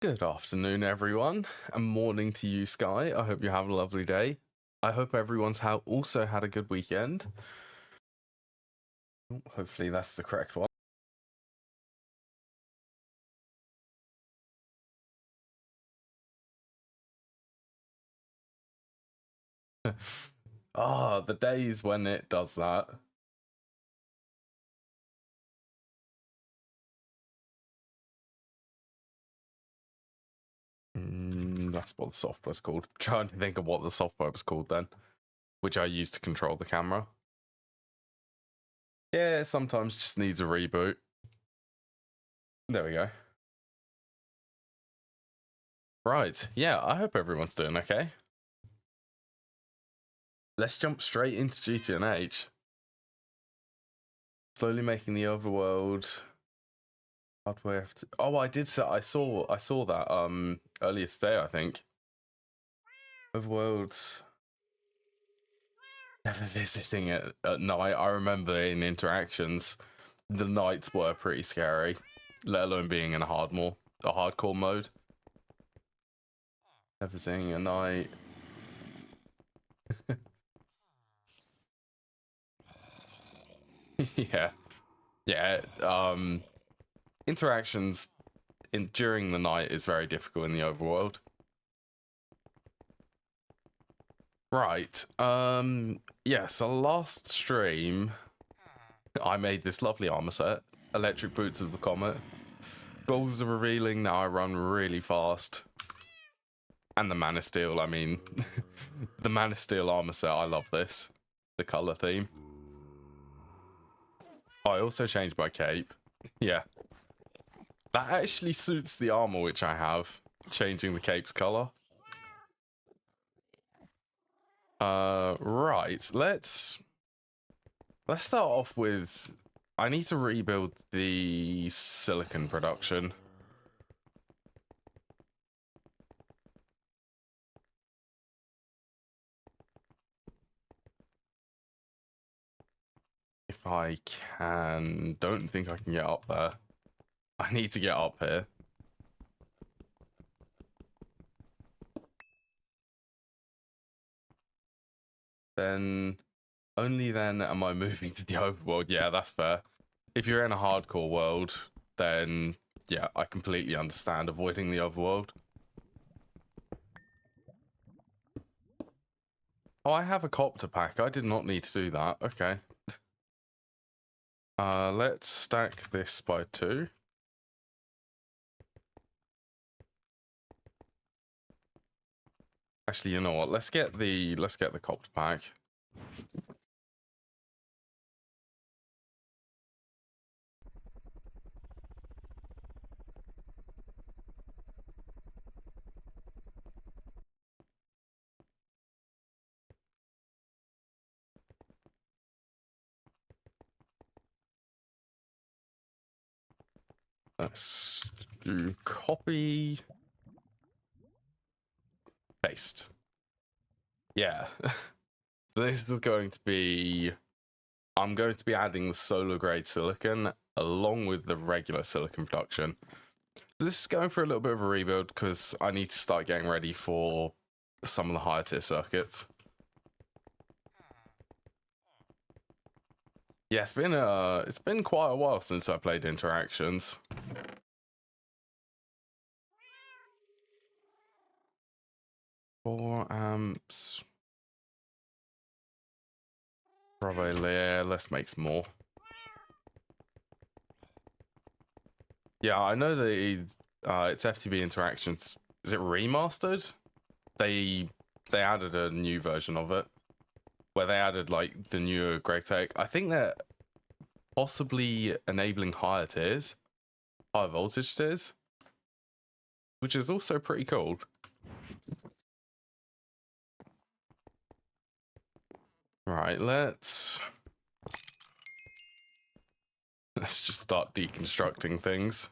Good afternoon, everyone, and morning to you, Sky. I hope you have a lovely day. I hope everyone's also had a good weekend. Hopefully that's the correct one. Ah, the days when it does that. That's what the software's called. I'm trying to think of what the software was called then, which I use to control the camera. Yeah, sometimes just needs a reboot. There we go. Right, yeah, I hope everyone's doing okay. Let's jump straight into GTNH. Slowly making the overworld. Hardware. Oh, I did. I saw that earlier today. I think. Overworld. Never visiting it at night. I remember in interactions, the nights were pretty scary, let alone being in a hardcore mode. Never seeing a night. Yeah, yeah. Interactions during the night is very difficult in the overworld. Right. Yeah, so last stream I made this lovely armor set. Electric Boots of the Comet. Goals are revealing, now I run really fast. And the Man of Steel, I mean the Man of Steel armor set, I love this. The colour theme. Oh, I also changed my cape. Yeah. That actually suits the armor which I have. Changing the cape's colour. Right. Let's start off with, I need to rebuild the silicon production. If I can, don't think I can get up there. I need to get up here. Then, only then am I moving to the overworld. Yeah, that's fair. If you're in a hardcore world, then yeah, I completely understand avoiding the overworld. Oh, I have a copter pack. I did not need to do that. Okay. Let's stack this by 2. Actually, you know what? Let's get the copter pack. Let's do copy, paste. Yeah. So this is going to be, I'm going to be adding the solar grade silicon along with the regular silicon production. So this is going for a little bit of a rebuild because I need to start getting ready for some of the higher tier circuits. Yeah, it's been quite a while since I played interactions. Four amps. Probably, yeah, let's make some more. Yeah, I know it's FTB interactions. Is it remastered? They added a new version of it where they added like the newer grey tech. I think they're possibly enabling higher tiers, higher voltage tiers, which is also pretty cool. Right, let's just start deconstructing things.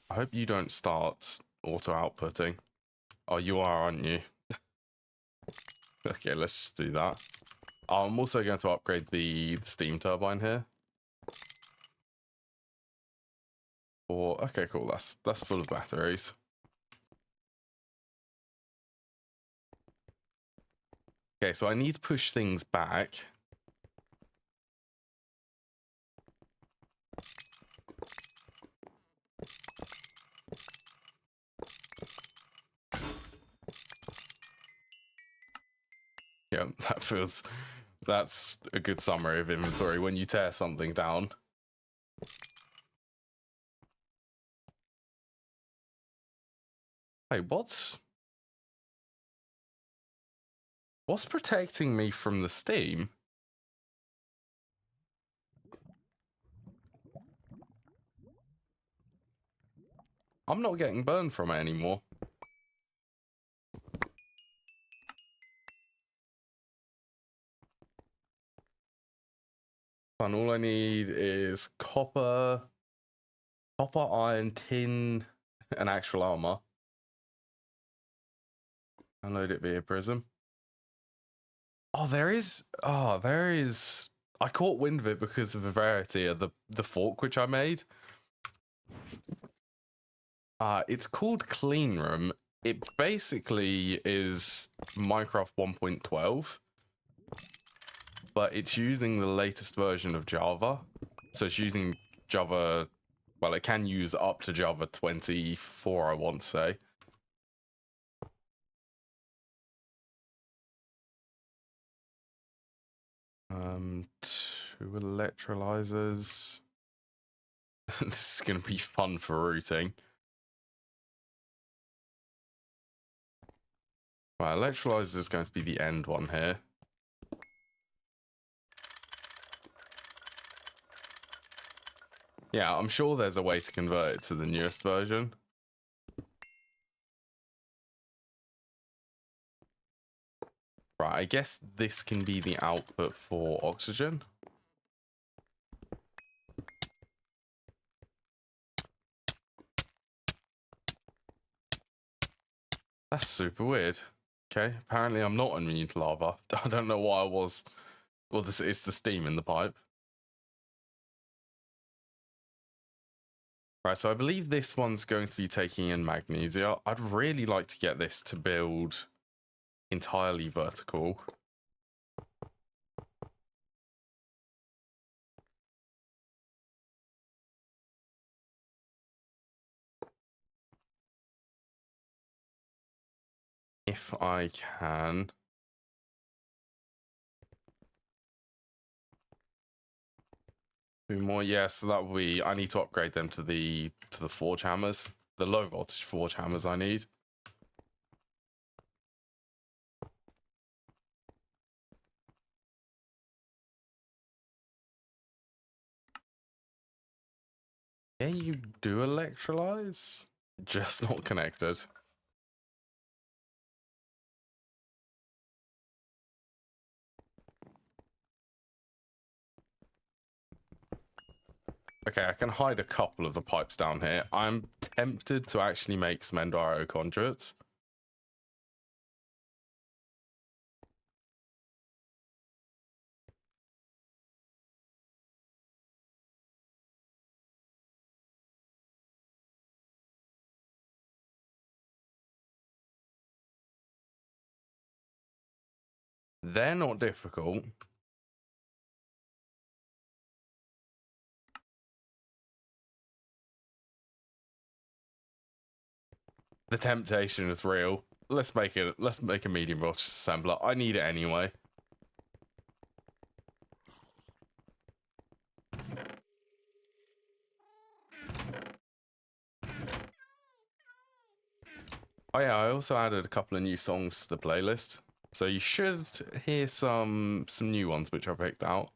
I hope you don't start auto outputting. Oh, you are, aren't you? Okay, let's just do that. I'm also going to upgrade the steam turbine here. Or okay, cool. That's full of batteries. Okay, so I need to push things back. Yeah, that's a good summary of inventory when you tear something down. Hey, what's protecting me from the steam? I'm not getting burned from it anymore. And all I need is copper, iron, tin, and actual armor. Unload it via prism. Oh, there is. I caught wind of it because of the rarity of the fork which I made. It's called Clean Room. It basically is Minecraft 1.12, but it's using the latest version of Java. So it's using Java. Well, it can use up to Java 24, I want to say. Two electrolyzers. This is going to be fun for routing. Right, electrolyzer is going to be the end one here. Yeah, I'm sure there's a way to convert it to the newest version. Right, I guess this can be the output for oxygen. That's super weird. Okay, apparently I'm not immune to lava. I don't know why I was. Well, this is the steam in the pipe. Right, so I believe this one's going to be taking in magnesia. I'd really like to get this to build entirely vertical. If I can. Two more, yeah, so that will be, I need to upgrade them to the forge hammers. The low voltage forge hammers I need. Yeah, you do electrolyze? Just not connected. Okay, I can hide a couple of the pipes down here. I'm tempted to actually make some Endaro conduits. They're not difficult. The temptation is real. Let's make a medium voltage assembler. I need it anyway. Oh yeah, I also added a couple of new songs to the playlist. So you should hear some new ones which I picked out.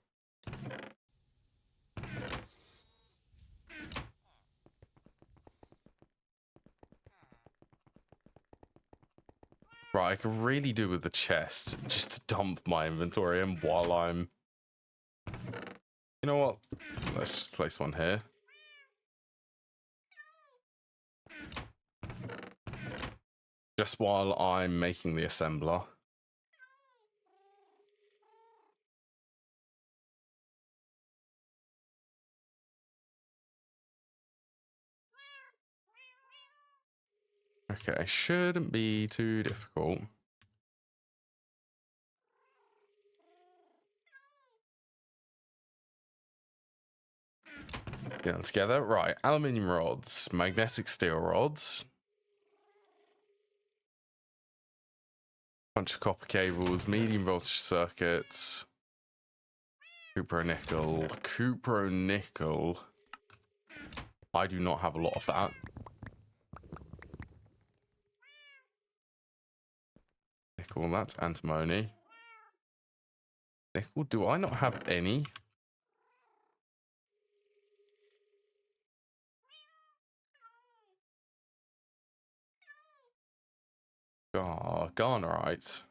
Right, I could really do with the chest just to dump my inventory in while I'm... You know what? Let's just place one here. Just while I'm making the assembler. Okay, shouldn't be too difficult. Get them together. Right, aluminium rods, magnetic steel rods, bunch of copper cables, medium voltage circuits, cupro nickel. I do not have a lot of that. Nickel, that's antimony. Nickel, do I not have any? Garnerite.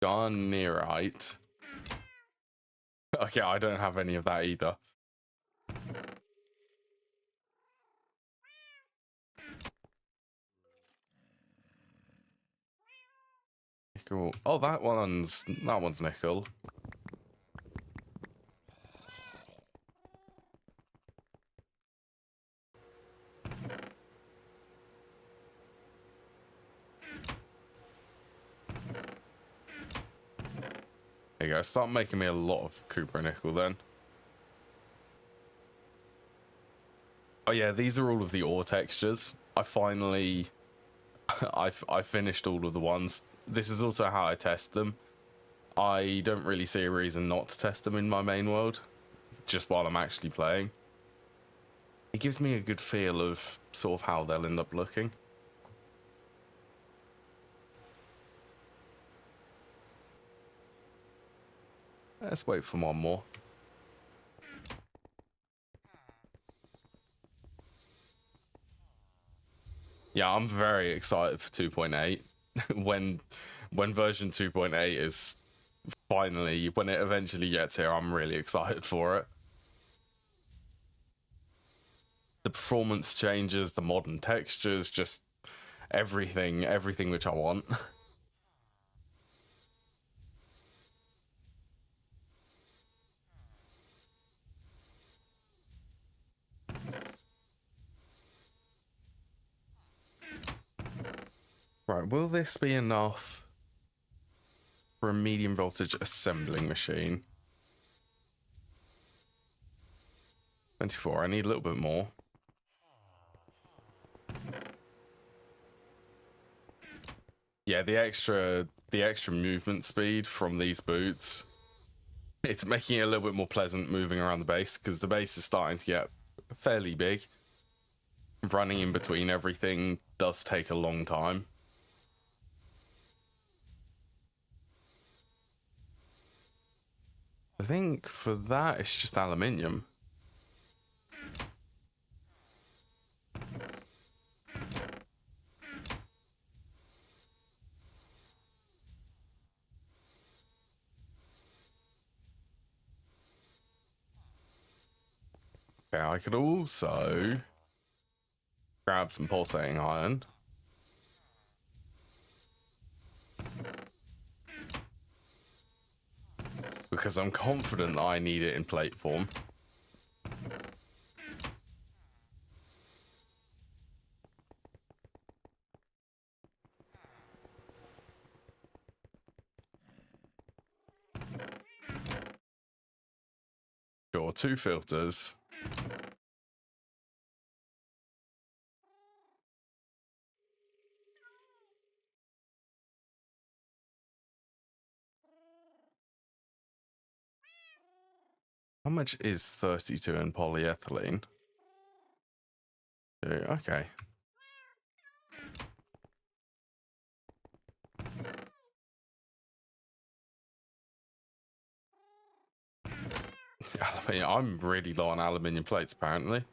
Garnerite. Okay, I don't have any of that either. Nickel. Oh, that one's nickel. There you go. Start making me a lot of cupro nickel then. Oh yeah, these are all of the ore textures. I finally, I finished all of the ones. This is also how I test them. I don't really see a reason not to test them in my main world, just while I'm actually playing. It gives me a good feel of sort of how they'll end up looking. Let's wait for one more. Yeah, I'm very excited for 2.8. when version 2.8 is finally, when it eventually gets here, I'm really excited for it. The performance changes, the modern textures, just everything which I want. Right, will this be enough for a medium voltage assembling machine? 24, I need a little bit more. Yeah, the extra movement speed from these boots, it's making it a little bit more pleasant moving around the base, because the base is starting to get fairly big. Running in between everything does take a long time. I think for that it's just aluminium. Okay, I could also grab some pulsating iron. Because I'm confident that I need it in plate form. Sure, 2 filters. How much is 32 in polyethylene? Okay. I'm really low on aluminium plates, apparently.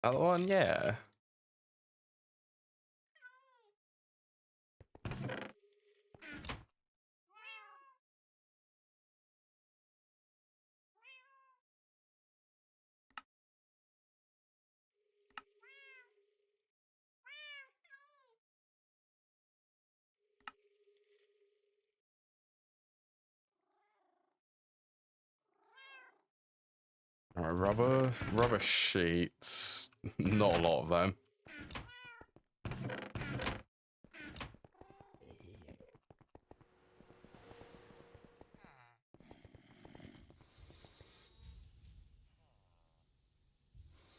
Other one, yeah. All right, rubber sheets. Not a lot of them.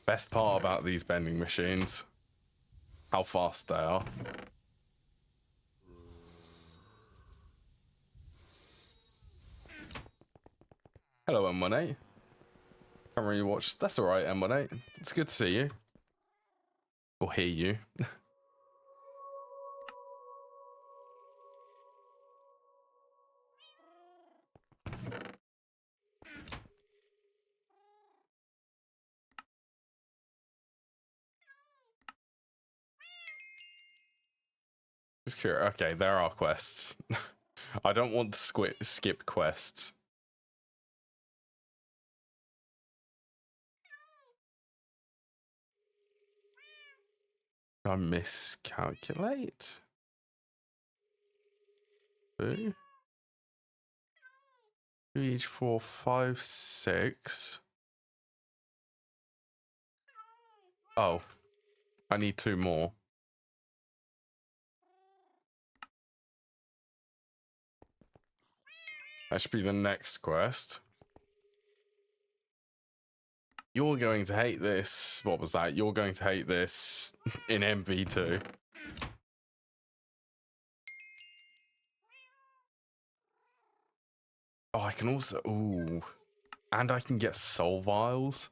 Best part about these vending machines, how fast they are. Hello, M18. Can't really watch. That's all right, M18. It's good to see you. Or hear you. Just curious. Okay, there are quests. I don't want to skip quests. I miscalculate. 2 each, 4, 5, 6. Oh, I need 2 more. That should be the next quest. You're going to hate this. What was that? You're going to hate this in MV2. Oh, I can also... Ooh. And I can get soul vials.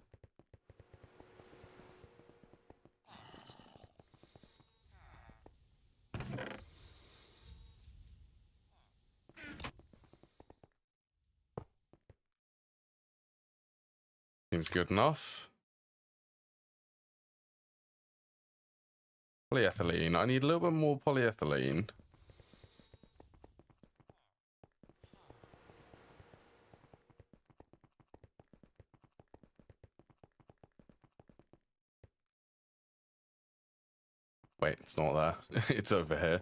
Seems good enough. Polyethylene. I need a little bit more polyethylene. Wait, it's not there. It's over here.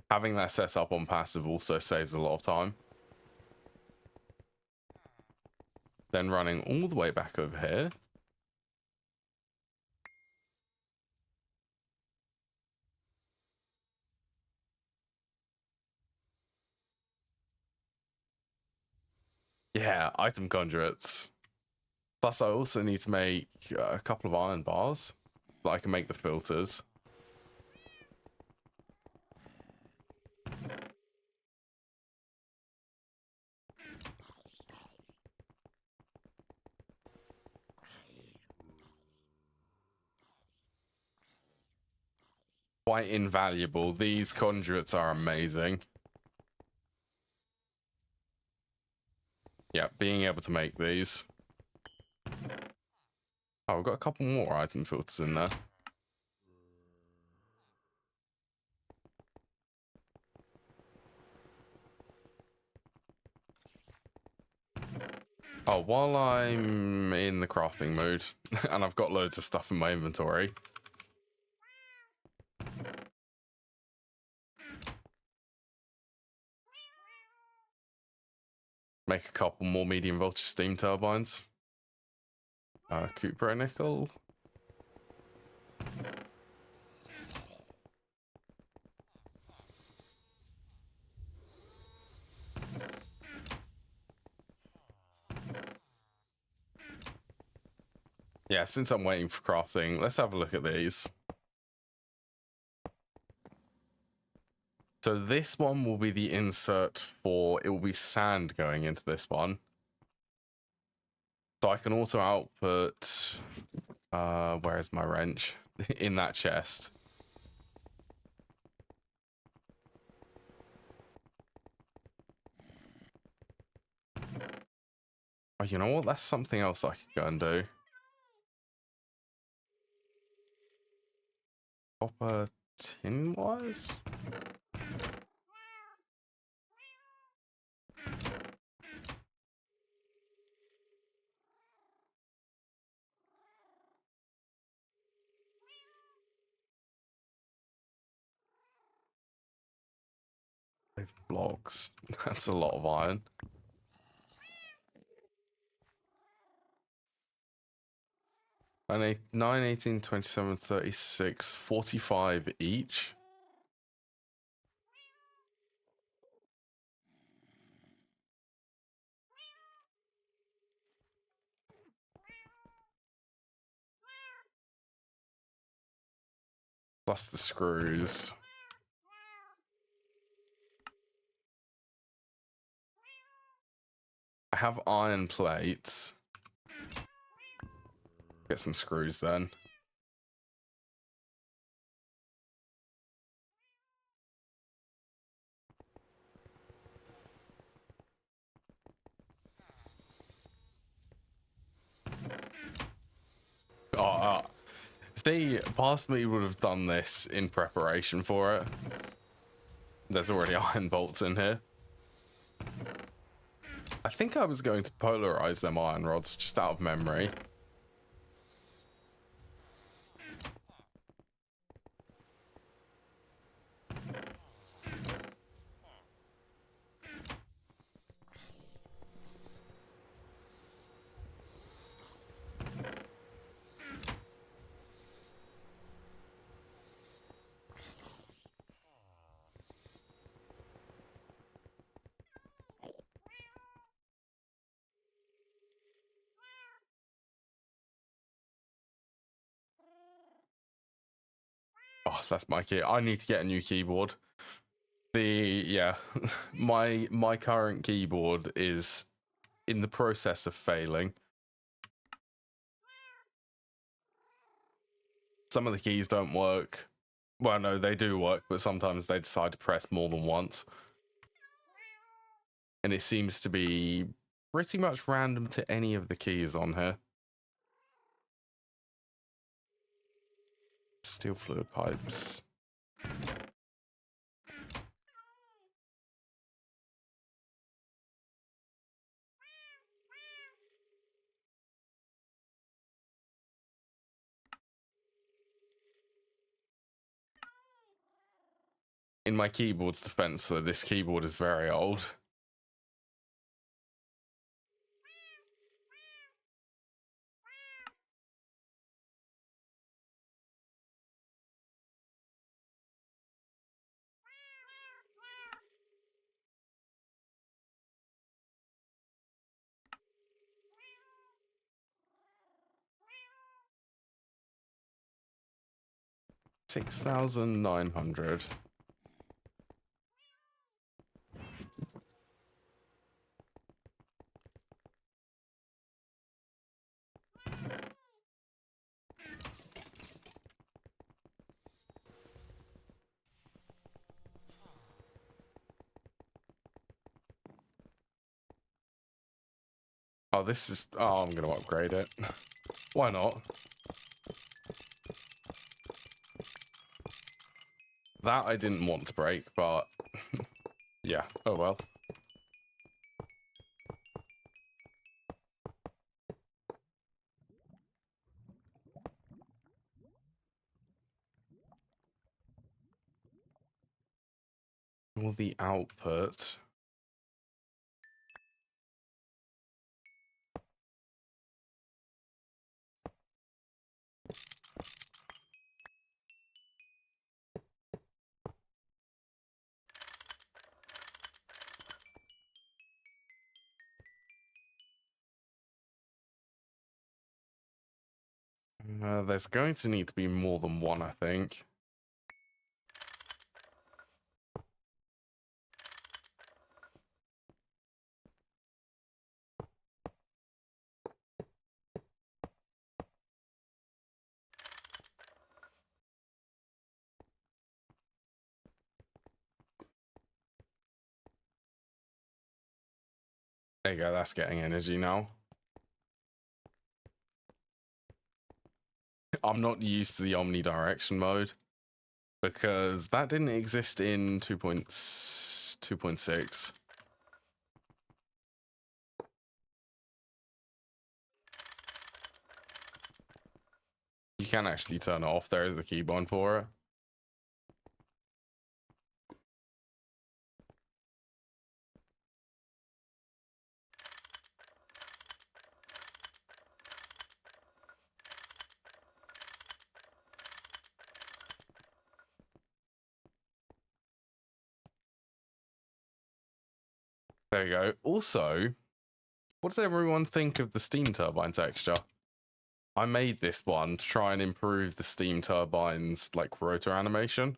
Having that set up on passive also saves a lot of time. Then running all the way back over here. Yeah, item conduits. Plus, I also need to make a couple of iron bars that I can make the filters. Quite invaluable. These conduits are amazing. Yeah, being able to make these. Oh, we've got a couple more item filters in there. Oh, while I'm in the crafting mood, and I've got loads of stuff in my inventory. Make a couple more medium voltage steam turbines. Cooper nickel. Yeah, since I'm waiting for crafting, let's have a look at these. So this one will be the insert for, it will be sand going into this one. So I can also output, where is my wrench? In that chest. Oh, you know what? That's something else I could go and do. Copper tin wires? 5 blocks. That's a lot of iron. 9, 18, 27, 36, 45 each. Plus the screws. I have iron plates. Get some screws then. See, past me would have done this in preparation for it. There's already iron bolts in here. I think I was going to polarize them iron rods just out of memory. Oh, that's my key. I need to get a new keyboard. Yeah, my current keyboard is in the process of failing. Some of the keys don't work. Well, no, they do work, but sometimes they decide to press more than once. And it seems to be pretty much random to any of the keys on here. Steel fluid pipes. In my keyboard's defense, so this keyboard is very old. $6,900. Oh, this is... Oh, I'm going to upgrade it. Why not? That I didn't want to break, but... yeah, oh well. All the output... there's going to need to be more than one, I think. There you go, that's getting energy now. I'm not used to the omnidirection mode because that didn't exist in 2.6. You can actually turn it off. There is a keybind for it. There you go. Also, what does everyone think of the steam turbine texture? I made this one to try and improve the steam turbines like rotor animation.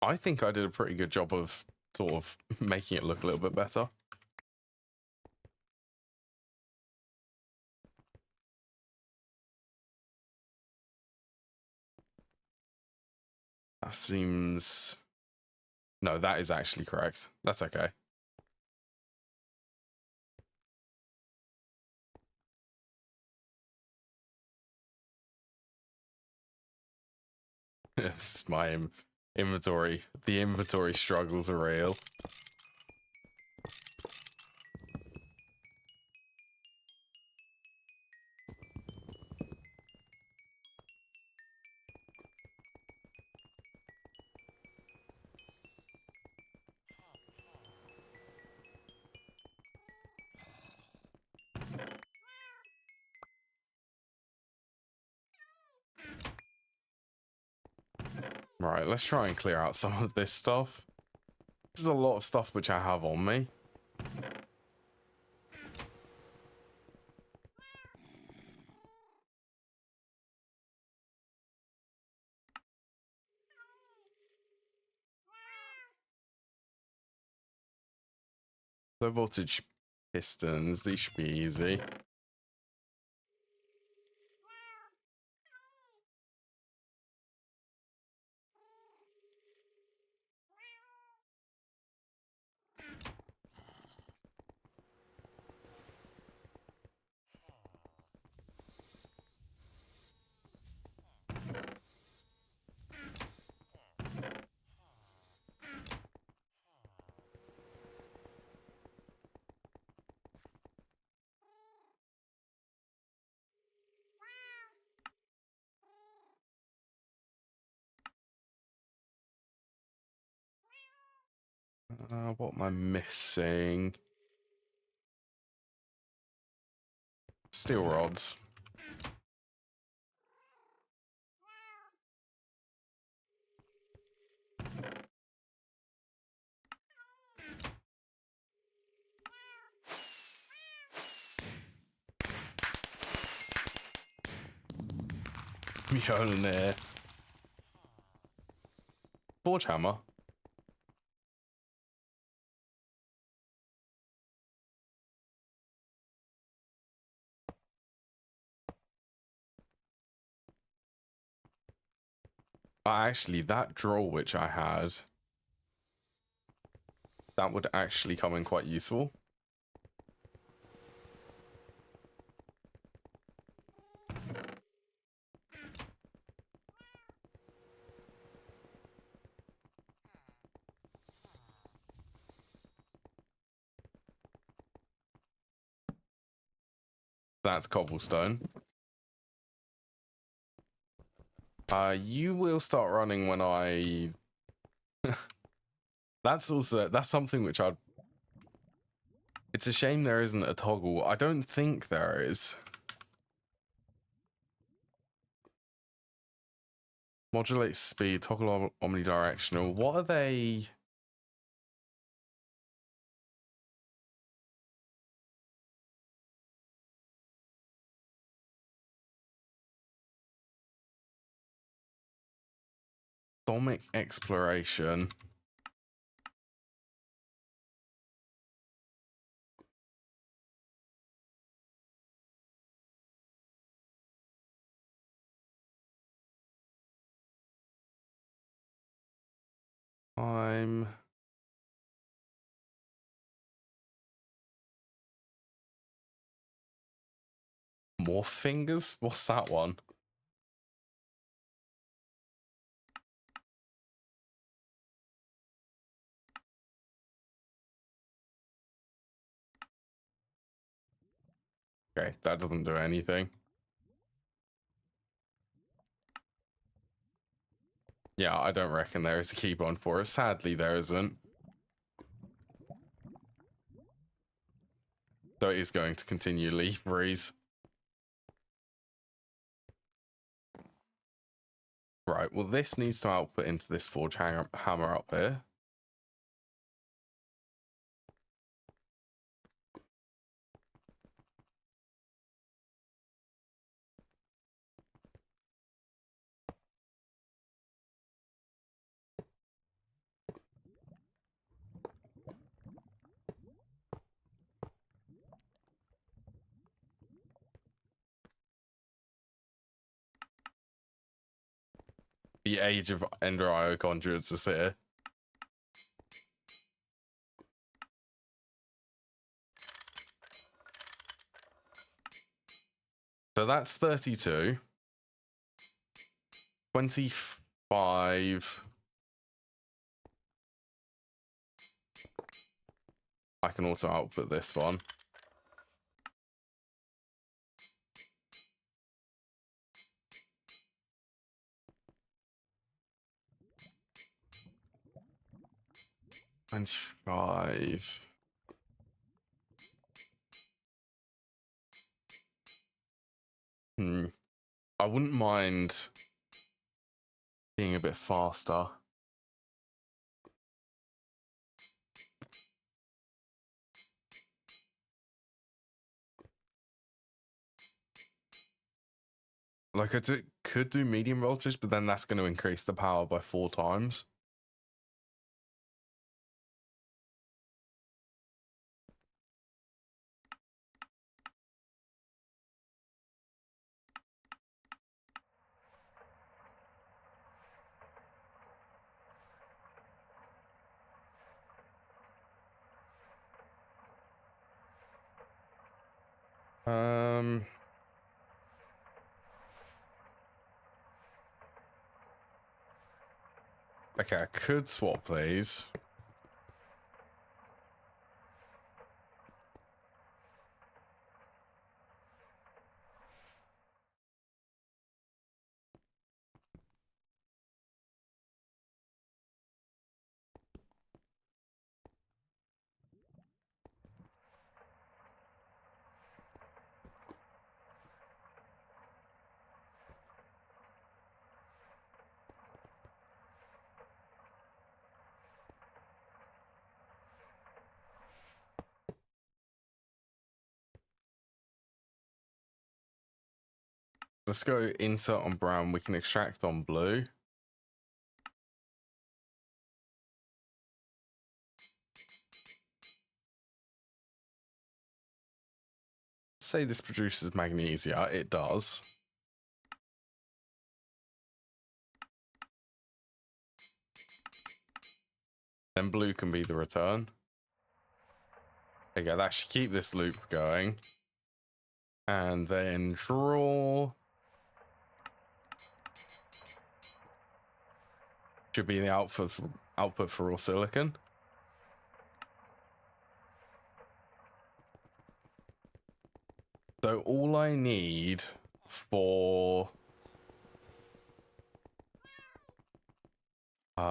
I think I did a pretty good job of sort of making it look a little bit better. That seems... No, that is actually correct. That's okay. It's my inventory. The inventory struggles are real. Right, let's try and clear out some of this stuff. This is a lot of stuff which I have on me. Low voltage pistons, these should be easy. What am I missing? Steel rods. Mjolnir. Forge hammer. Actually, that drill which I had, that would actually come in quite useful. That's cobblestone. You will start running when I... That's something which I'd... It's a shame there isn't a toggle. I don't think there is. Modulate speed, toggle omnidirectional. What are they? Atomic exploration. I'm... More fingers? What's that one? Okay, that doesn't do anything. Yeah, I don't reckon there is a keybond for it. Sadly, there isn't. So it is going to continually freeze. Right, well, this needs to output into this forge hammer up here. The age of Ender conduits is here. So that's 32. 25. I can also output this one. And 5. I wouldn't mind being a bit faster. Like I could do medium voltage, but then that's going to increase the power by 4 times. Okay, I could swap these. Let's go insert on brown. We can extract on blue. Say this produces magnesia. It does. Then blue can be the return. There you go. That should keep this loop going. And then draw. Should be the output for raw silicon. So all I need for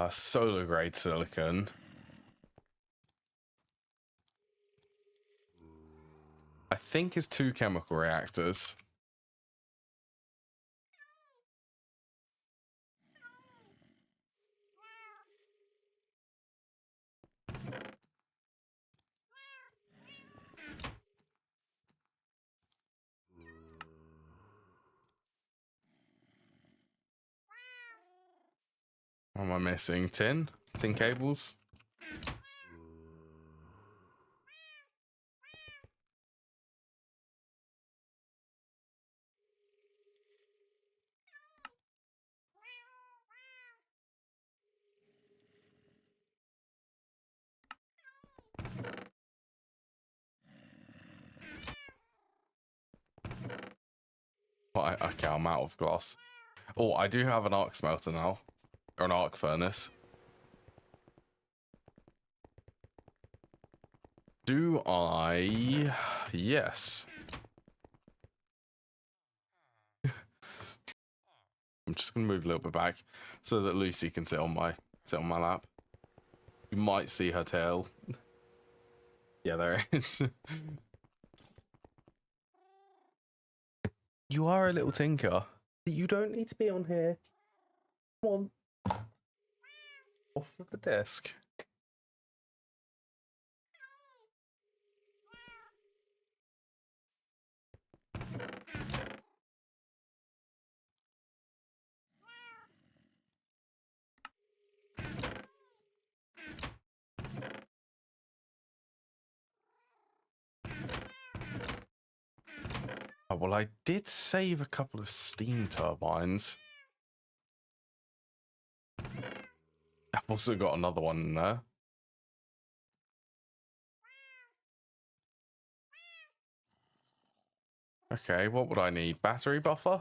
solar grade silicon, I think, is 2 chemical reactors. What am I missing? Tin? Tin cables? Okay, I'm out of glass. Oh, I do have an arc smelter now. Or an arc furnace. Do I? Yes. I'm just gonna move a little bit back so that Lucy can sit on my lap. You might see her tail. Yeah, there it is. You are a little tinker. You don't need to be on here. Come on. Off of the desk. Oh, well, I did save a couple of steam turbines. I've also got another one in there. Okay, what would I need? Battery buffer?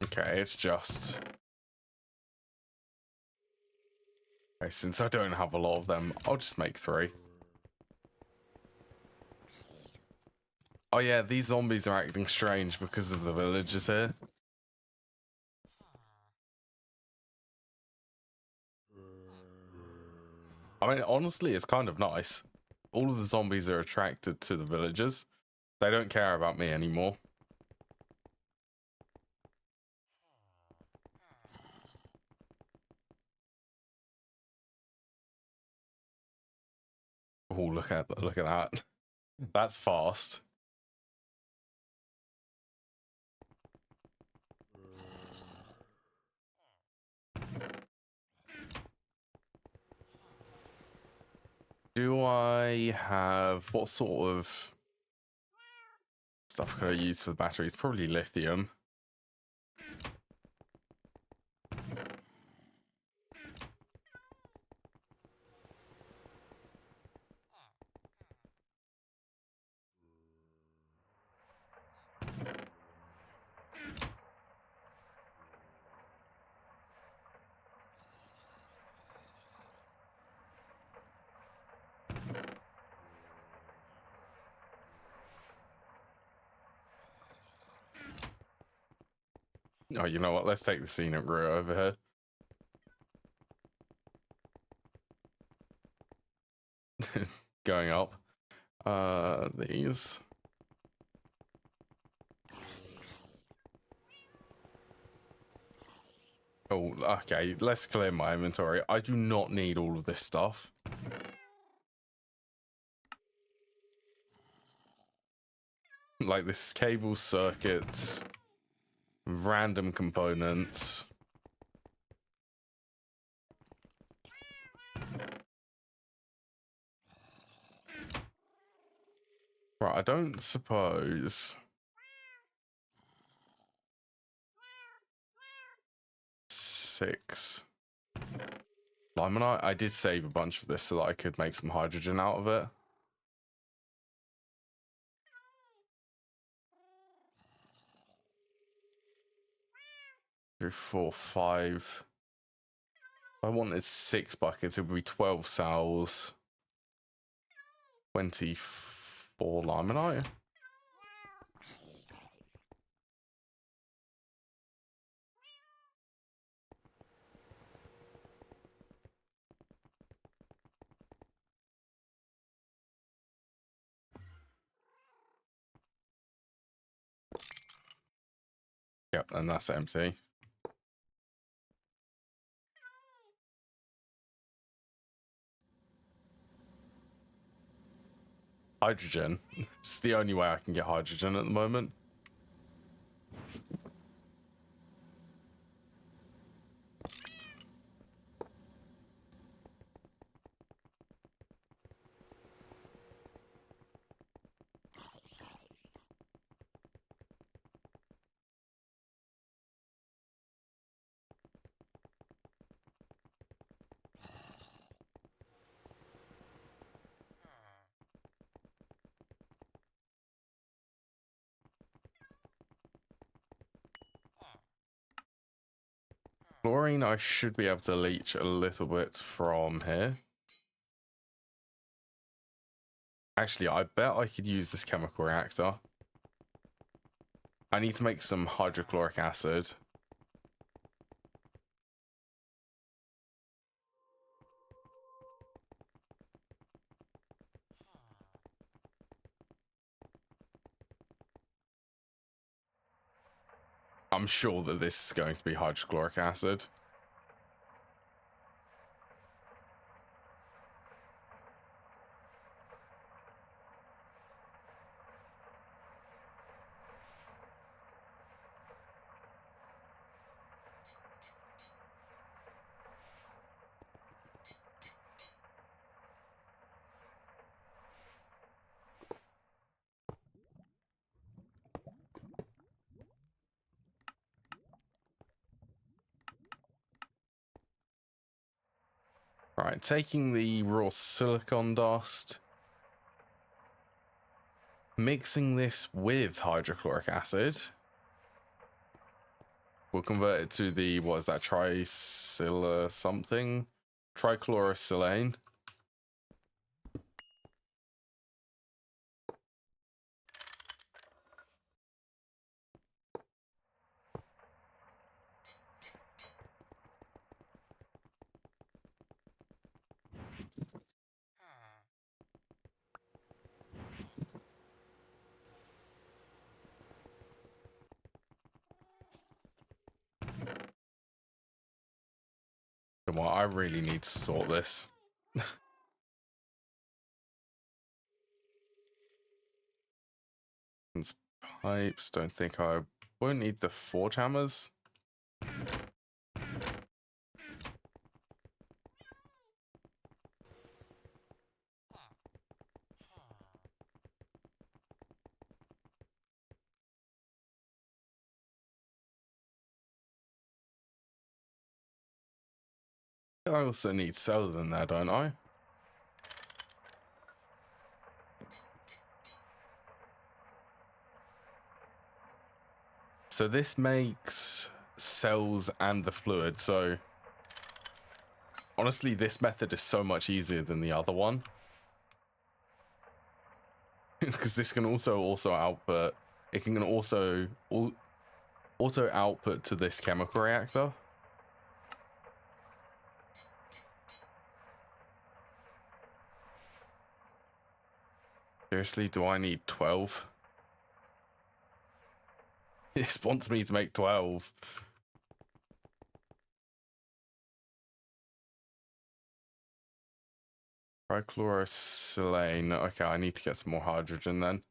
Okay, it's just... Okay, since I don't have a lot of them, I'll just make 3. Oh yeah, these zombies are acting strange because of the villagers here. I mean, honestly, it's kind of nice. All of the zombies are attracted to the villagers. They don't care about me anymore. Oh, look at that. That's fast. Do I have... What sort of stuff could I use for the batteries? Probably lithium. Oh, you know what? Let's take the scenic route over here. Going up. These. Oh, okay. Let's clear my inventory. I do not need all of this stuff. Like this cable circuit, random components. Right, I don't suppose. 6. Limonite? I did save a bunch of this so that I could make some hydrogen out of it. 3, 4, 5. If I wanted 6 buckets, it would be 12 cells. 24 limonite. Yep, and that's empty. Hydrogen. It's the only way I can get hydrogen at the moment. Chlorine, I should be able to leach a little bit from here. Actually, I bet I could use this chemical reactor. I need to make some hydrochloric acid. I'm sure that this is going to be hydrochloric acid. Right, taking the raw silicon dust, mixing this with hydrochloric acid. We'll convert it to the, what is that, tricilla something? Trichlorosilane. Come on, I really need to sort this. Pipes, don't think I won't need the forge hammers. I also need cells in there, don't I? So this makes cells and the fluid, so honestly this method is so much easier than the other one. Because this can also output, it can also auto output to this chemical reactor. Seriously, do I need 12? It wants me to make 12. Trichlorosilane. Okay, I need to get some more hydrogen then.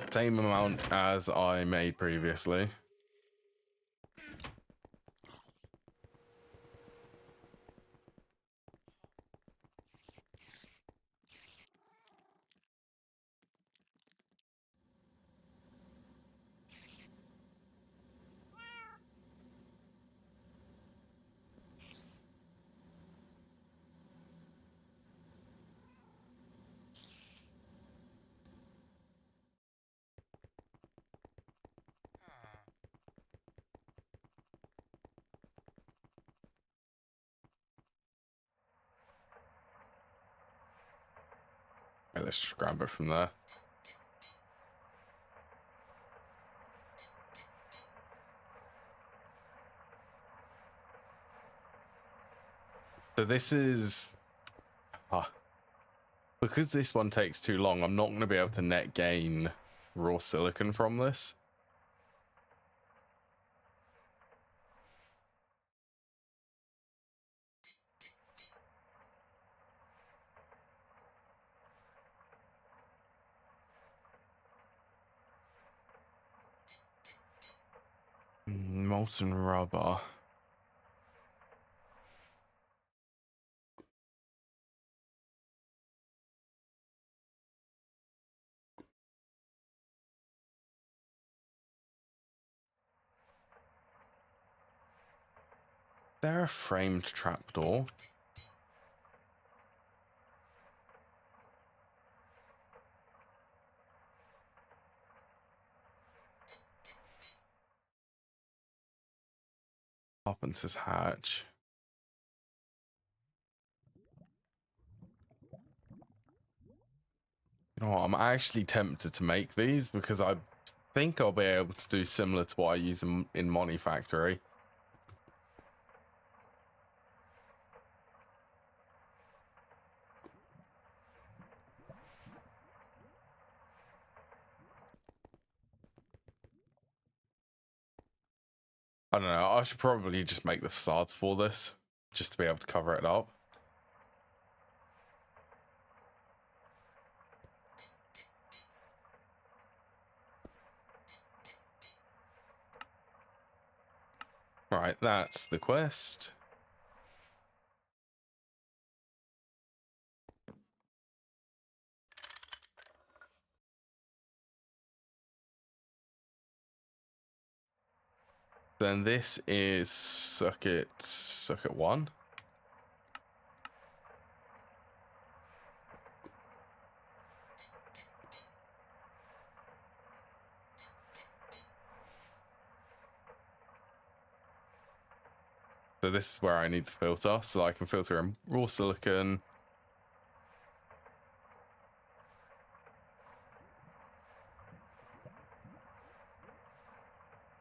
Same amount as I made previously. Okay, let's just grab it from there. So this is... because this one takes too long, I'm not going to be able to net gain raw silicon from this. Molten rubber. Is there a framed trapdoor? Carpenter's hatch. You know what, I'm actually tempted to make these because I think I'll be able to do similar to what I use in Money Factory. I don't know. I should probably just make the facades for this, just to be able to cover it up. Right, that's the quest. Then this is circuit 1. So this is where I need the filter, so I can filter in raw silicon.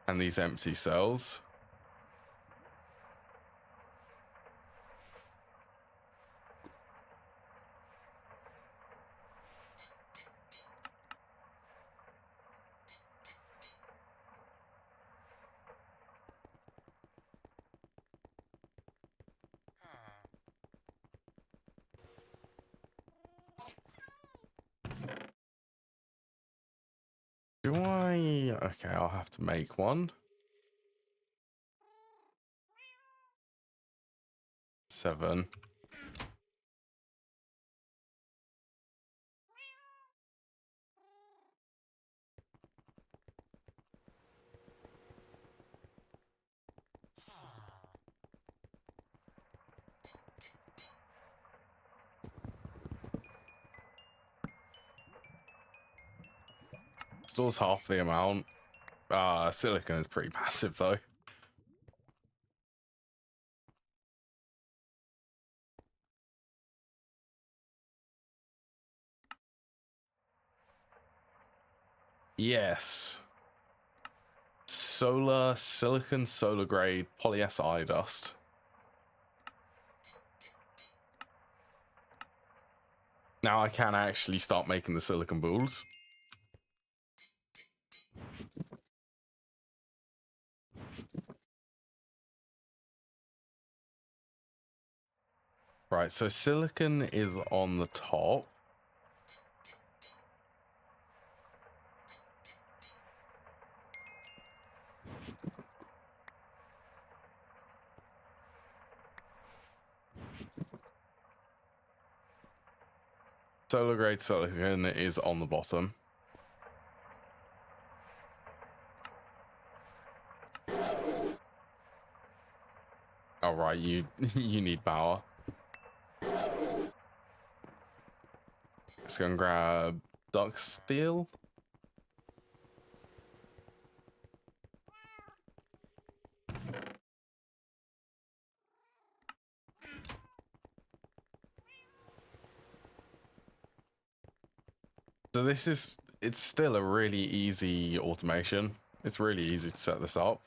And these empty cells. Do I? Okay, I'll have to make one. 7. Stores half the amount. Silicon is pretty massive though. Yes. Solar silicon, solar grade polyester dust. Now I can actually start making the silicon balls. Right, so silicon is on the top. Solar grade silicon is on the bottom. All right, you need power. Let's go and grab dark steel. So it's still a really easy automation. It's really easy to set this up.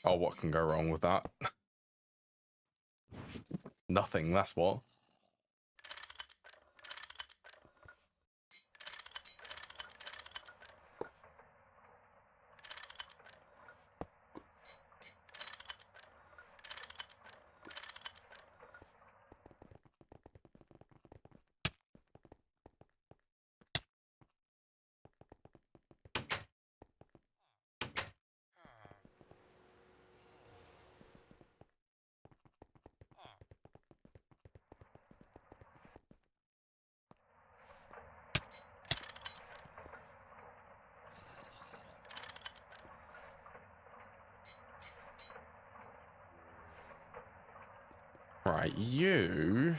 Oh, what can go wrong with that? Nothing, that's what. Right, you...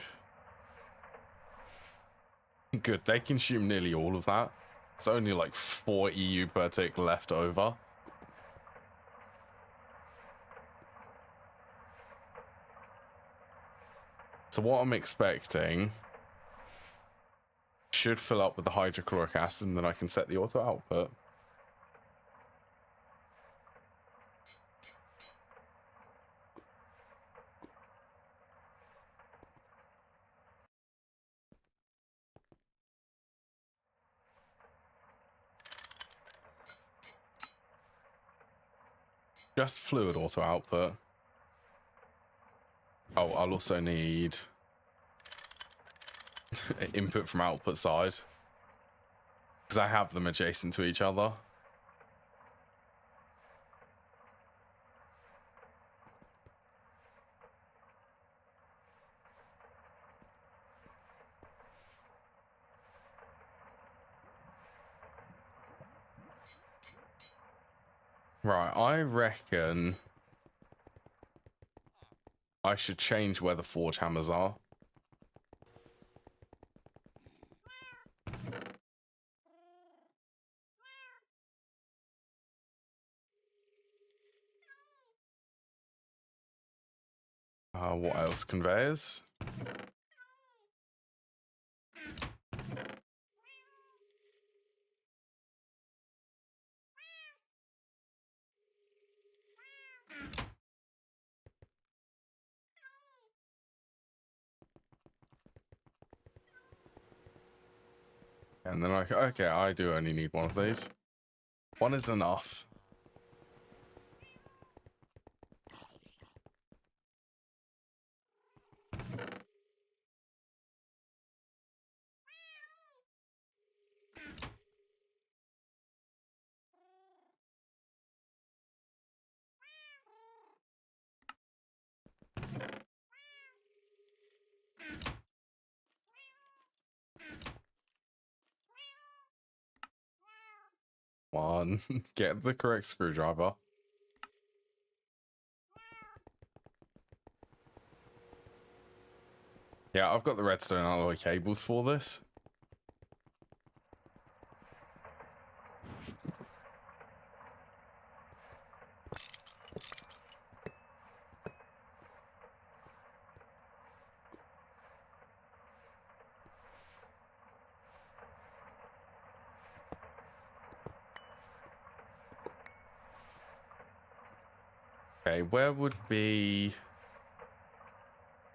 Good, they consume nearly all of that. It's only like 4 EU per tick left over. So what I'm expecting should fill up with the hydrochloric acid, and then I can set the auto output. Just fluid auto output. Oh, I'll also need input from output side, because I have them adjacent to each other. Right, I reckon I should change where the forge hammers are. What else? Conveyors? And then okay, I do only need one of these. One is enough. One. Get the correct screwdriver. Yeah, I've got the redstone alloy cables for this. Okay, where would be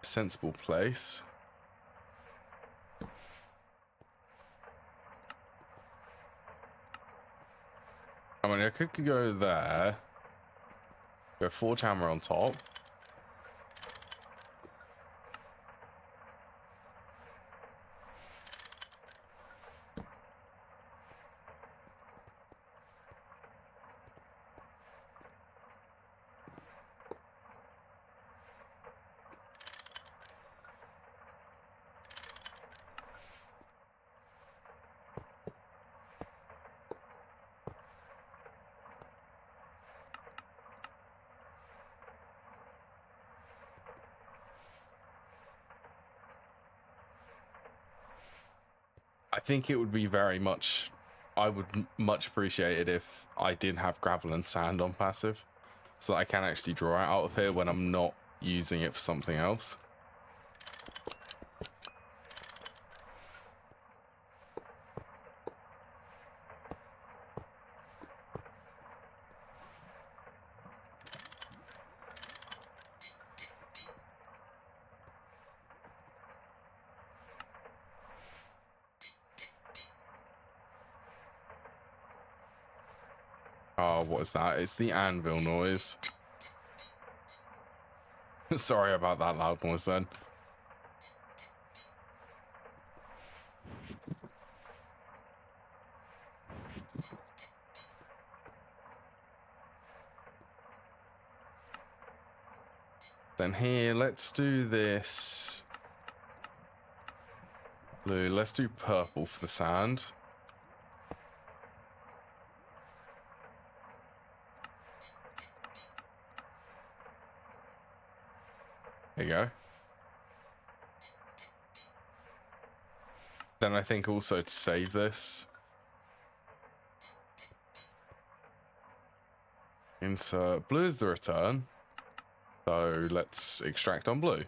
a sensible place? I mean, I could go there. Go forge hammer on top. I think it would be very much... I would much appreciate it if I did have gravel and sand on passive, so that I can actually draw it out of here when I'm not using it for something else. Oh, what is that? It's the anvil noise. Sorry about that loud noise then. Then here, let's do this. Blue, let's do purple for the sand. There you go. Then I think also to save this, insert blue as the return. So let's extract on blue.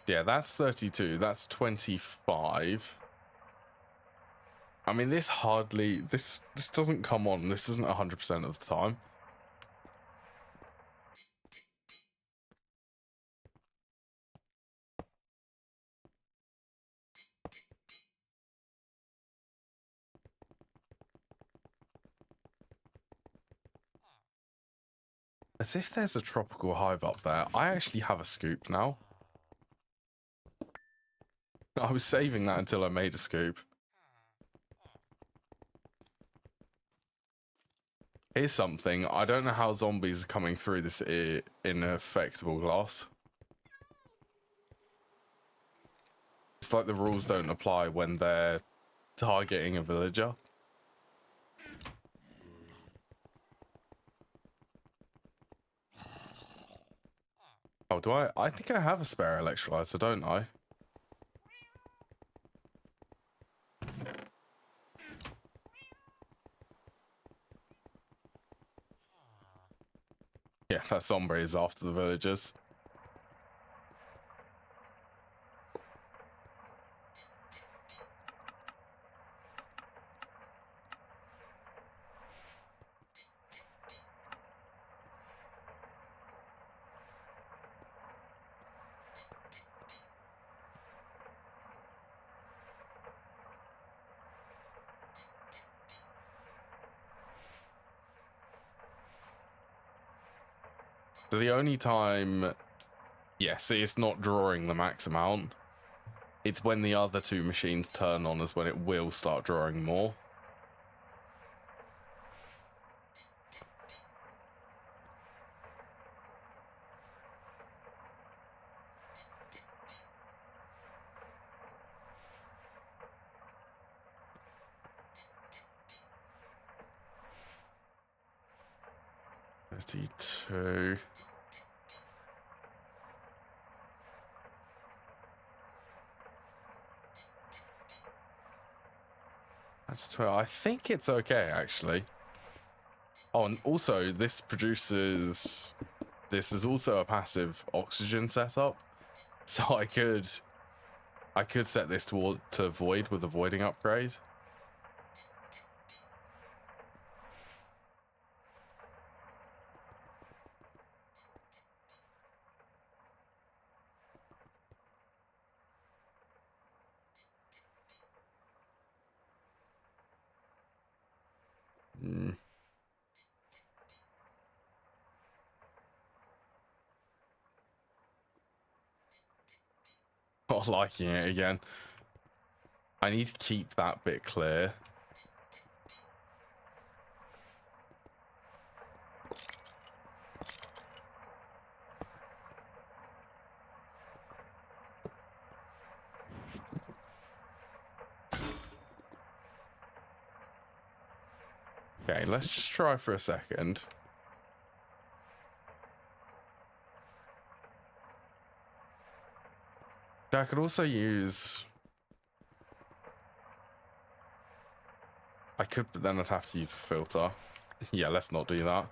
Yeah, that's 32. That's 25. I mean, this hardly... This doesn't come on. This isn't 100% of the time. As if there's a tropical hive up there. I actually have a scoop now. I was saving that until I made a scoop. Here's something. I don't know how zombies are coming through this inaffectable glass. It's like the rules don't apply when they're targeting a villager. Oh, do I? I think I have a spare electrolyzer, don't I? Yeah, that zombie is after the villagers. So the only time, yeah, see, it's not drawing the max amount. It's when the other two machines turn on is when it will start drawing more. $32. That's 12. I think it's okay, actually. Oh, and also this produces... This is also a passive oxygen setup. So I could set this to void with a voiding upgrade. Not liking it again. I need to keep that bit clear. Okay, let's just try for a second. I could also use... I could, but then I'd have to use a filter. Yeah, let's not do that.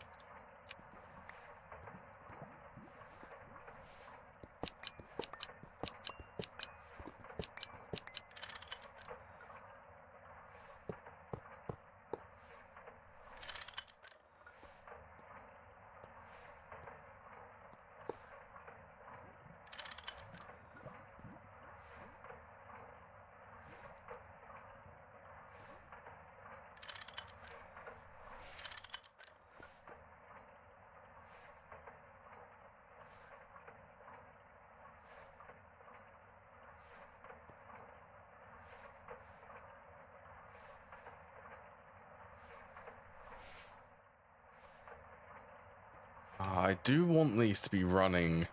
I do want these to be running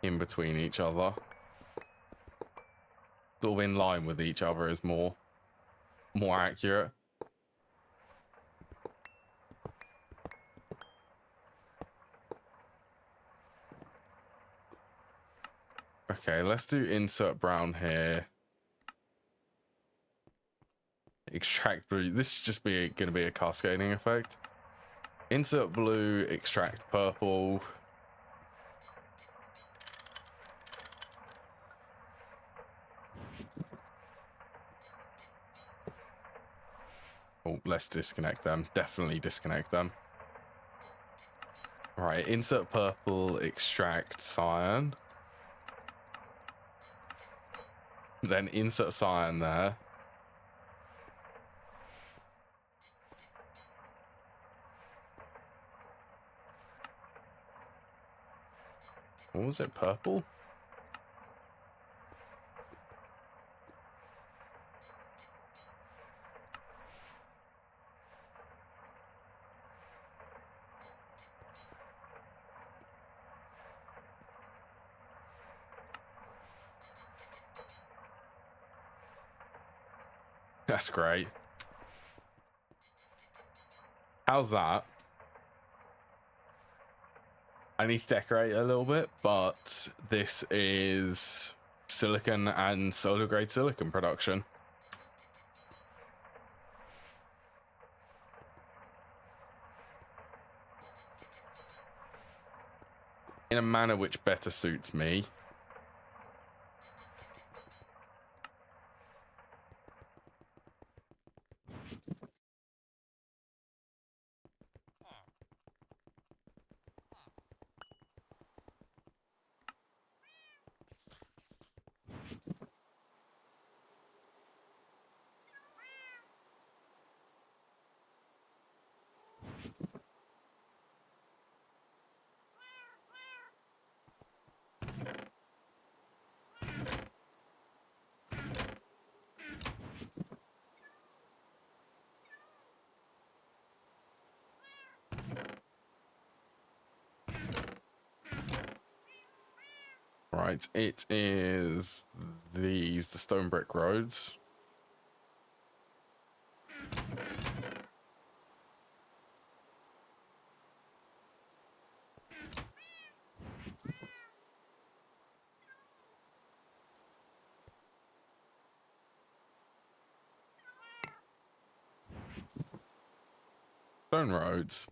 in between each other. Sort of in line with each other is more accurate. Okay, let's do insert brown here. Extract blue. This is just going to be a cascading effect. Insert blue, extract purple. Oh, let's disconnect them. Definitely disconnect them. Right, insert purple, extract cyan. Then insert cyan there. What was it? Purple? That's great. How's that? I need to decorate a little bit, but this is silicon and solar grade silicon production. In a manner which better suits me. Right, it is the stone brick roads. Stone roads.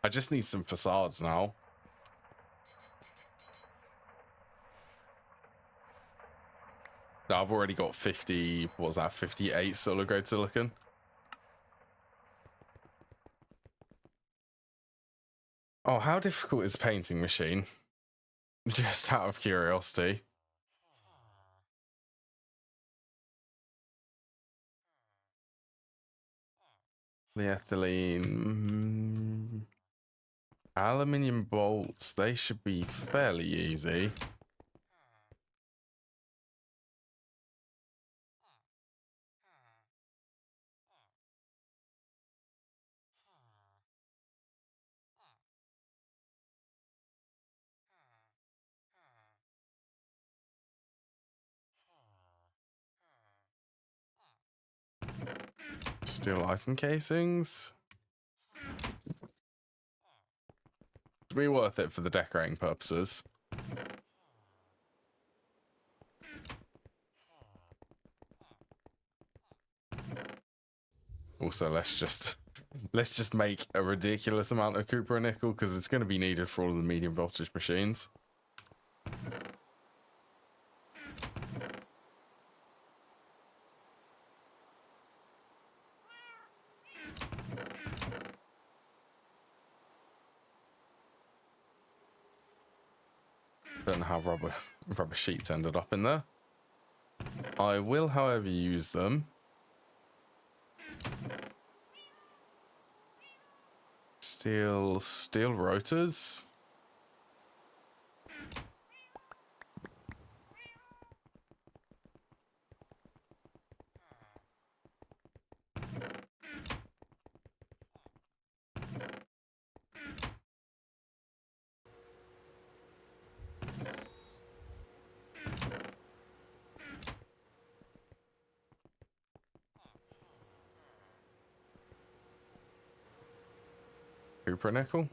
I just need some facades now. I've already got 50, what was that, 58 solar grade silicon. Oh, how difficult is a painting machine? Just out of curiosity. The ethylene... aluminium bolts, they should be fairly easy. Steel item casings. It'll be worth it for the decorating purposes. Also, let's just make a ridiculous amount of copper and nickel because it's going to be needed for all of the medium voltage machines. Don't know how rubber sheets ended up in there. I will, however, use them. Steel rotors. Copper and nickel.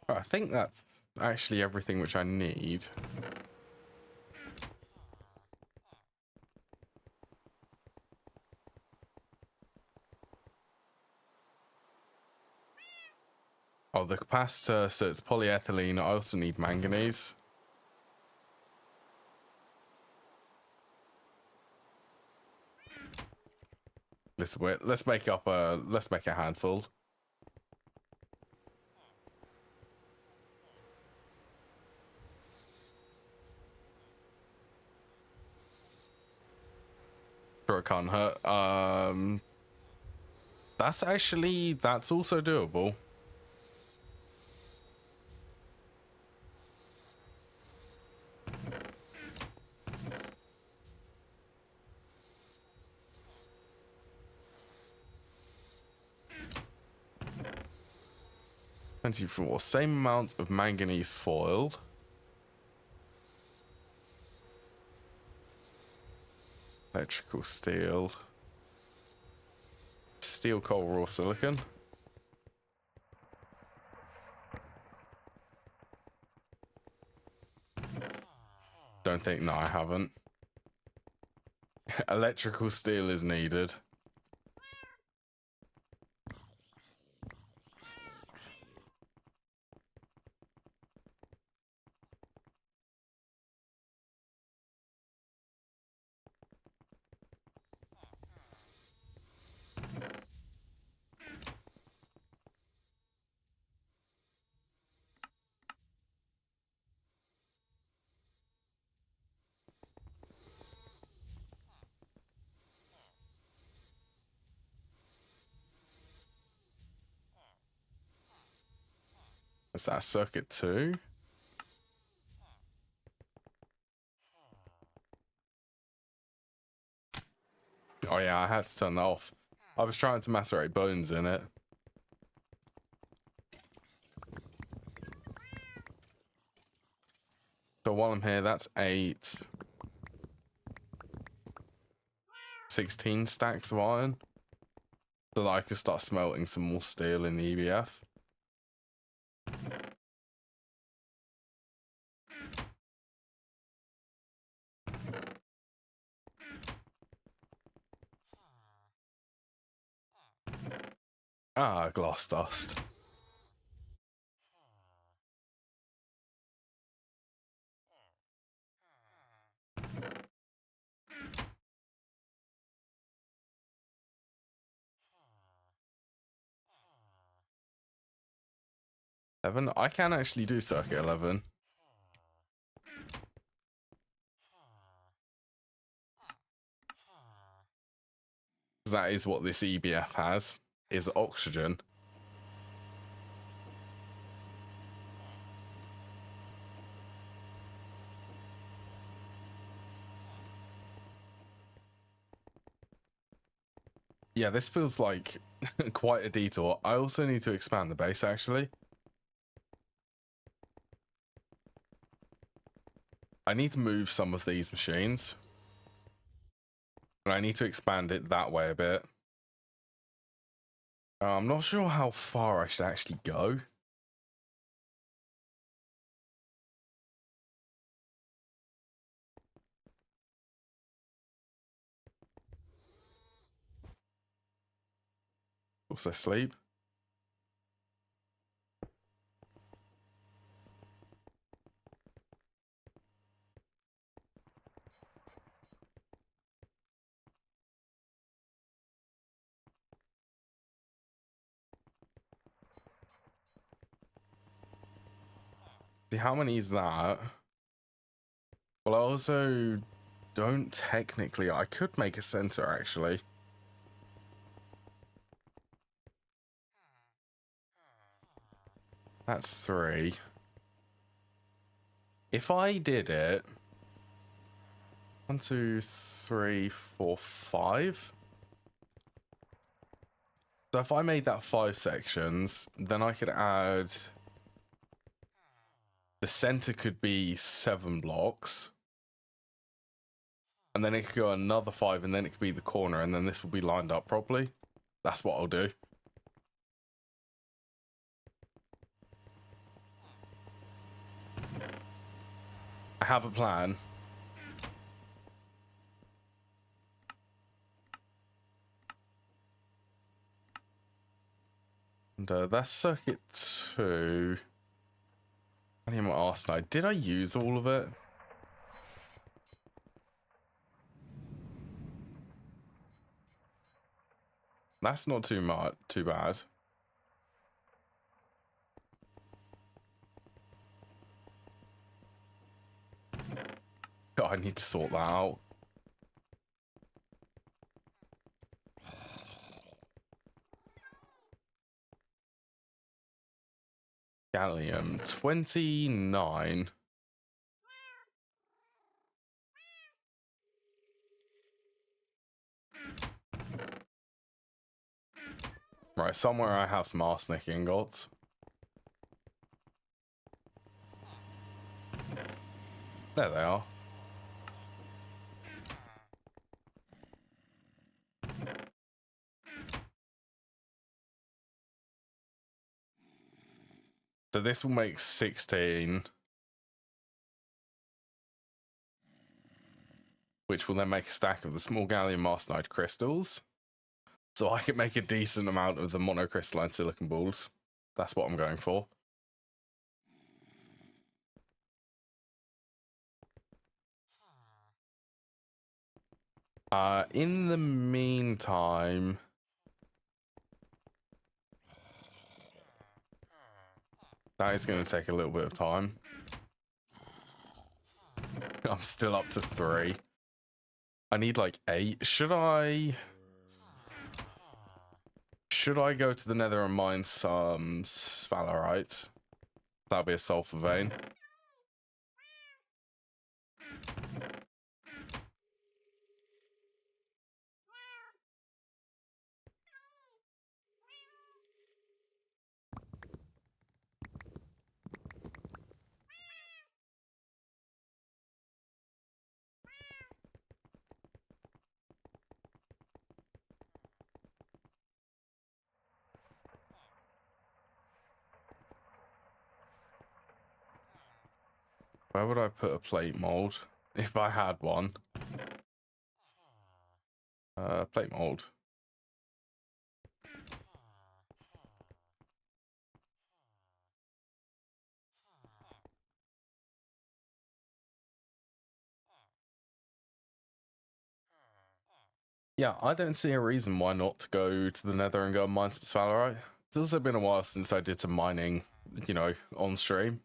Oh, I think that's actually everything which I need. Oh, the capacitor, so it's polyethylene. I also need manganese. Let's make a handful. Sure, it can't hurt. That's also doable. $24. Same amount of manganese foil. Electrical steel. Steel, coal, raw silicon. Don't think, no, I haven't. Electrical steel is needed. Is that circuit 2? Oh yeah, I had to turn that off. I was trying to macerate bones in it. So while I'm here, that's 8. 16 stacks of iron. So that I can start smelting some more steel in the EBF. Ah, glass dust. I can actually do circuit 11. That is what this EBF has, is oxygen. Yeah, this feels like quite a detour. I also need to expand the base, actually. I need to move some of these machines. And I need to expand it that way a bit. I'm not sure how far I should actually go. Also sleep. See, how many is that? Well, I also don't technically. I could make a center, actually. That's 3. If I did it... 1, 2, 3, 4, 5. So if I made that 5 sections, then I could add... The center could be 7 blocks. And then it could go another 5, and then it could be the corner, and then this will be lined up properly. That's what I'll do. I have a plan. And that's circuit 2. Gallium arsenide. Did I use all of it? That's not too much, too bad. God, I need to sort that out. Gallium 29. Right, somewhere I have some arsenic ingots. There they are. So this will make 16. Which will then make a stack of the small gallium arsenide crystals. So I can make a decent amount of the monocrystalline silicon balls. That's what I'm going for. In the meantime, that is going to take a little bit of time. I'm still up to 3. I need like 8. Should I go to the nether and mine some sphalerite? That'll be a sulfur vein. Where would I put a plate mold if I had one? Plate mold. Yeah, I don't see a reason why not to go to the nether and go and mine some sphalerite. It's also been a while since I did some mining, you know, on stream.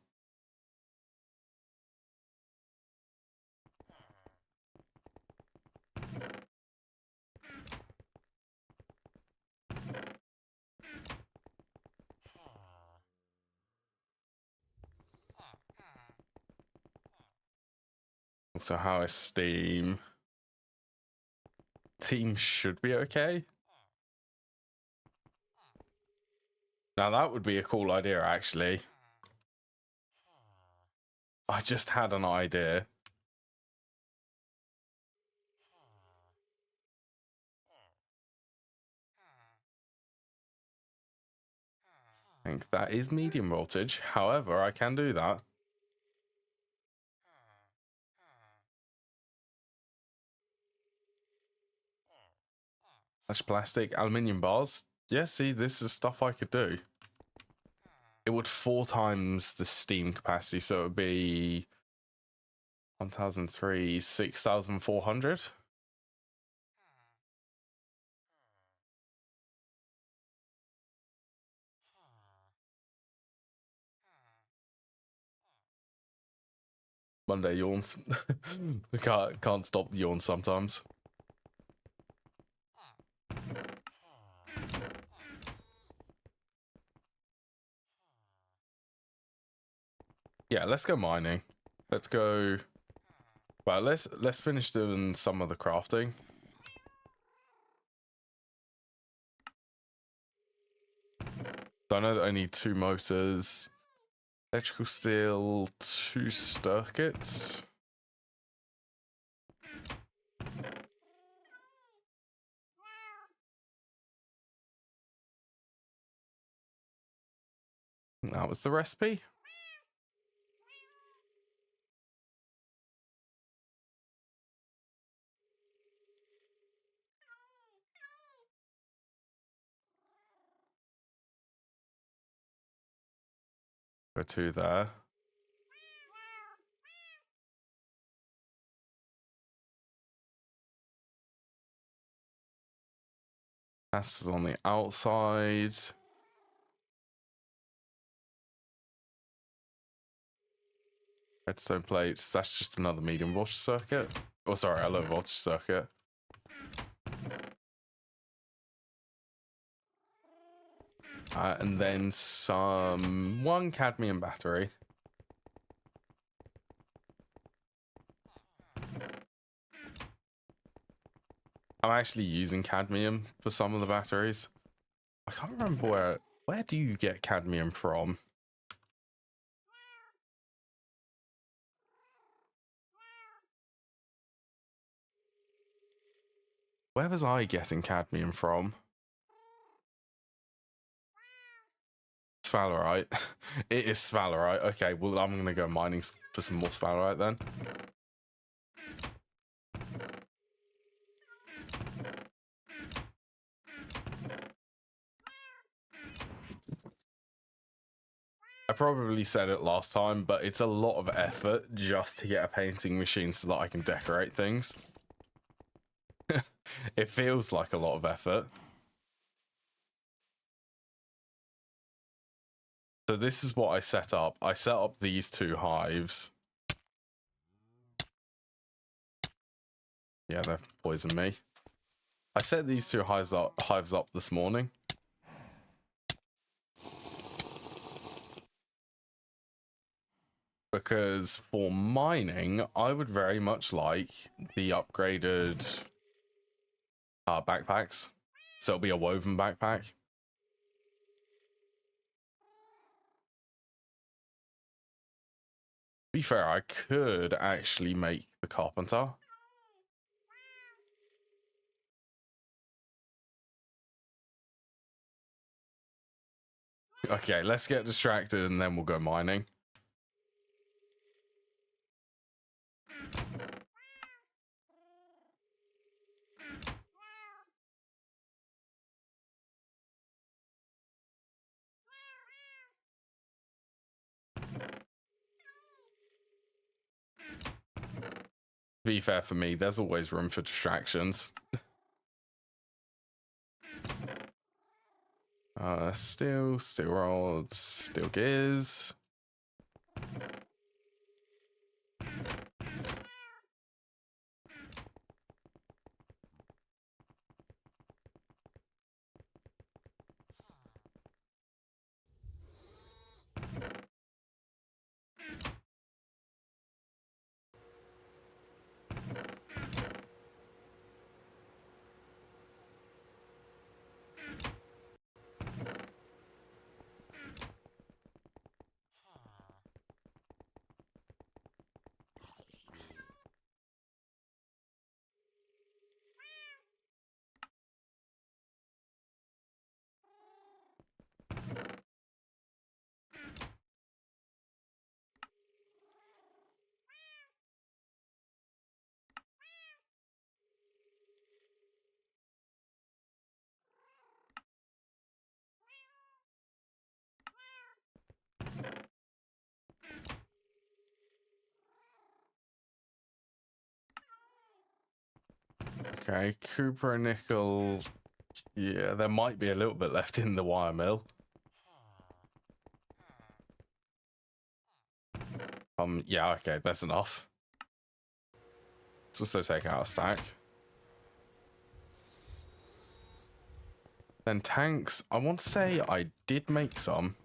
So how is Steam? Team should be okay. Now that would be a cool idea, actually. I just had an idea. I think that is medium voltage. However, I can do that. That's plastic, aluminium bars. Yeah, see, this is stuff I could do. It would 4 times the Steam capacity, so it would be 1,003, 6,400. Monday yawns. I can't stop the yawns sometimes. Yeah, let's go mining. Let's go. Well, let's finish doing some of the crafting. So I know that I need 2 motors, electrical steel, 2 circuits. That was the recipe. Go 2 there. That's on the outside. Redstone plates. That's just another medium voltage circuit. Oh, sorry, a low voltage circuit. And then one cadmium battery. I'm actually using cadmium for some of the batteries. I can't remember where do you get cadmium from? Where was I getting cadmium from? Sphalerite. It is sphalerite. Okay, well, I'm going to go mining for some more sphalerite then. I probably said it last time, but it's a lot of effort just to get a painting machine so that I can decorate things. It feels like a lot of effort. So this is what I set up. I set up these 2 hives. Yeah, they've poisoned me. I set these 2 hives up this morning. Because for mining, I would very much like the upgraded backpacks. So it'll be a woven backpack. To be fair, I could actually make the carpenter. Okay, let's get distracted and then we'll go mining. To be fair for me, there's always room for distractions. Steel rods, steel gears. Okay, Cooper and nickel. Yeah, there might be a little bit left in the wire mill. Yeah, okay, that's enough. Let's also take out a stack. Then tanks, I want to say I did make some.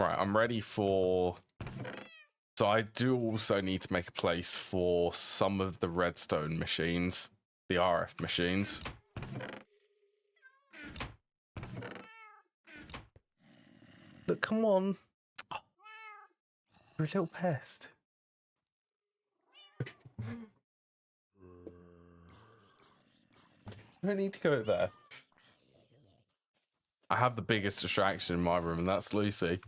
Right, I'm ready for... So I do also need to make a place for some of the redstone machines, the RF machines. Look, come on. You're a little pest. I don't need to go there. I have the biggest distraction in my room, and that's Lucy.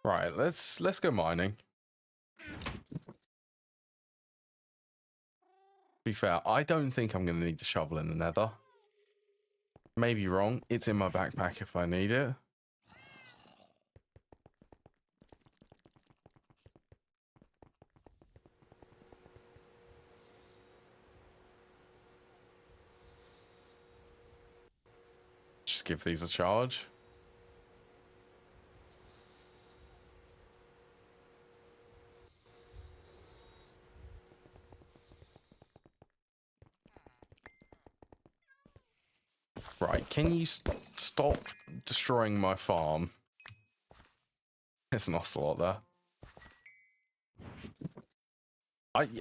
Right, let's go mining. To be fair, I don't think I'm going to need the shovel in the nether. Maybe wrong. It's in my backpack if I need it. Just give these a charge. Right, can you stop destroying my farm? There's an ocelot there.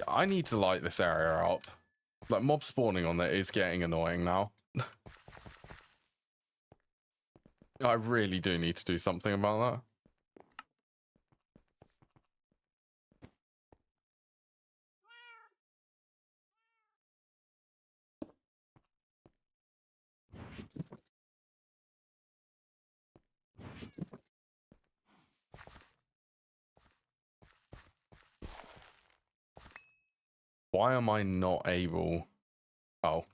I need to light this area up. Like, mob spawning on it is getting annoying now. I really do need to do something about that. Why am I not able... Oh.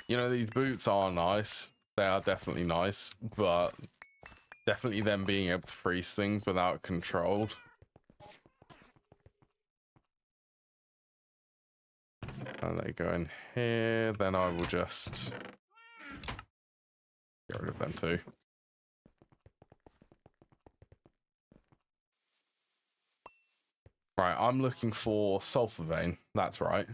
You know, these boots are nice. They are definitely nice, but definitely them being able to freeze things without control. And they go in here, then I will just get rid of them too. Right, I'm looking for sulfur vein. That's right.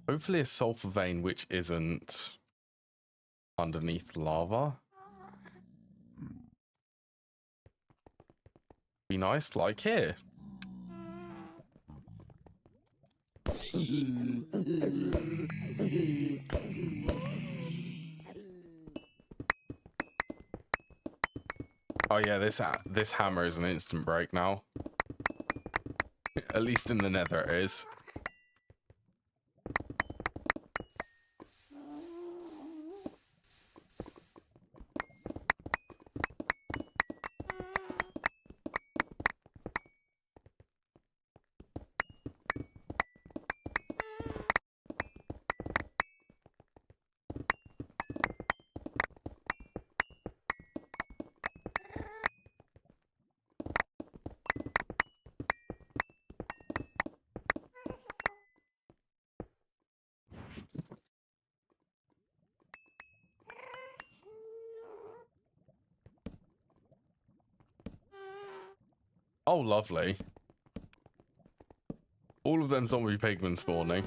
Hopefully a sulfur vein which isn't underneath lava. Be nice, like here. Oh yeah, this hammer is an instant break now. At least in the nether it is. Oh, lovely. All of them zombie pigmen spawning.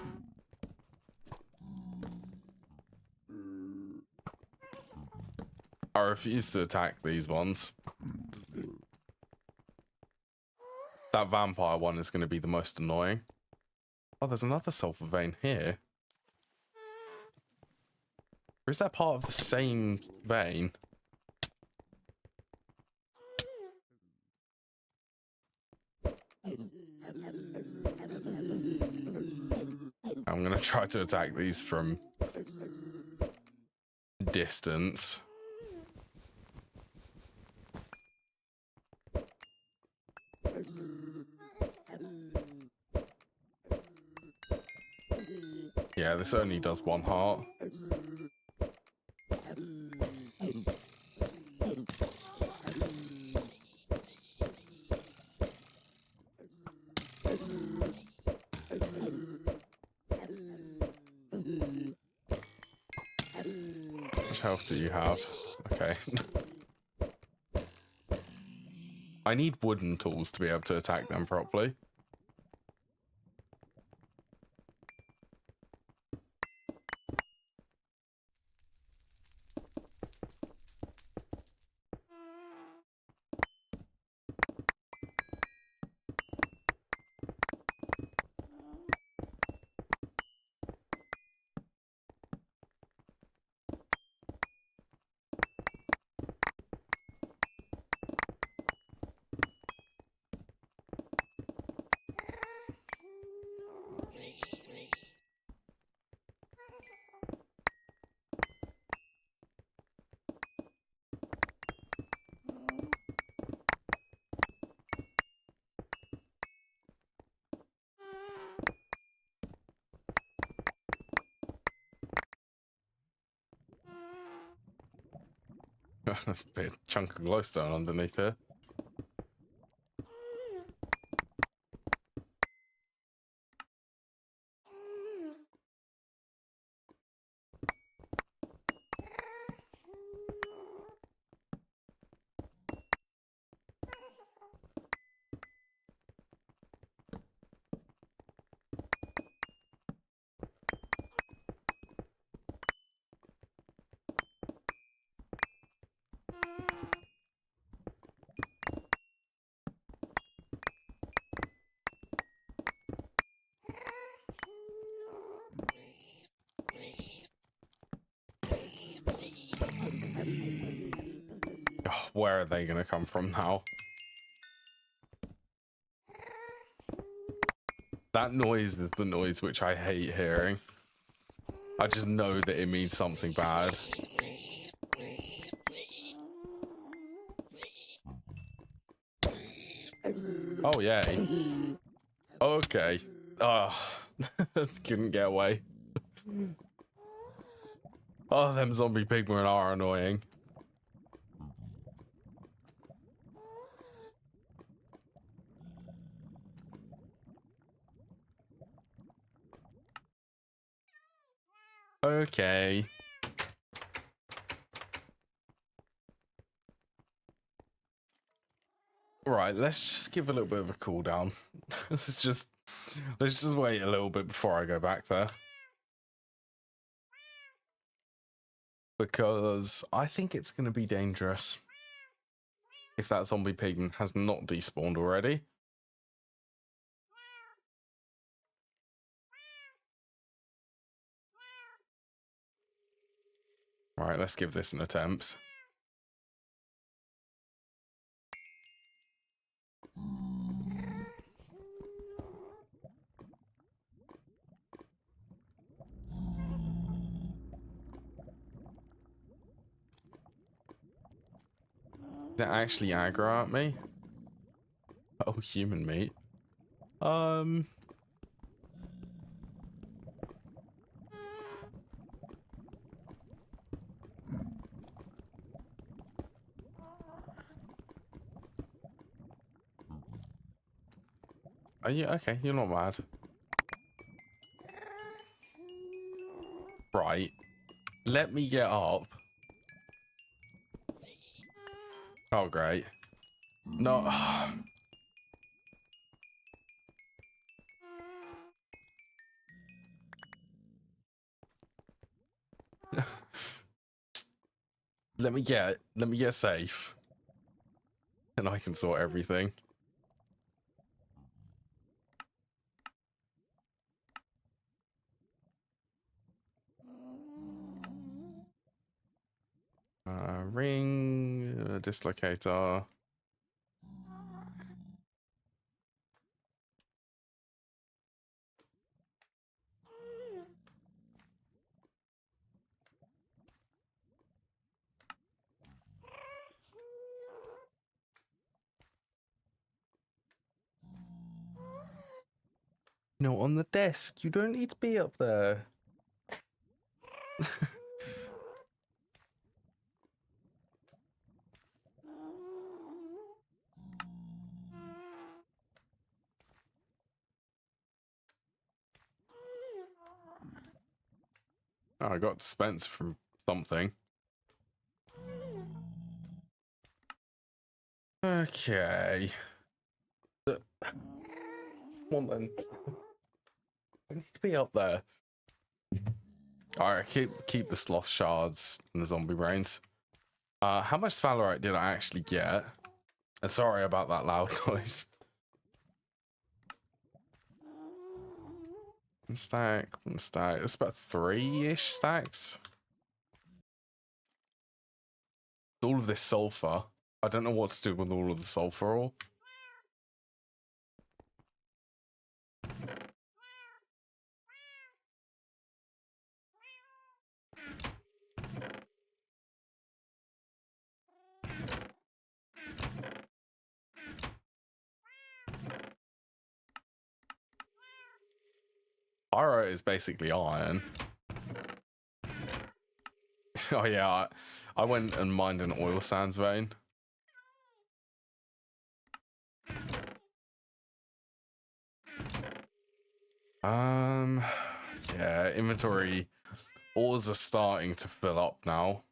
I refuse to attack these ones. That vampire one is going to be the most annoying. Oh, there's another sulfur vein here. Or is that part of the same vein? I'm going to try to attack these from distance. Yeah, this only does one heart. How much health do you have? Okay. I need wooden tools to be able to attack them properly. There's a big chunk of glowstone underneath here. Oh, where are they going to come from now? That noise is the noise which I hate hearing. I just know that it means something bad. Oh, yay. Okay. Oh, couldn't get away. Oh, them zombie pigmen are annoying. Okay. Right, let's just give a little bit of a cooldown. let's just wait a little bit before I go back there. Because I think it's going to be dangerous if that zombie pigman has not despawned already. Right, let's give this an attempt. Did it actually aggro at me? Oh, human meat. Are you okay? You're not mad. Right. Let me get up. Oh, great. No. Let me get safe. And I can sort everything. Ring, dislocator. No, on the desk. You don't need to be up there. Oh, I got dispenser from something. Okay. Come on then. I need to be up there. Alright, keep the sloth shards and the zombie brains. How much sphalerite did I actually get? Sorry about that loud noise. Stack. It's about 3-ish stacks. All of this sulfur. I don't know what to do with all of the sulfur ore. Pyro is basically iron. Oh yeah, I went and mined an oil sands vein. Yeah, inventory ores are starting to fill up now.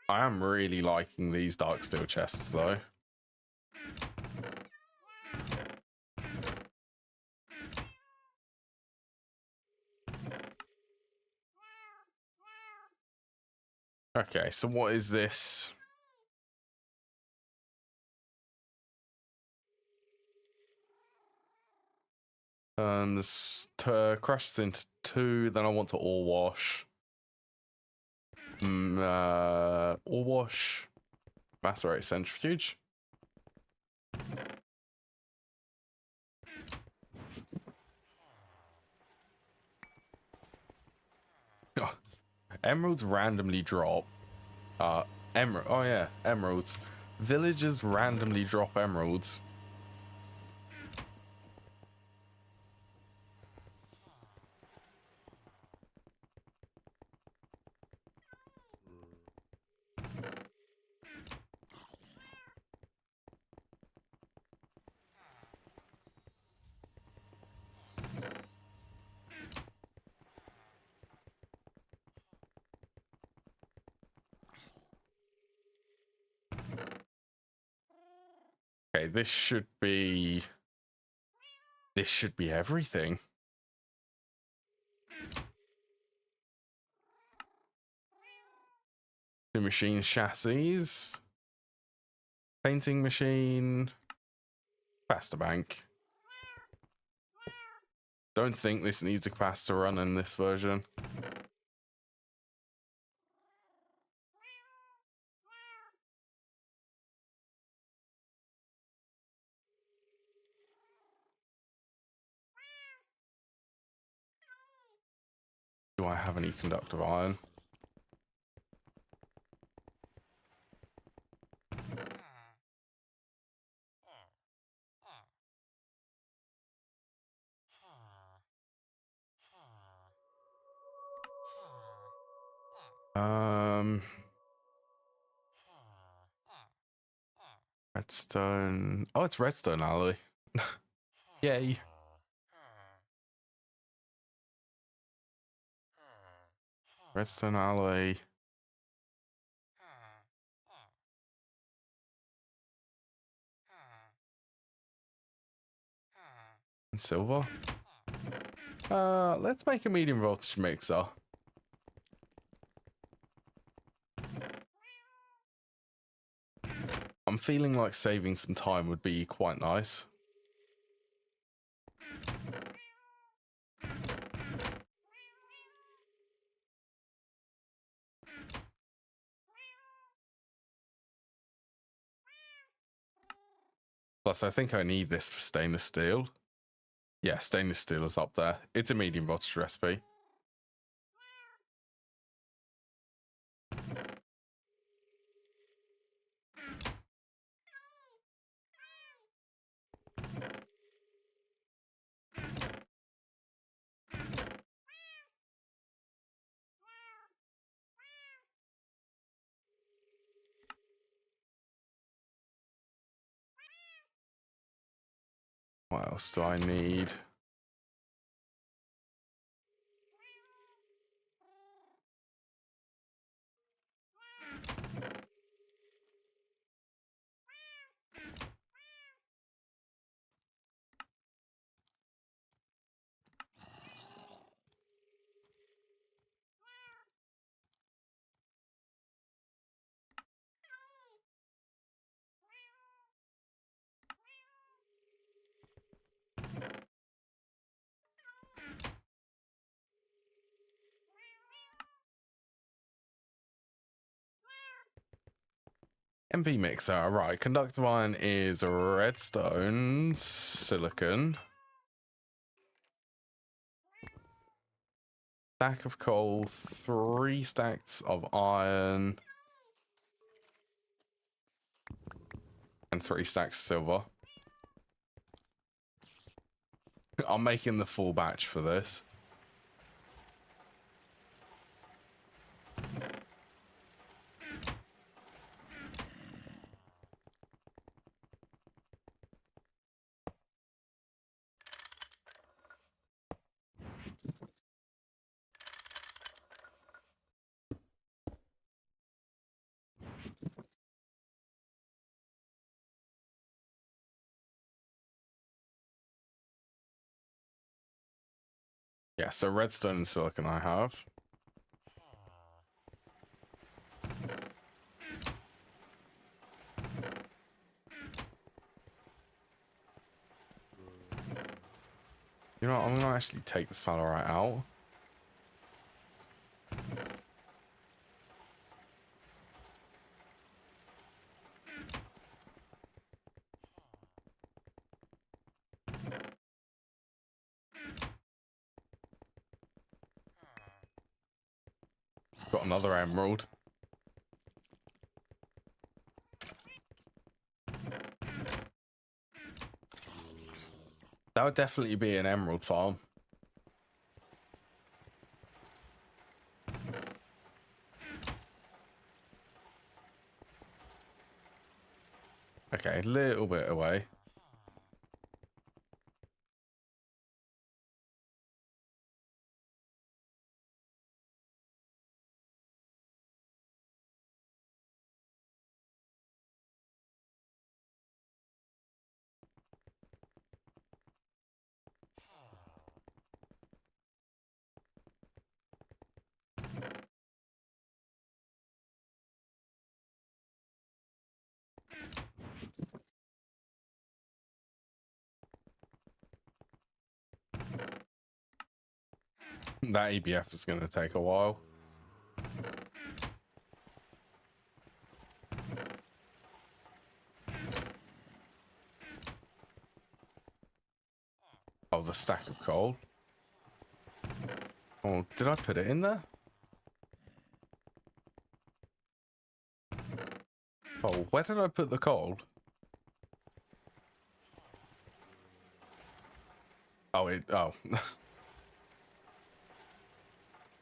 I am really liking these dark steel chests though. Okay, so what is this? Crushes into 2, then I want to ore wash. Ore wash, macerate centrifuge. Oh, emeralds randomly drop. Emerald. Oh yeah, emeralds. Villagers randomly drop emeralds. Okay, this should be everything. The machine chassis, painting machine, capacitor bank. Don't think this needs a capacitor run in this version. Do I have any conductive iron? Redstone. Oh, it's redstone alloy. Yay. Redstone alloy. And silver. Let's make a medium voltage mixer. I'm feeling like saving some time would be quite nice. Plus, I think I need this for stainless steel. Yeah, stainless steel is up there. It's a medium voltage recipe. What else do I need? MV mixer, right. Conductive iron is a redstone, silicon. Stack of coal, 3 stacks of iron, and 3 stacks of silver. I'm making the full batch for this. Yeah, so redstone and silicon I have. You know what, I'm gonna actually take this fella right out. Got another emerald. That would definitely be an emerald farm. Okay, a little bit away. That EBF is going to take a while. Oh, the stack of coal. Oh, did I put it in there? Oh, where did I put the coal? Oh, oh.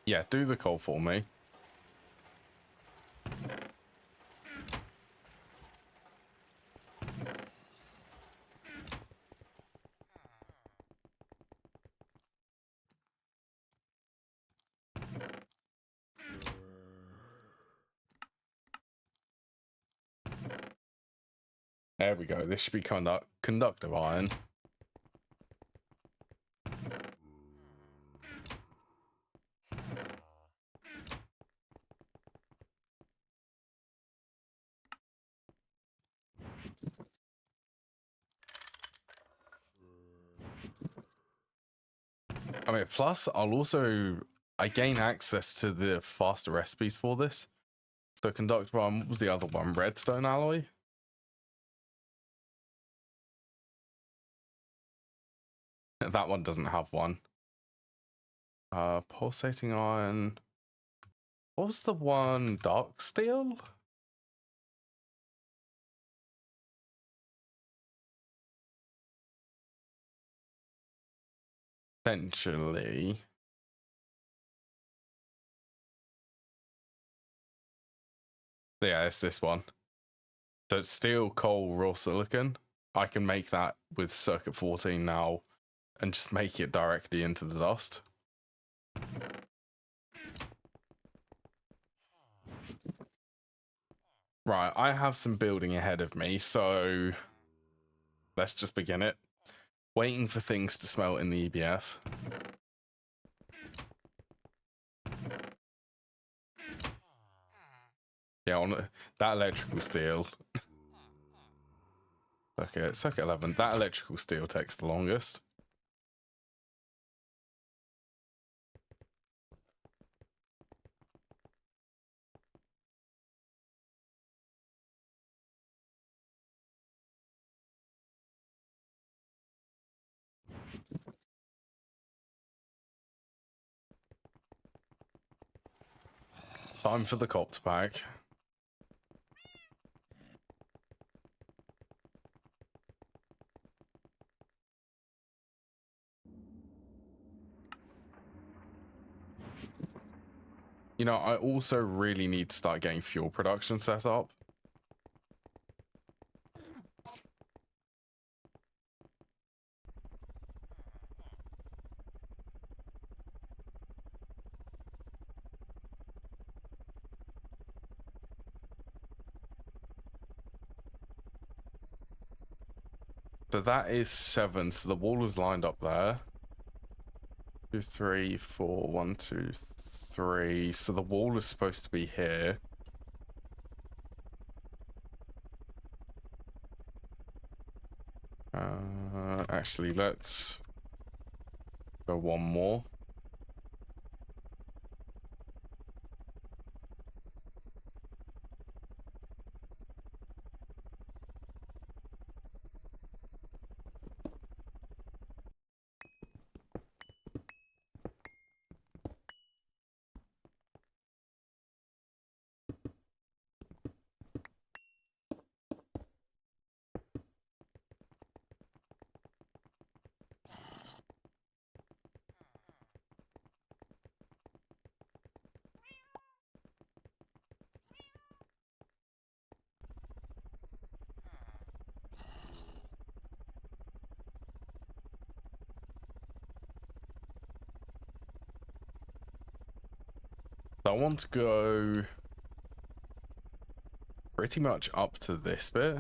Yeah, do the coal for me. There we go. This should be conductive iron. I mean, plus I gain access to the faster recipes for this. So conductive iron, what was the other one? Redstone alloy? That one doesn't have one. Pulsating iron. What was the one? Dark steel? Essentially. Yeah, it's this one. So it's steel, coal, raw silicon. I can make that with circuit 14 now and just make it directly into the dust. Right, I have some building ahead of me, so let's just begin it. Waiting for things to smelt in the EBF. Yeah, on that electrical steel. Okay, circuit 11. That electrical steel takes the longest. Time for the copter pack. You know, I also really need to start getting fuel production set up. So that is 7. So the wall is lined up there. 2, 3, 4, 1, 2, 3. So the wall is supposed to be here. Actually, let's go one more. So I want to go pretty much up to this bit.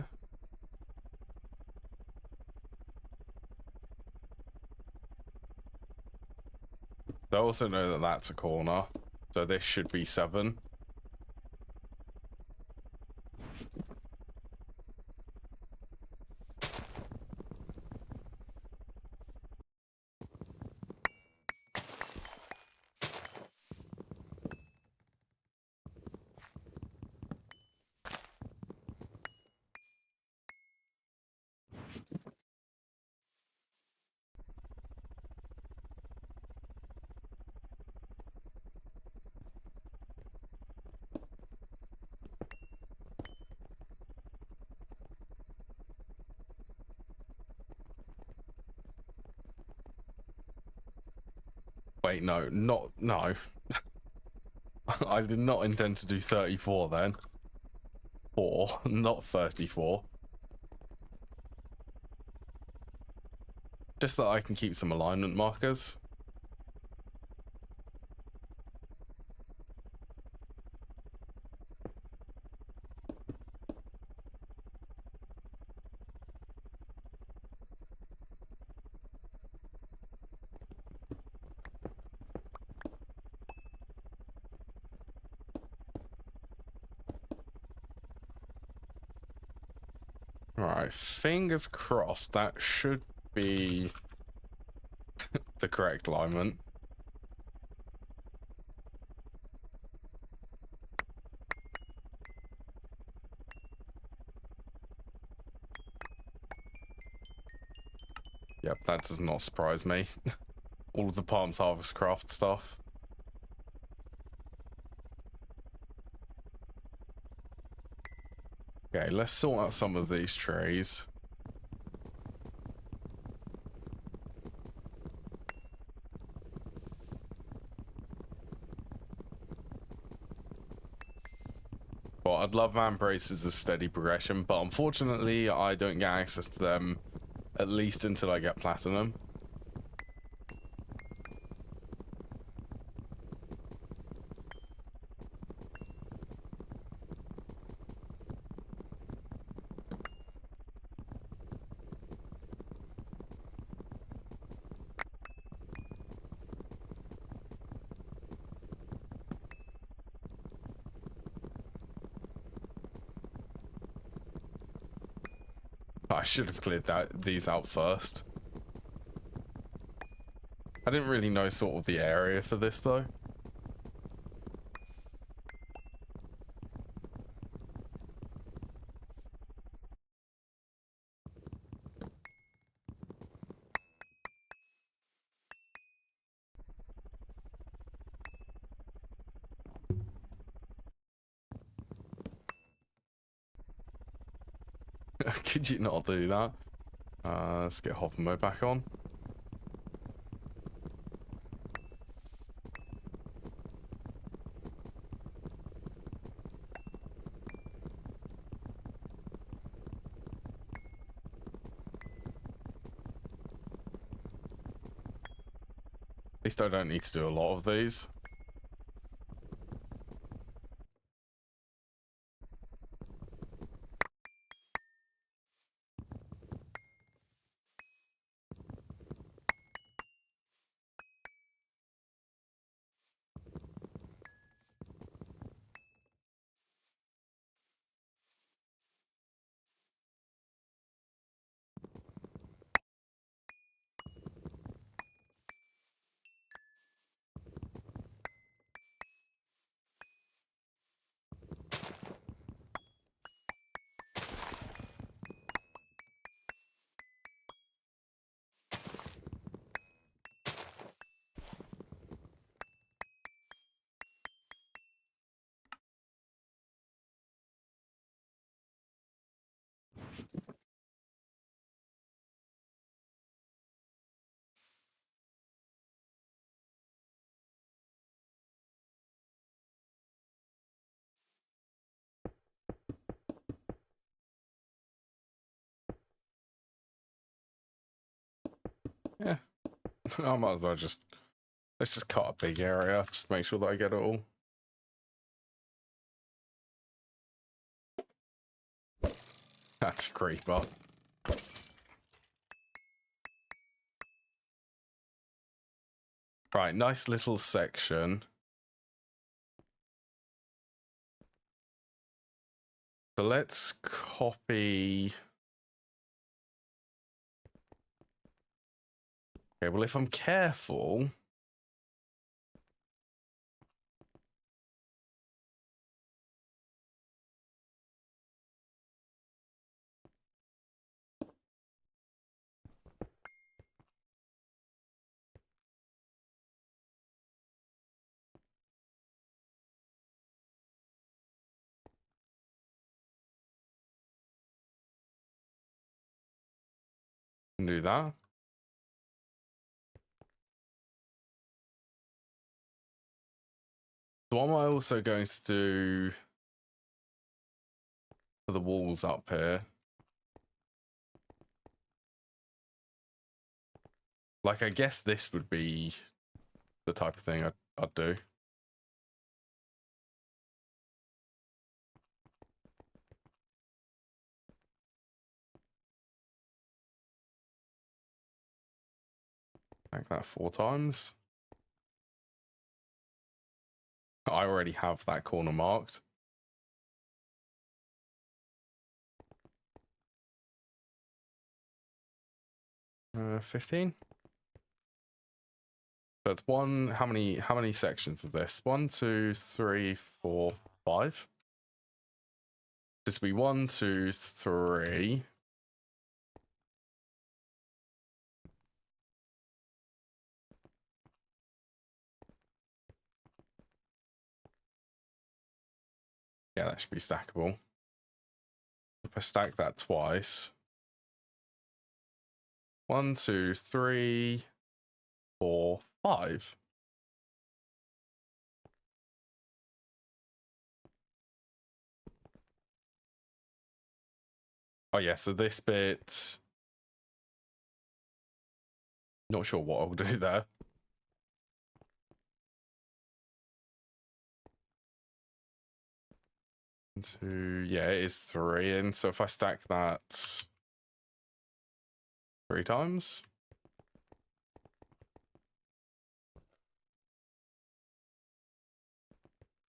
I also know that that's a corner, so this should be 7. Wait, no, no. I did not intend to do 34 then. 4, not 34. Just that I can keep some alignment markers. Alright, fingers crossed that should be the correct alignment. Yep, that does not surprise me. All of the Palms Harvest Craft stuff. Okay, let's sort out some of these trees. Well, I'd love man braces of steady progression, but unfortunately I don't get access to them at least until I get platinum. I should have cleared these out first. I didn't really know sort of the area for this though. Could you not do that? Let's get hover mode back on. At least I don't need to do a lot of these. Yeah, I might as well let's just cut a big area, just to make sure that I get it all. That's a creeper. Right, nice little section. So let's copy. Okay, well, if I'm careful. Do that. So what am I also going to do for the walls up here? Like, I guess this would be the type of thing I'd do. Like that 4 times. I already have that corner marked. 15. So it's one. How many sections of this? 1, 2, 3, 4, 5. This will be 1, 2, 3. Yeah, that should be stackable. If I stack that twice. 1, 2, 3, 4, 5. Oh yeah, so this bit. Not sure what I'll do there. Yeah, it is 3, and so if I stack that 3 times.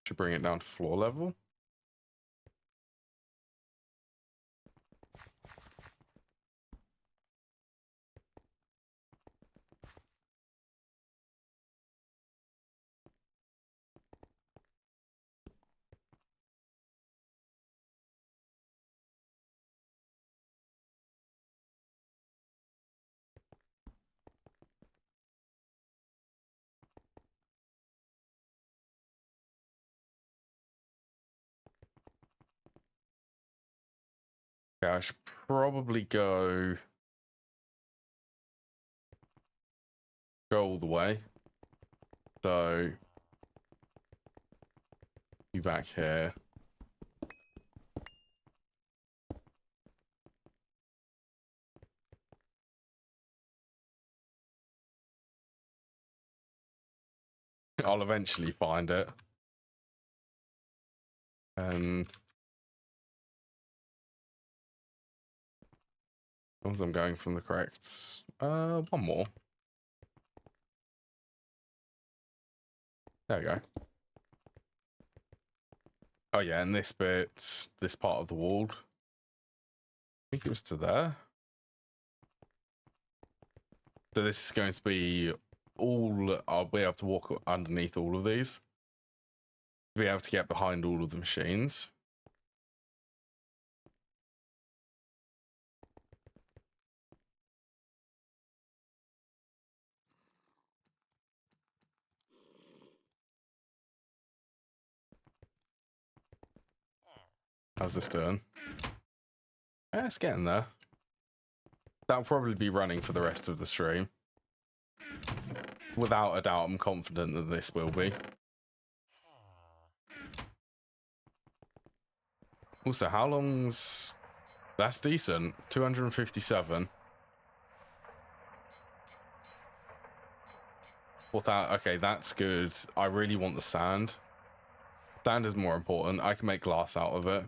Should bring it down to floor level. Okay, I should probably go all the way. So you back here. I'll eventually find it. And as long as I'm going from the correct one more. There we go. Oh yeah, and this bit, this part of the wall. I think it was to there. So this is going to be all, I'll be able to walk underneath all of these. Be able to get behind all of the machines. How's this doing? Yeah, it's getting there. That'll probably be running for the rest of the stream. Without a doubt, I'm confident that this will be. Also, how long's... That's decent. 257. Without... Okay, that's good. I really want the sand. Sand is more important. I can make glass out of it.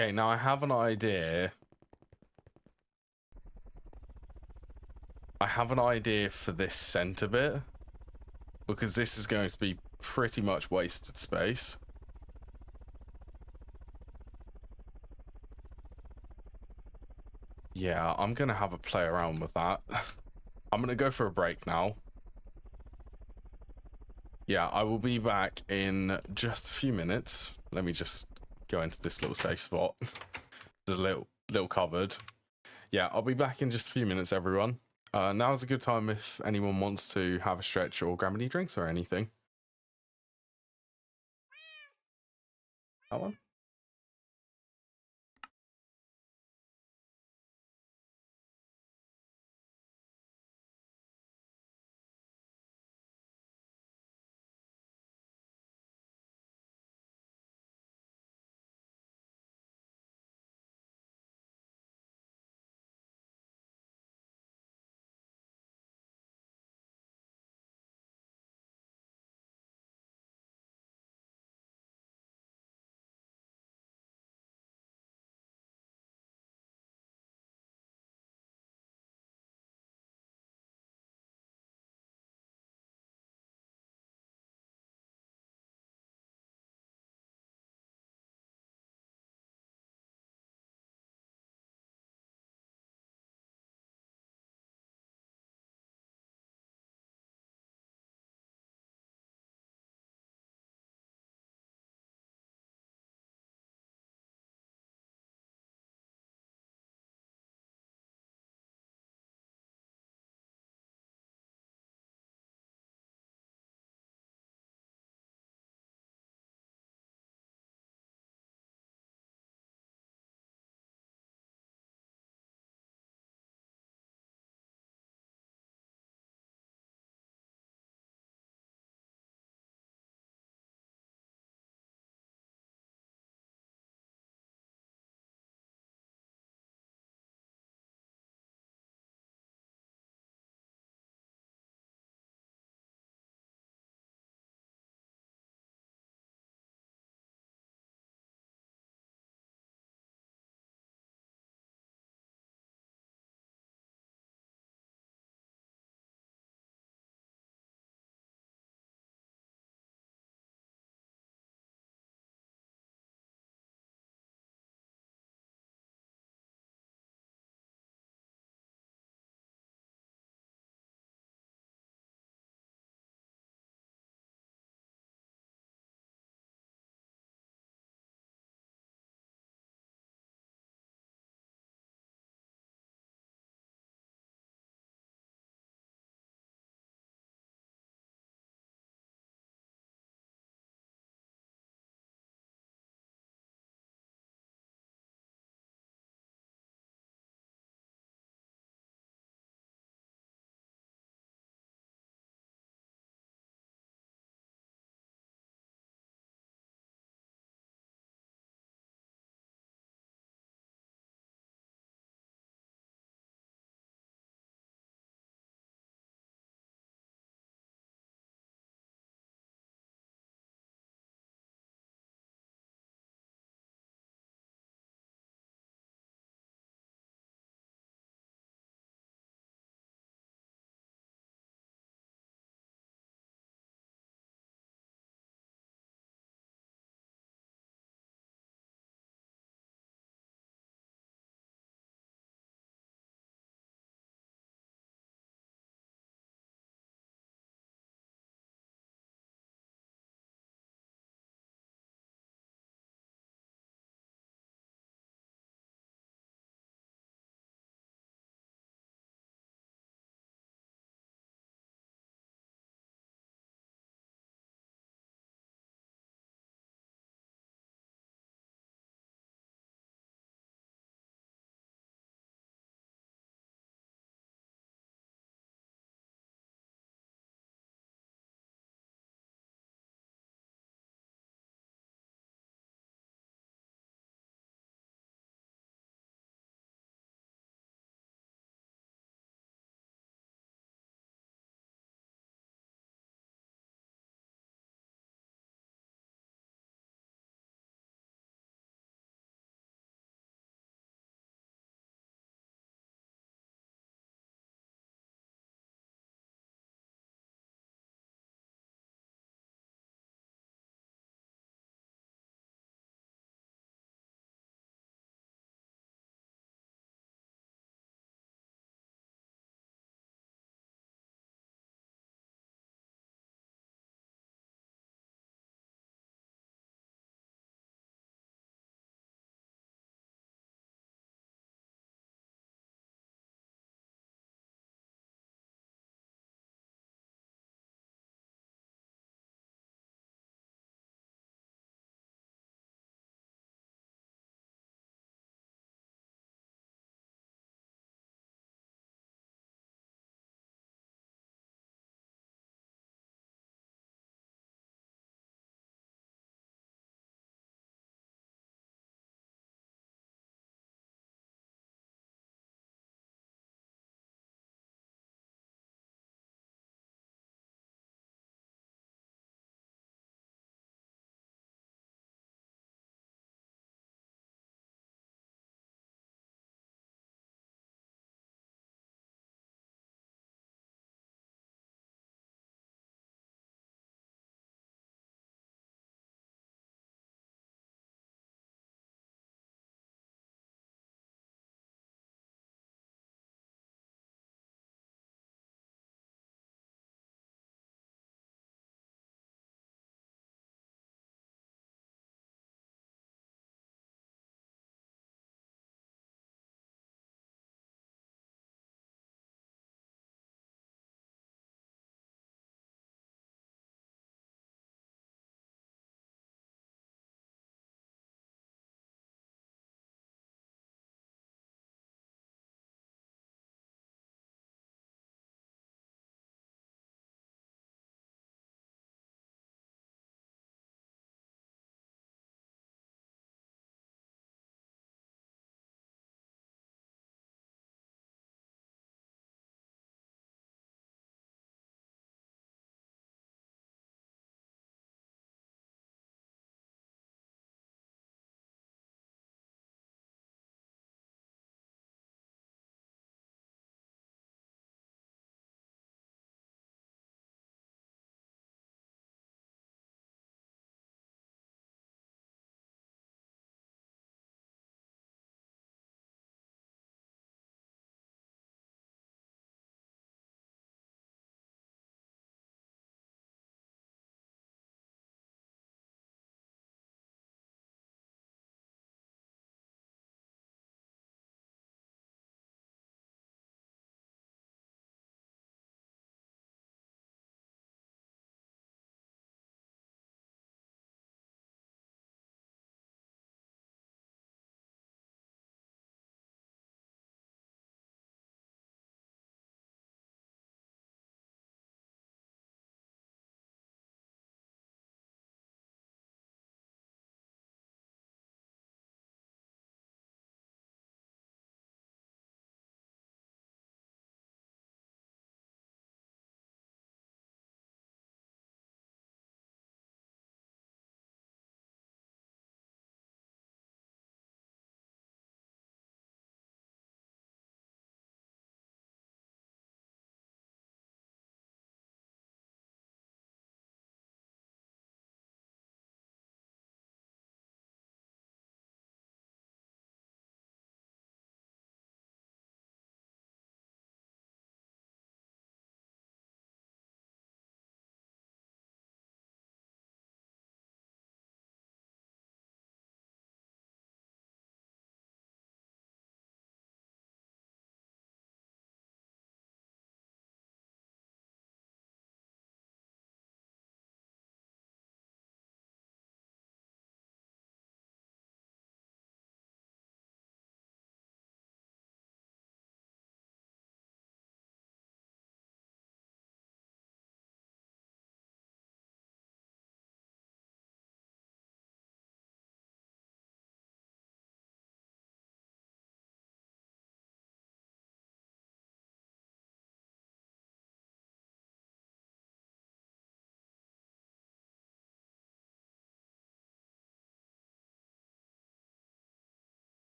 Okay, now I have an idea. I have an idea for this center bit. Because this is going to be pretty much wasted space. Yeah, I'm going to have a play around with that. I'm going to go for a break now. Yeah, I will be back in just a few minutes. Let me just go into this little safe spot. There's a little cupboard. Yeah, I'll be back in just a few minutes, everyone. Now's a good time if anyone wants to have a stretch or grab any drinks or anything. That one?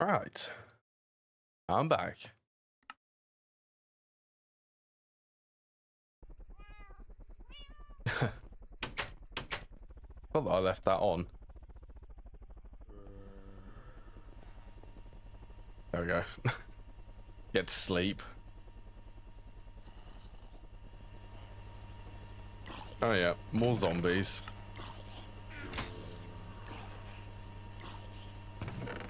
Right. I'm back. Thought that I left that on. There we go. Get to sleep. Oh yeah, more zombies.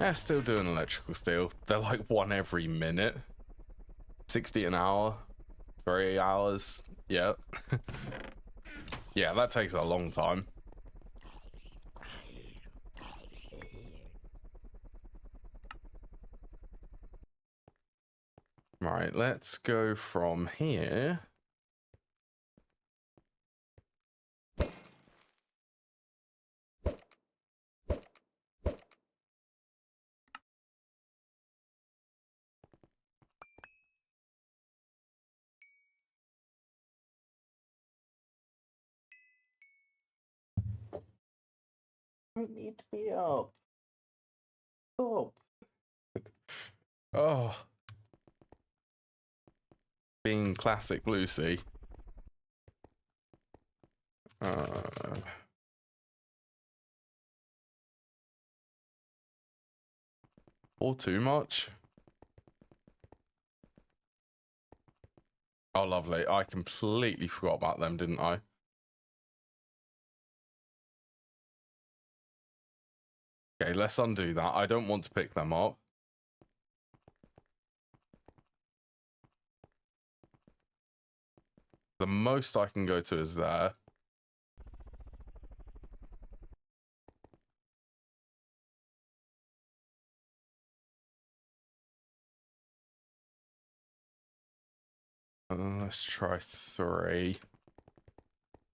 Yeah, still doing electrical steel. They're like 1 every minute. 60 an hour. 3 hours. Yeah. Yeah, that takes a long time. Right, let's go from here. I need to be up. Stop. Oh. Being classic Lucy. Or too much? Oh, lovely. I completely forgot about them, didn't I? Okay, let's undo that. I don't want to pick them up. The most I can go to is there. Let's try 3.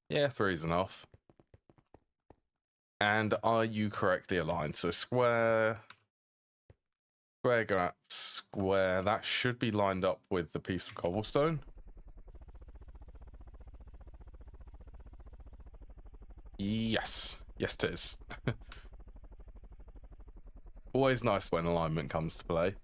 Yeah, 3's enough. And are you correctly aligned? So square, square, go out, square. That should be lined up with the piece of cobblestone. Yes. Yes, it is. Always nice when alignment comes to play.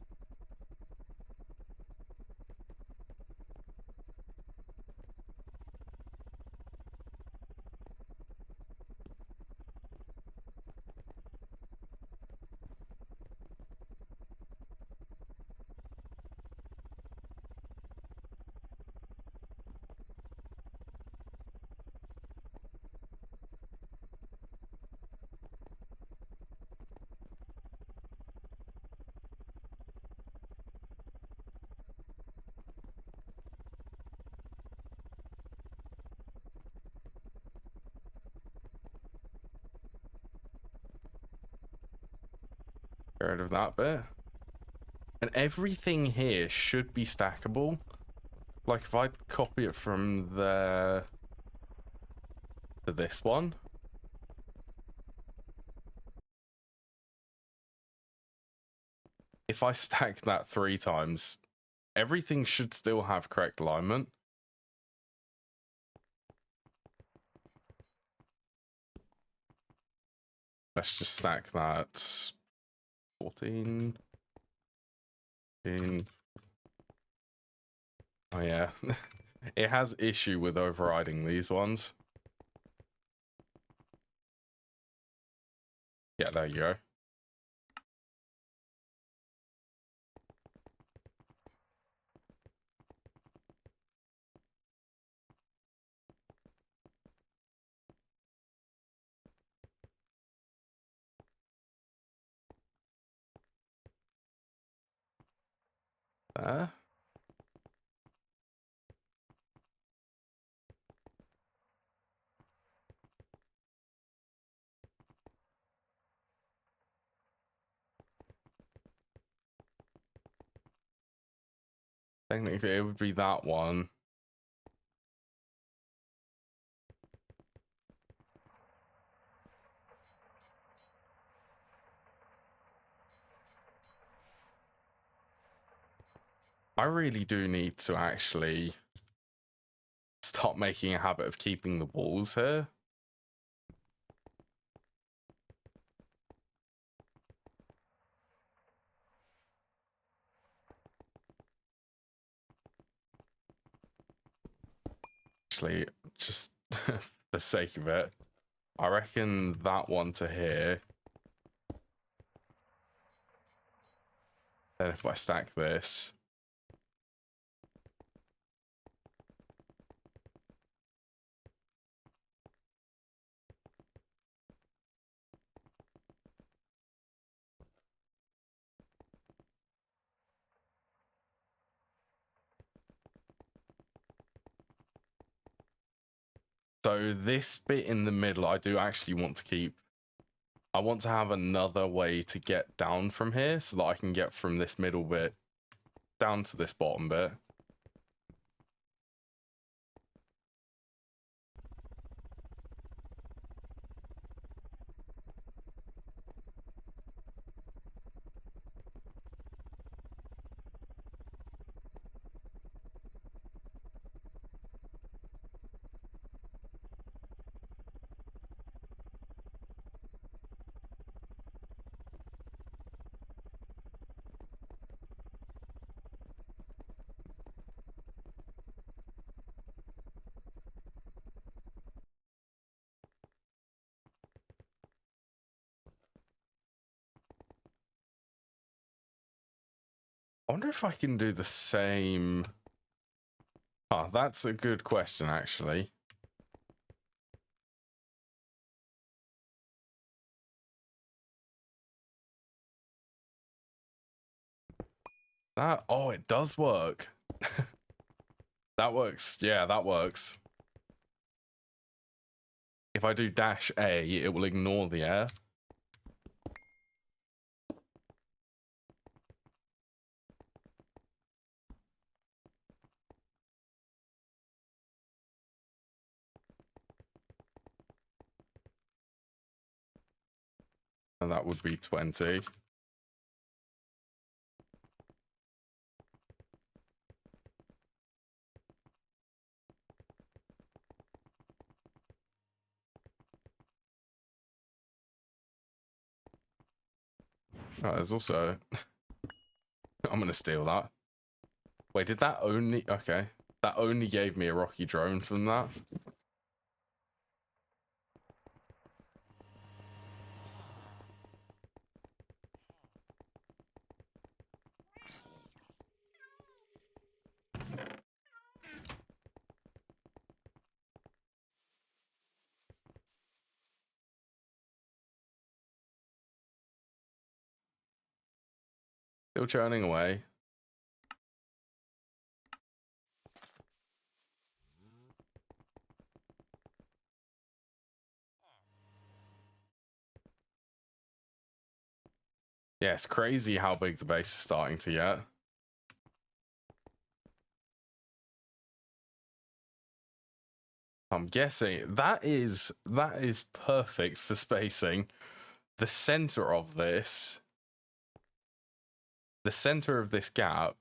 Get rid of that bit. And everything here should be stackable. Like if I copy it from there to this one. If I stack that 3 times, everything should still have correct alignment. Let's just stack that 14. 15. Oh yeah. It has issue with overriding these ones. Yeah, there you go. There. Technically, it would be that one. I really do need to actually stop making a habit of keeping the walls here. actually, just for the sake of it, I reckon that one to here. Then if I stack this. So this bit in the middle, I do actually want to keep. I want to have another way to get down from here so that I can get from this middle bit down to this bottom bit. I wonder if I can do the same. Ah, that's a good question, actually. That, oh, it does work. That works. Yeah, that works. If I do dash A, it will ignore the air. And that would be 20. Oh, there's also... I'm going to steal that. Wait, did that only... Okay. That only gave me a rocky drone from that. Still churning away. Yeah, it's crazy how big the base is starting to get. I'm guessing that is perfect for spacing. The center of this gap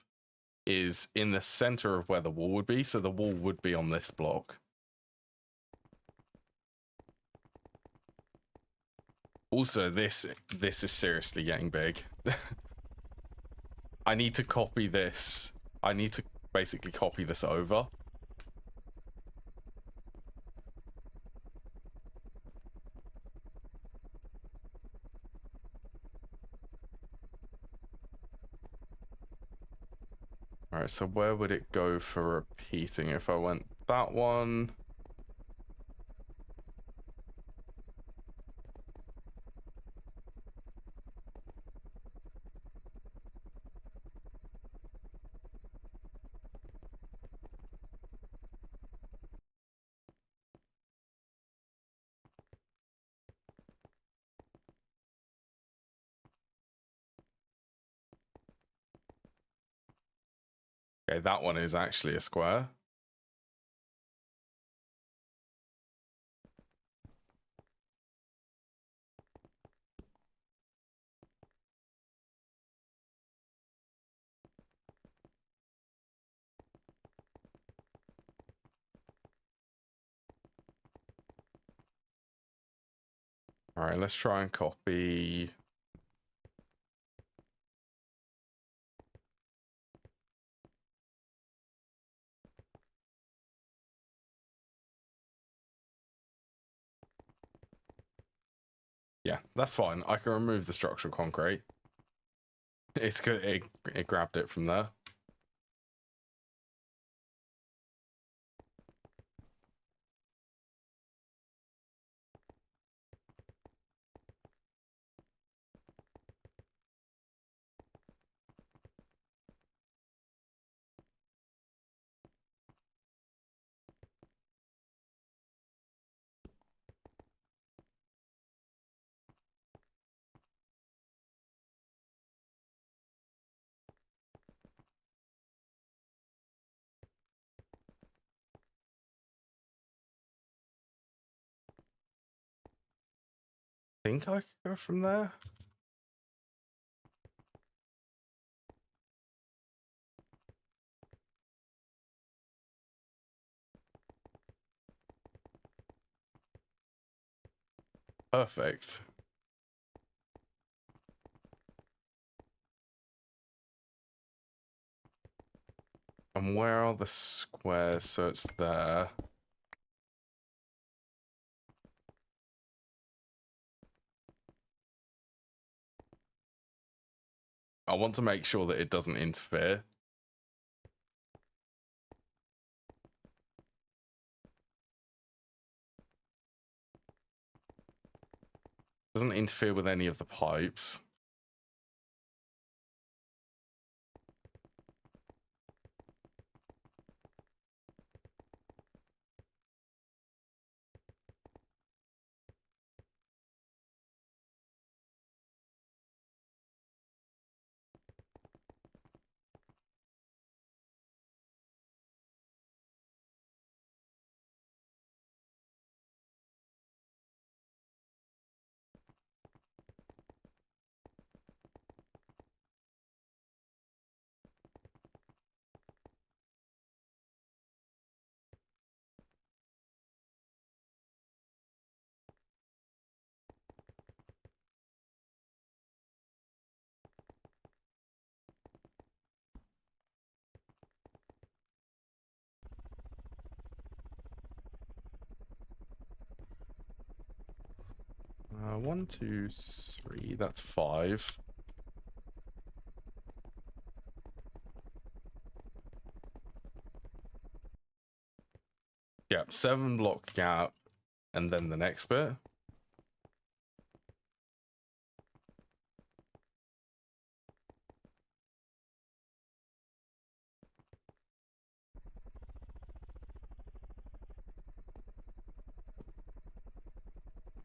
is in the center of where the wall would be, so the wall would be on this block. Also, this is seriously getting big. I need to copy this. I need to basically copy this over. All right, so where would it go for repeating if I went that one? Okay, that one is actually a square. All right, let's try and copy. Yeah, that's fine. I can remove the structural concrete. It's good. It grabbed it from there. Think I could go from there. Perfect. And where are the squares? So it's there. I want to make sure that it doesn't interfere. Doesn't interfere with any of the pipes. One, two, three. That's 5. Yep, 7 block gap, and then the next bit.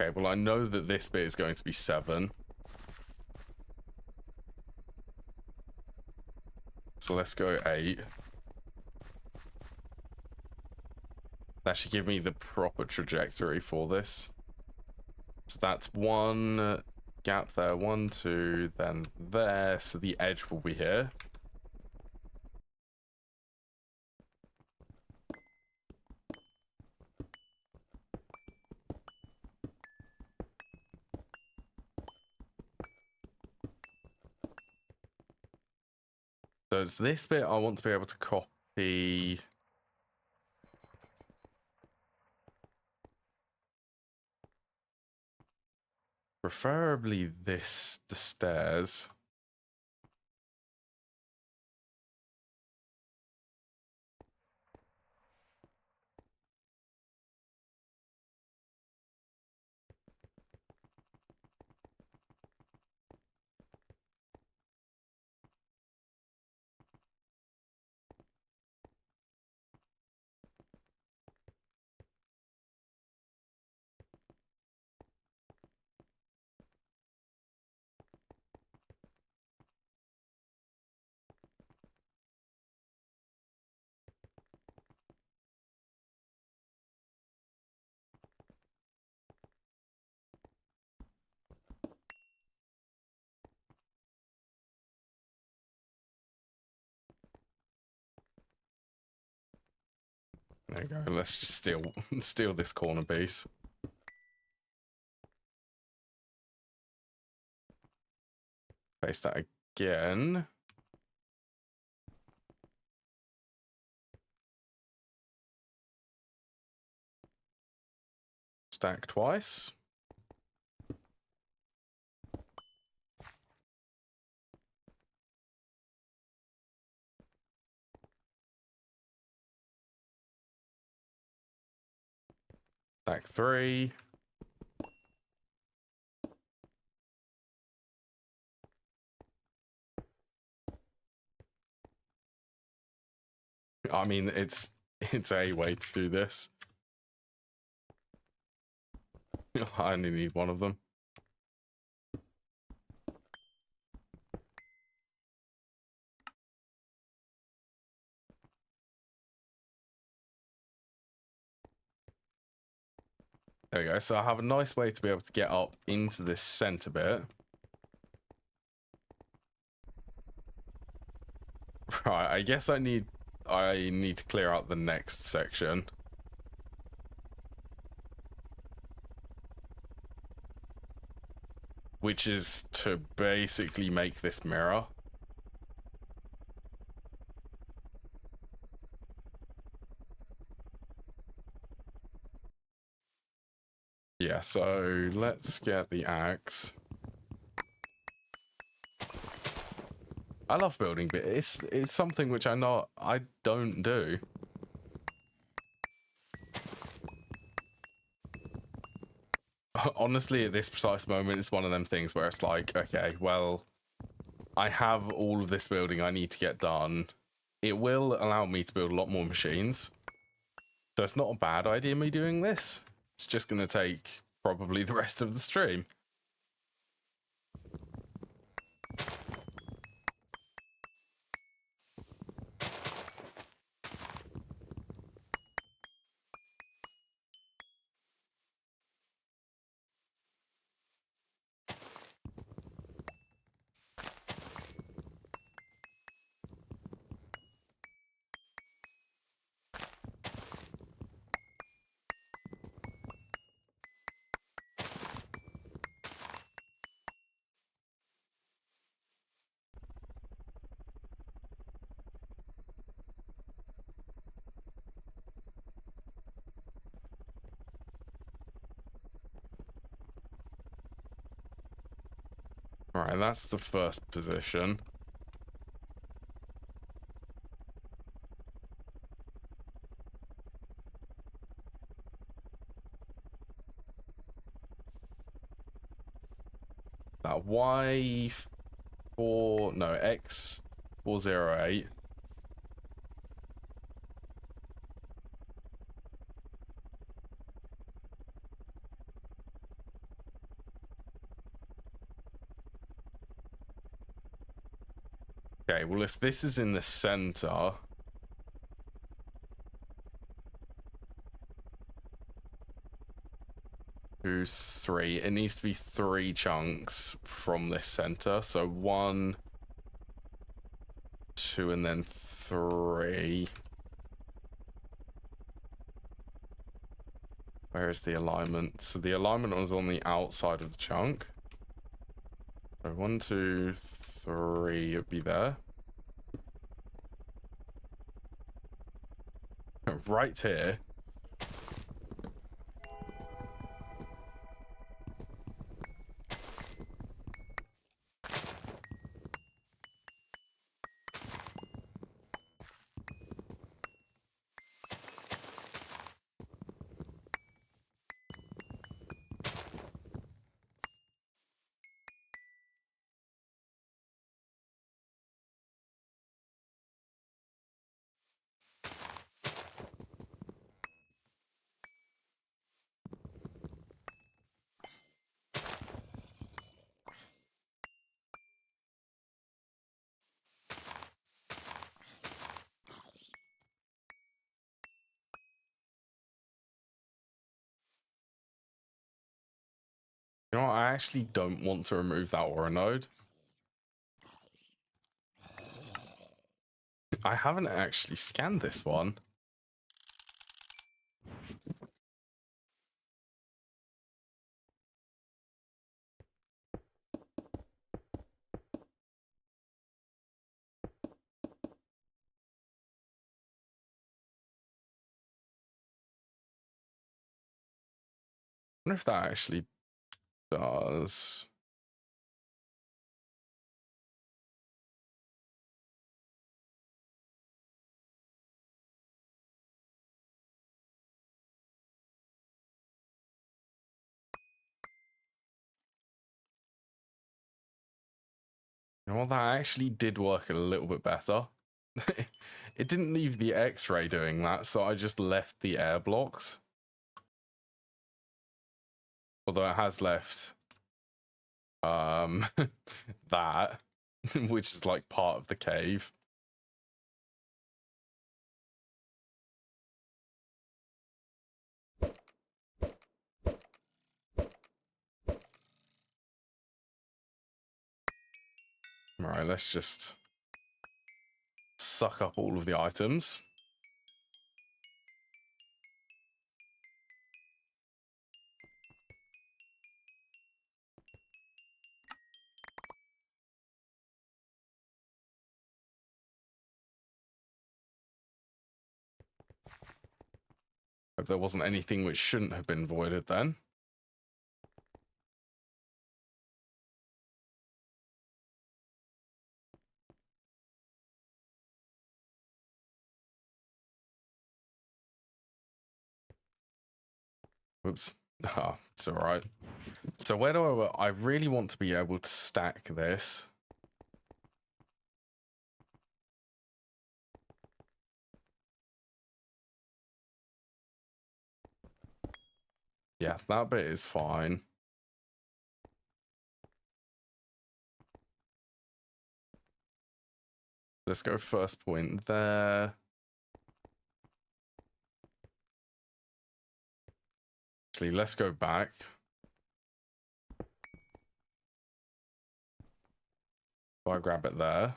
Okay, well, I know that this bit is going to be 7. So let's go 8. That should give me the proper trajectory for this. So that's 1 gap there, 1, 2, then there. So the edge will be here. So it's this bit I want to be able to copy. Preferably the stairs. There you go. Let's just steal this corner piece. Paste that again. Stack twice. Stack 3. I mean, it's a way to do this. I only need one of them. There we go. So I have a nice way to be able to get up into this center bit. Right, I guess I need to clear out the next section. Which is to basically make this mirror. Yeah, so let's get the axe. I love building, but it's something which I don't do. Honestly, at this precise moment, it's one of them things where it's like, okay, well, I have all of this building I need to get done. It will allow me to build a lot more machines. So it's not a bad idea me doing this. It's just going to take probably the rest of the stream. All right, that's the first position. That X408. Okay, well, if this is in the center, who's 3? It needs to be 3 chunks from this center. So 1, 2, and then 3. Where is the alignment? So the alignment was on the outside of the chunk. So 1, 2, 3 would be there. Right here. You know what? I actually don't want to remove that aura node. I haven't actually scanned this one. I wonder if that actually does. Well, that actually did work a little bit better. It didn't leave the X-ray doing that, so I just left the air blocks. Although it has left that, which is like part of the cave. Alright, let's just suck up all of the items. Hope there wasn't anything which shouldn't have been voided then. Oops. Ah, it's alright. So where do I really want to be able to stack this? Yeah, that bit is fine. Let's go first point there. Actually, let's go back. So I grab it there.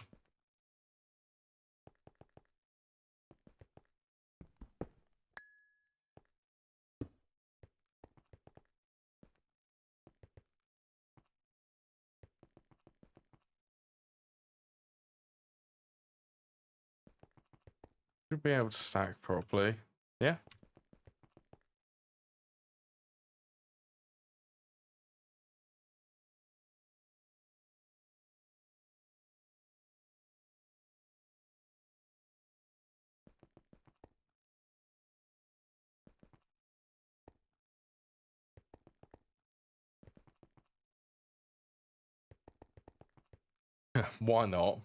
Should be able to stack properly. Yeah. Why not?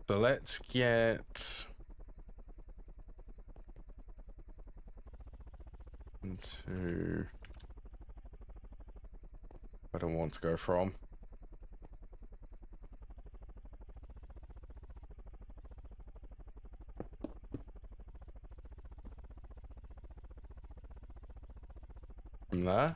So let's get into... I don't want to go from. From there.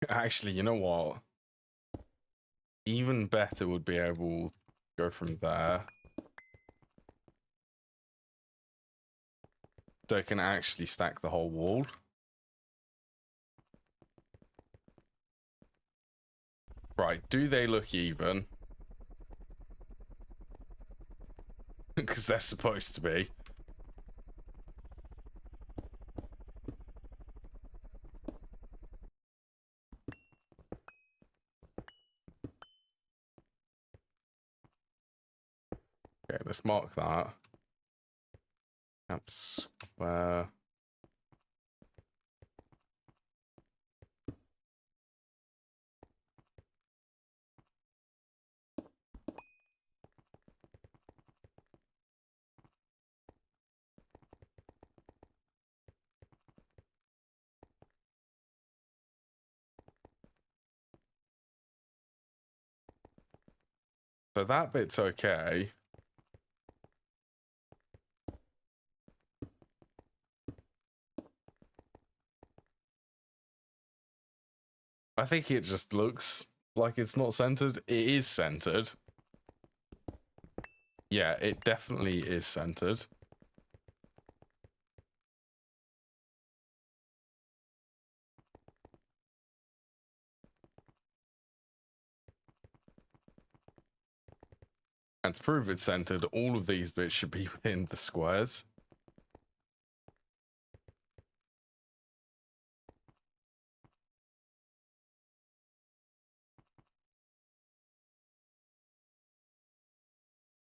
Actually, you know what? Even better would be able to go from there. So it can actually stack the whole wall. Right, do they look even? Because they're supposed to be. Okay, let's mark that. Cap square. So that bit's okay. I think it just looks like it's not centered. It is centered. Yeah, it definitely is centered. And to prove it's centered, all of these bits should be within the squares.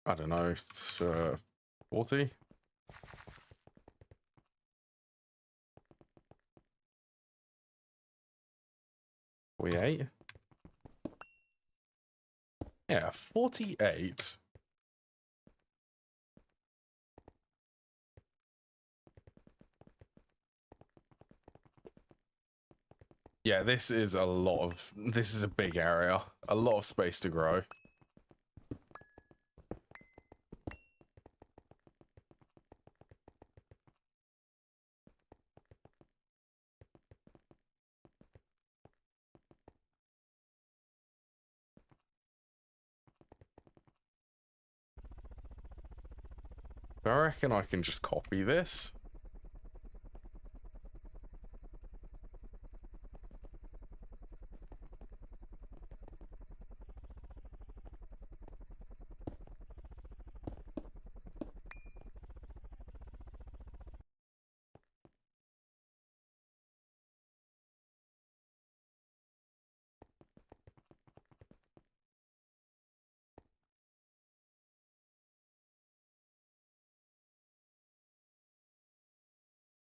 I don't know, 40? $48? Yeah, 48. Yeah, this is a big area. A lot of space to grow. I reckon I can just copy this.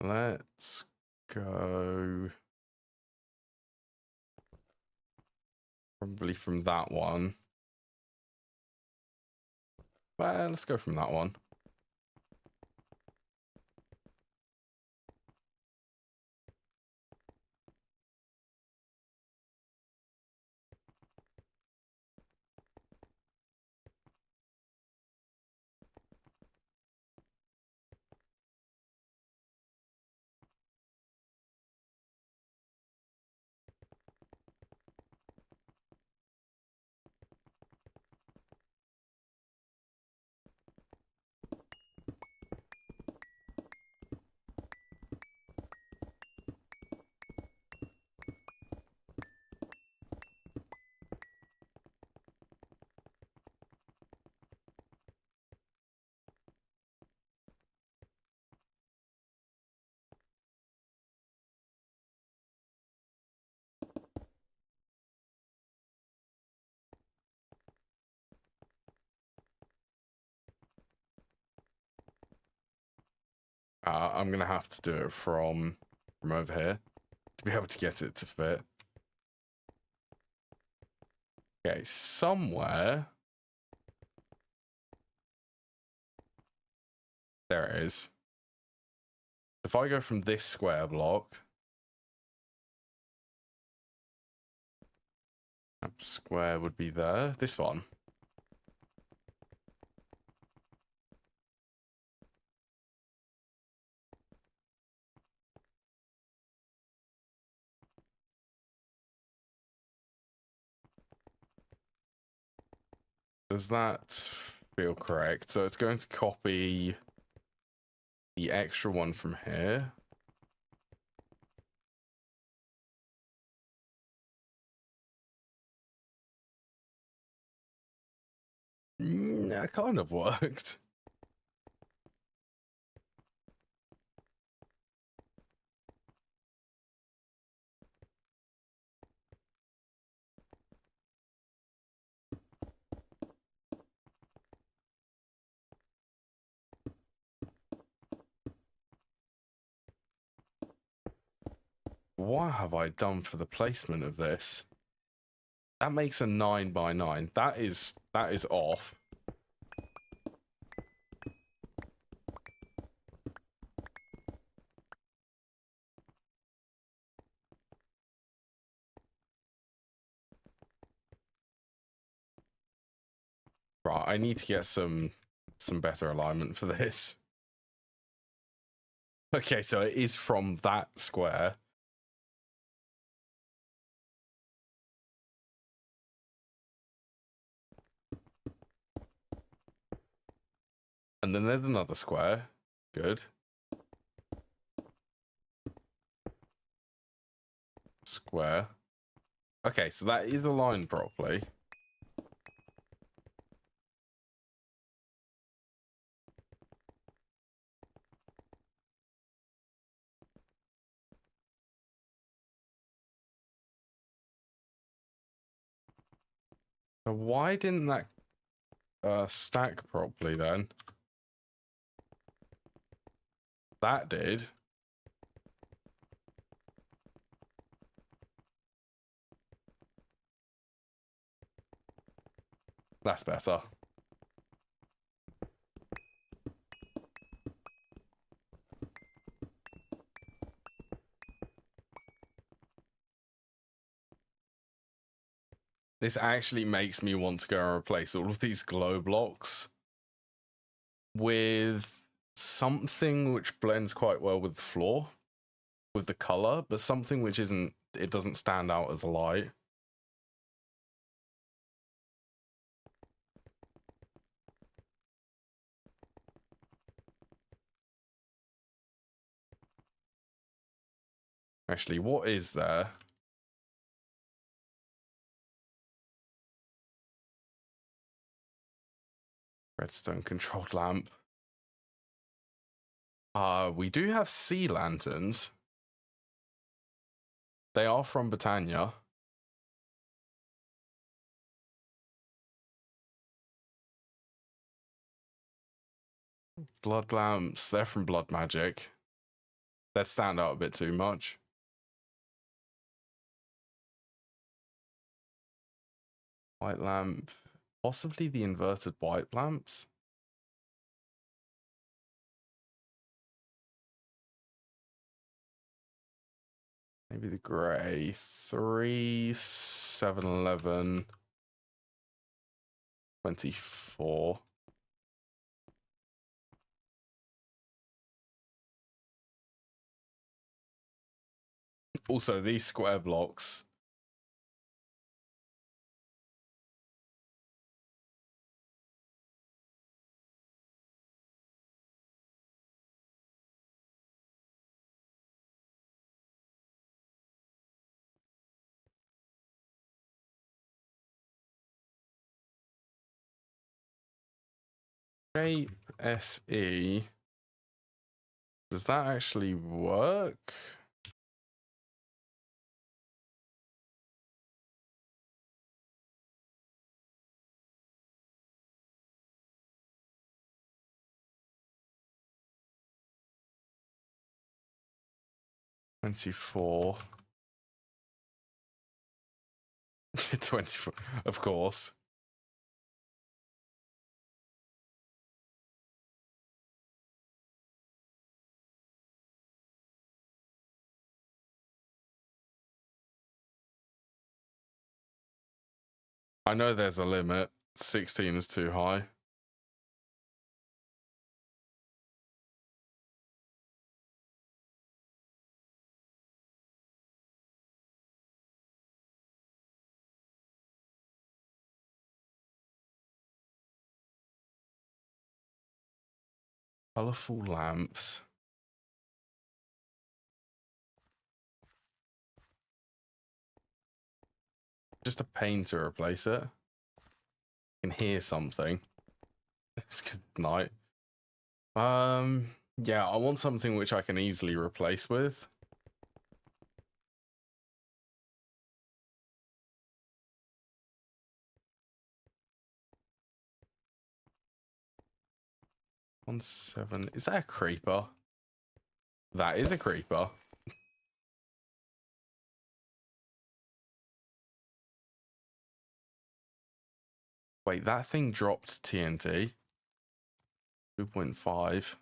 Let's go probably from that one. Well, let's go from that one. I'm gonna have to do it from over here to be able to get it to fit. Okay, somewhere. There it is. If I go from this square block, that square would be there. This one. Does that feel correct? So it's going to copy the extra one from here. That kind of worked. What have I done for the placement of this? That makes a 9 by 9. That is off. Right, I need to get some better alignment for this. Okay, so it is from that square. And then there's another square. Good. Square. Okay, so that is aligned properly. So why didn't that stack properly then? That did. That's better. This actually makes me want to go and replace all of these glow blocks with something which blends quite well with the floor, with the color, but something which isn't, it doesn't stand out as a light. Actually, what is there? Redstone controlled lamp. We do have sea lanterns. They are from Britannia. Blood lamps, they're from Blood Magic. They stand out a bit too much. White lamp, possibly the inverted white lamps. Maybe the grey. 3, 7, 11, 24. Also, these square blocks. Shape SE. Does that actually work? $24. 24, of course. I know there's a limit. 16 is too high. Colorful lamps. Just a pain to replace it. I can hear something. It's 'cause it's night. Yeah, I want something which I can easily replace with. One seven. Is that a creeper? That is a creeper. Wait, that thing dropped TNT. 2.5.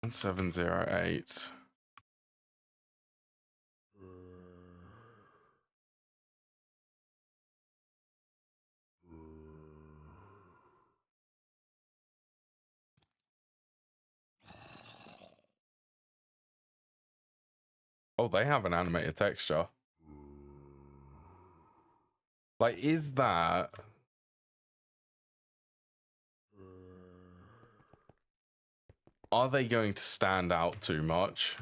1708. Oh, they have an animated texture. Like, is that... Are they going to stand out too much?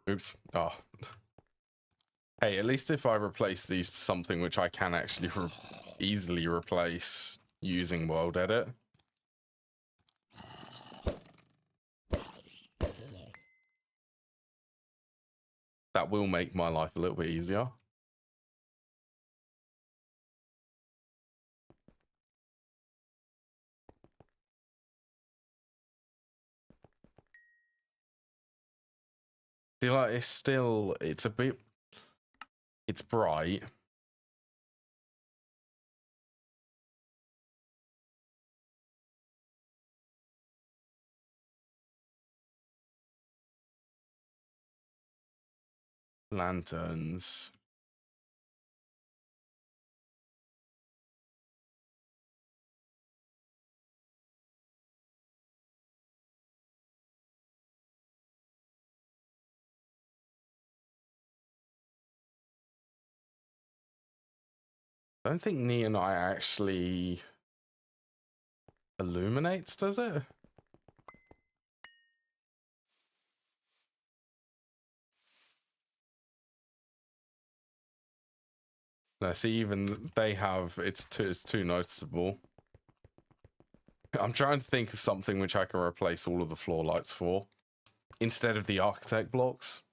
Oops. Oh. Hey, at least if I replace these to something which I can actually easily replace using World Edit. That will make my life a little bit easier. Feel like it's a bit, it's bright. Lanterns. I don't think neon actually illuminates, does it? No, see, even they have, it's too noticeable. I'm trying to think of something which I can replace all of the floor lights for, instead of the architect blocks.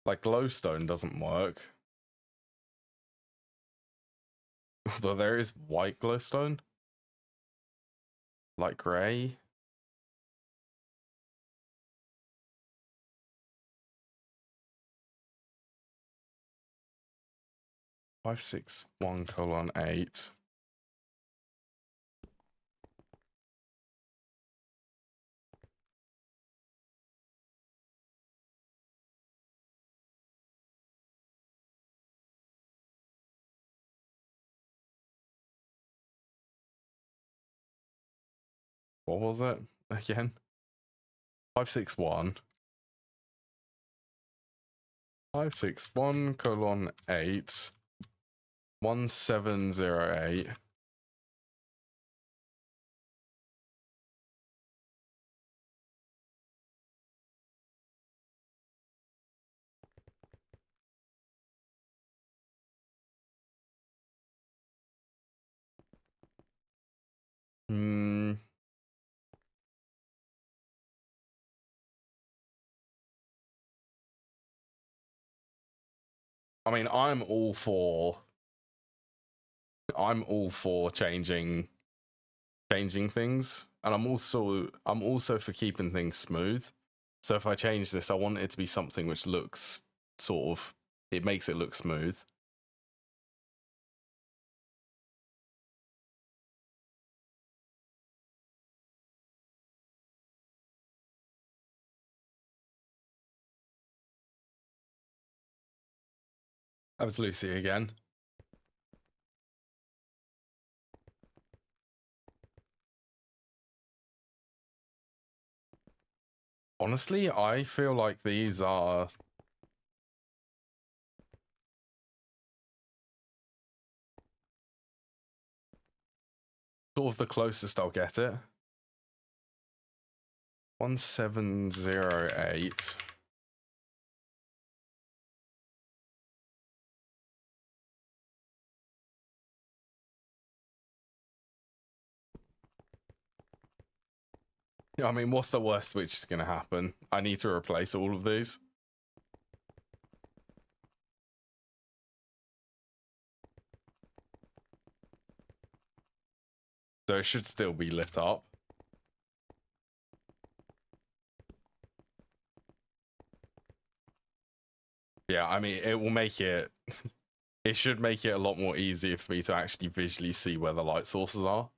Like glowstone doesn't work. Although there is white glowstone. Like grey. (561:8). What was it again? 561. 561:8. 1708. Hmm. I mean, I'm all for changing things, and I'm also for keeping things smooth. So if I change this, I want it to be something which looks sort of, it makes it look smooth. That was Lucy again. Honestly, I feel like these are sort of the closest I'll get it. 1708. I mean, what's the worst which is going to happen? I need to replace all of these. So it should still be lit up. Yeah, I mean, it will make it... It should make it a lot more easier for me to actually visually see where the light sources are.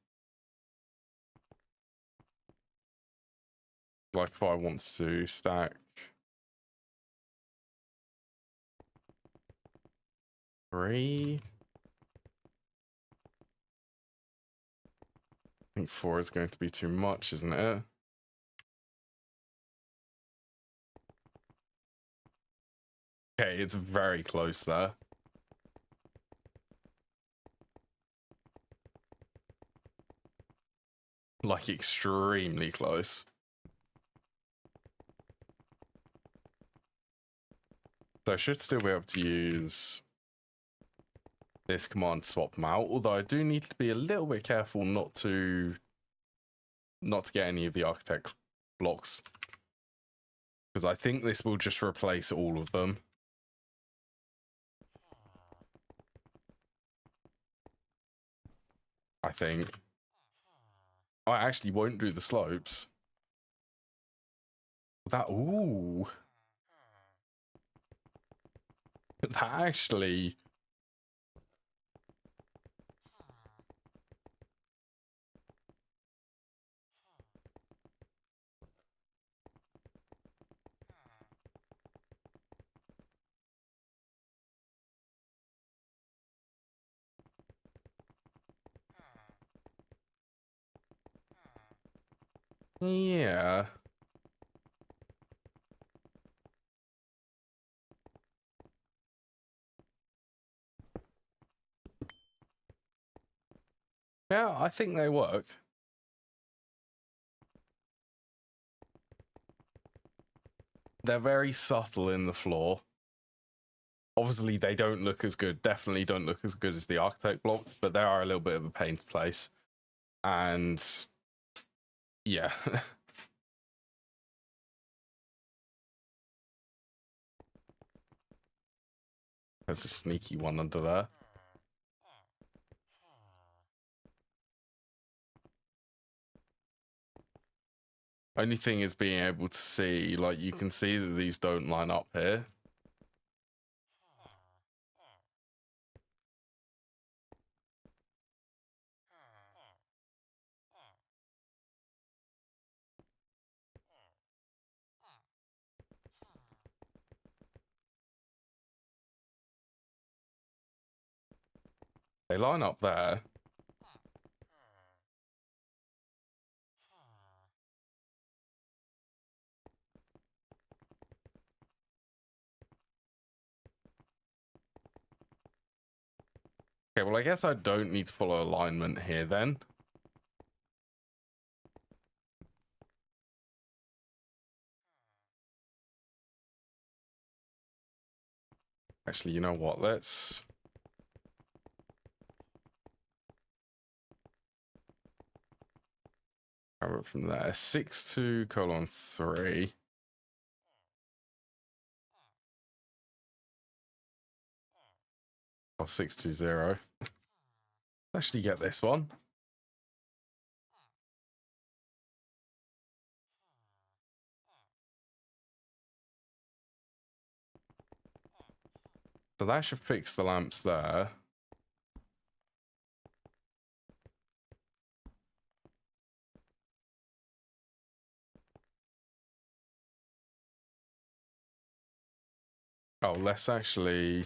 Like if I want to stack 3. I think 4 is going to be too much, isn't it? Okay, it's very close there. Like, extremely close. So I should still be able to use this command to swap them out, although I do need to be a little bit careful not to get any of the architect blocks, because I think this will just replace all of them. I think. I actually won't do the slopes. That, ooh. That actually... Yeah. Yeah, I think they work. They're very subtle in the floor. Obviously, they don't look as good. Definitely don't look as good as the architect blocks, but they are a little bit of a pain to place. And yeah. There's a sneaky one under there. Only thing is being able to see, like, you can see that these don't line up here. They line up there. Okay, well, I guess I don't need to follow alignment here then. Actually, you know what? Let's... grab it from there. 62:3. Or 620. Actually get this one. So that should fix the lamps there. Oh, let's actually...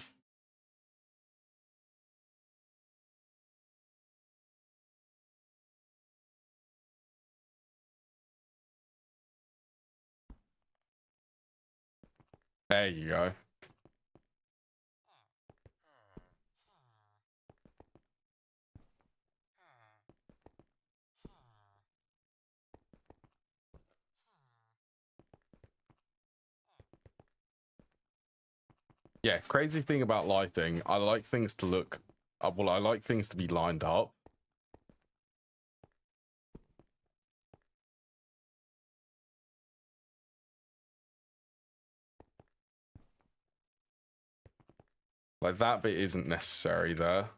There you go. Yeah, crazy thing about lighting, I like things to look... well, I like things to be lined up. Like, that bit isn't necessary there.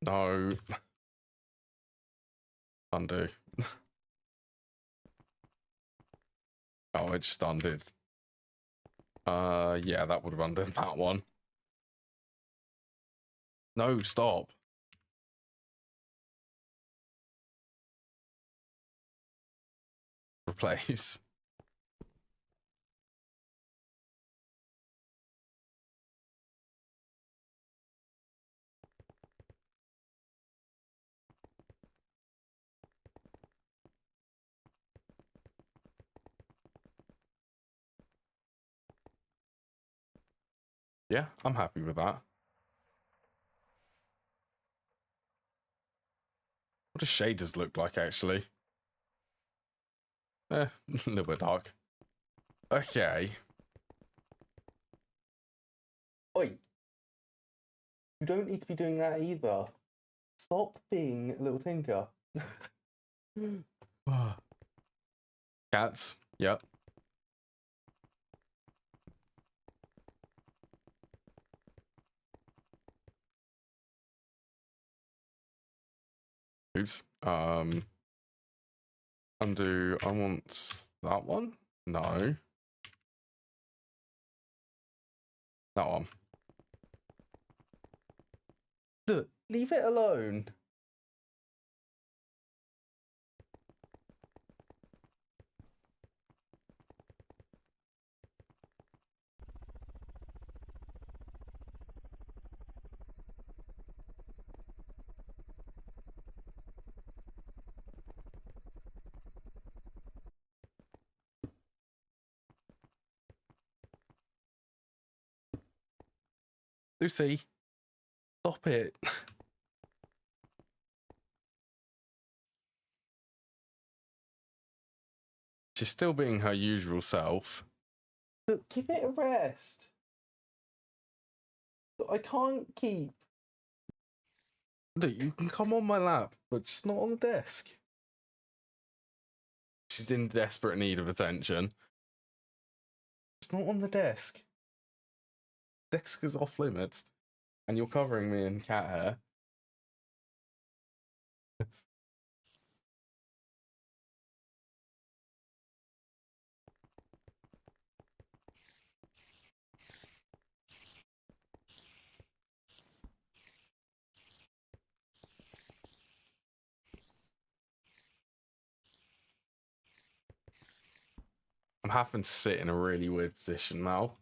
No. Undo. Oh, it just undid. Yeah, that would have undone that one. No, stop. Replace. Yeah, I'm happy with that. What do shaders look like, actually? A little bit dark. Okay. Oi. You don't need to be doing that either. Stop being a little tinker. Cats. Yep. Oops. Undo. I want that one. No. That one. Look, leave it alone. Lucy, stop it. She's still being her usual self. Look, give it a rest. Look, I can't keep. Look, you can come on my lap, but just not on the desk. She's in desperate need of attention. It's not on the desk. Desk is off limits. And you're covering me in cat hair. I'm having to sit in a really weird position now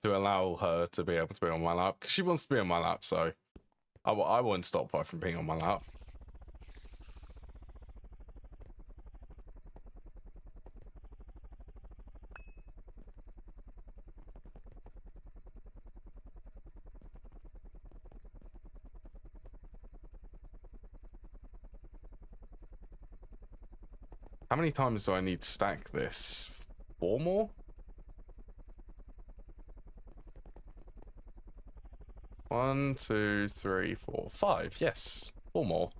to allow her to be able to be on my lap, because she wants to be on my lap, so I won't stop her from being on my lap. How many times do I need to stack this? 4 more? 1, 2, 3, 4, 5. Yes, 4 more.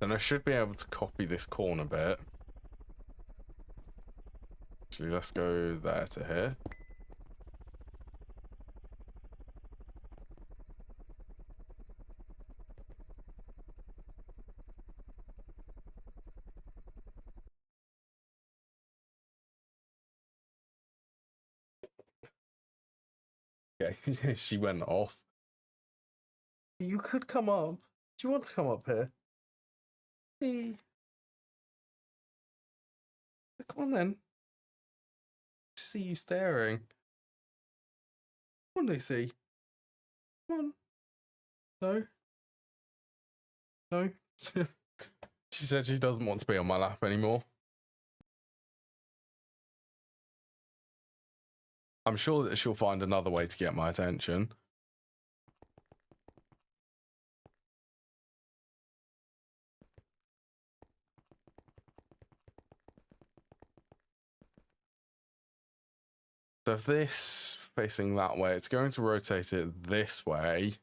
Then I should be able to copy this corner bit. Actually, let's go there to here. Okay, she went off. You could come up. Do you want to come up here? See? Come on then. See you staring. Come on, Lucy. Come on. No. No. She said she doesn't want to be on my lap anymore. I'm sure that she'll find another way to get my attention. So if this facing that way, it's going to rotate it this way.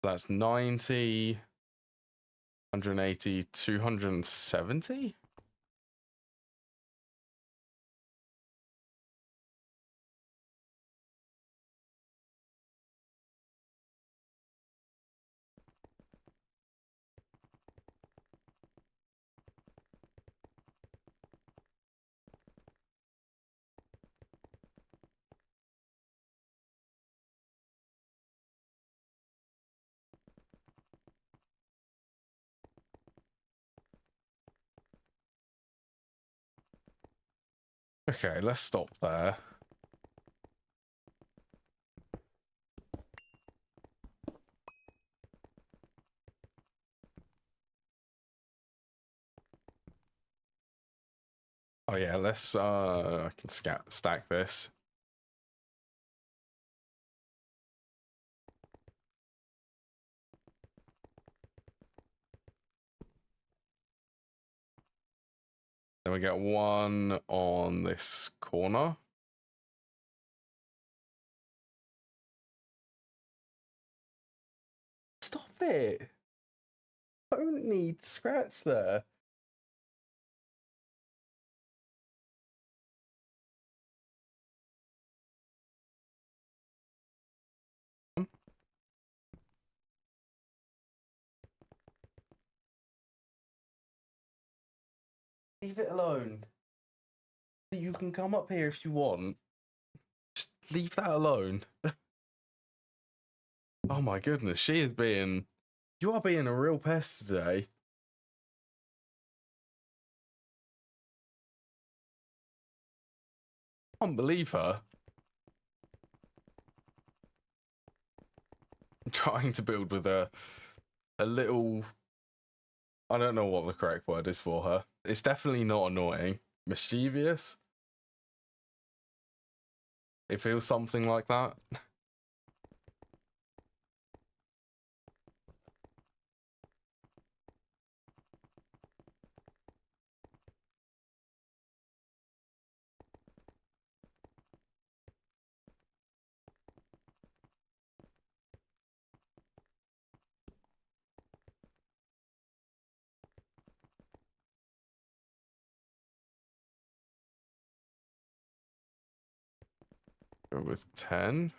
That's 90, 180, 270? Okay, let's stop there. Oh yeah, let's I can stack this. Then we get one on this corner. Stop it. I don't need scratch there. Leave it alone. You can come up here if you want. Just leave that alone. Oh my goodness, she is being... You are being a real pest today. I can't believe her. I'm trying to build with a little... I don't know what the correct word is for her. It's definitely not annoying. Mischievous? It feels something like that. Go with 10.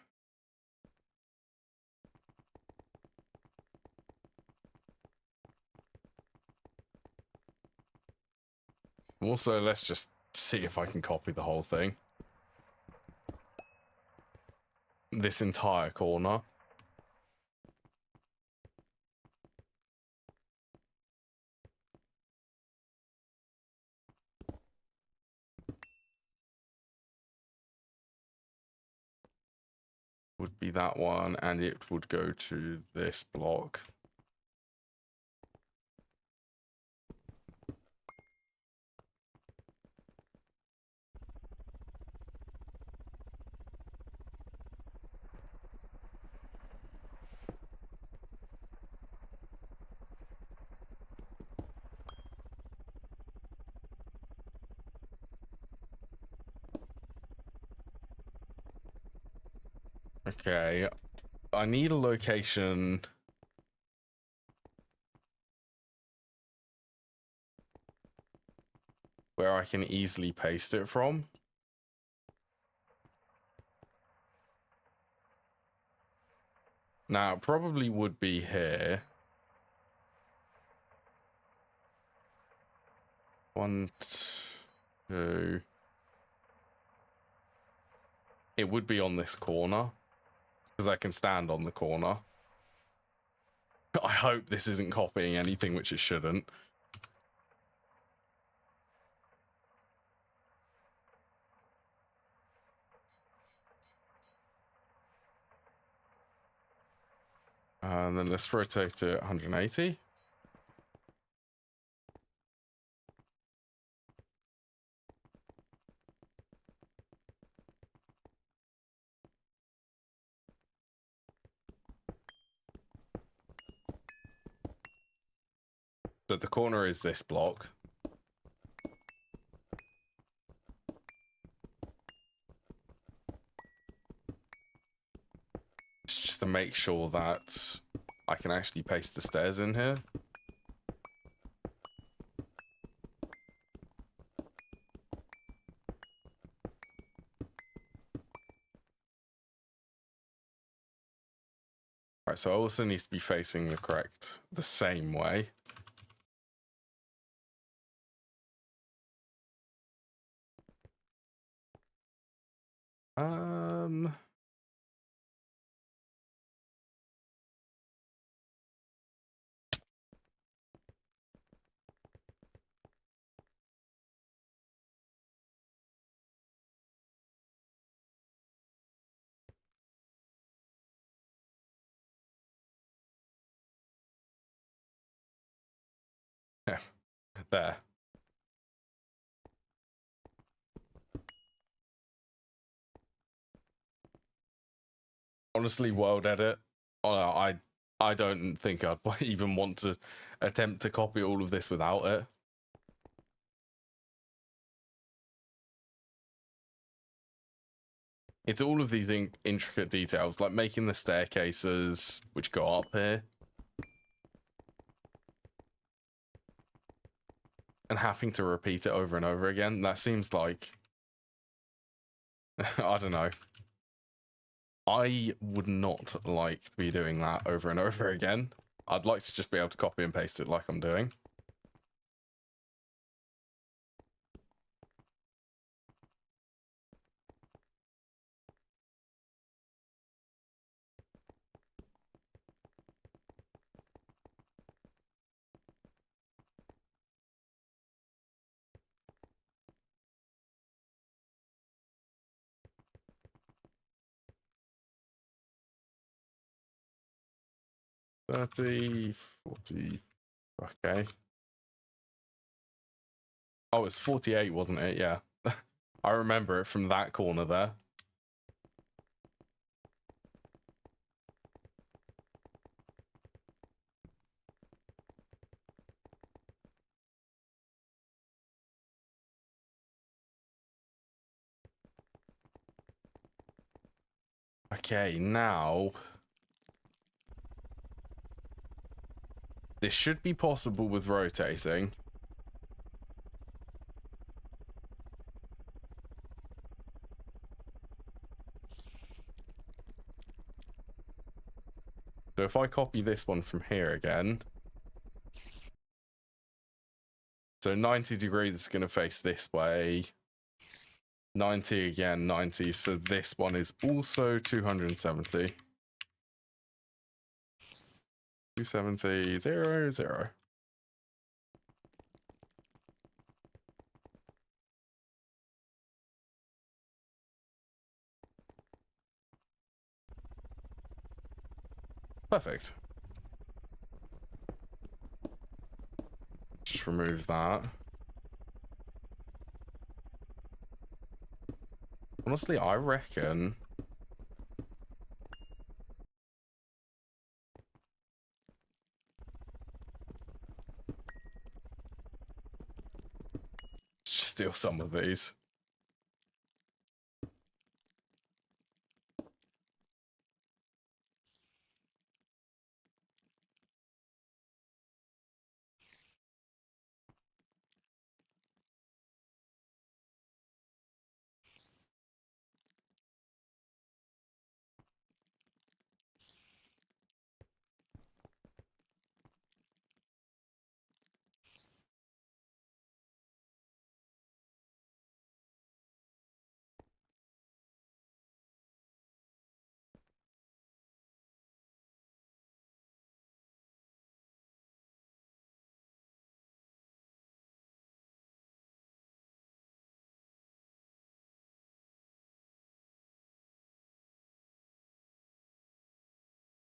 Also, let's just see if I can copy the whole thing. This entire corner. Would be that one, and it would go to this block. Okay, I need a location where I can easily paste it from. Now, it probably would be here. 1, 2. It would be on this corner, because I can stand on the corner. I hope this isn't copying anything which it shouldn't. And then let's rotate to 180. So the corner is this block. Just to make sure that I can actually paste the stairs in here. Right, so it also needs to be facing the same way. Yeah, there. Honestly, world edit. I don't think I'd even want to attempt to copy all of this without it. It's all of these intricate details, like making the staircases which go up here. And having to repeat it over and over again. That seems like... I don't know. I would not like to be doing that over and over again. I'd like to just be able to copy and paste it like I'm doing. $30, $40, okay. Oh, it's 48, wasn't it? Yeah. I remember it from that corner there. Okay, now... This should be possible with rotating. So if I copy this one from here again... So 90 degrees is going to face this way. 90 again, 90. So this one is also 270. 270, 0, 0. Perfect. Just remove that. Honestly, I reckon... Just steal some of these.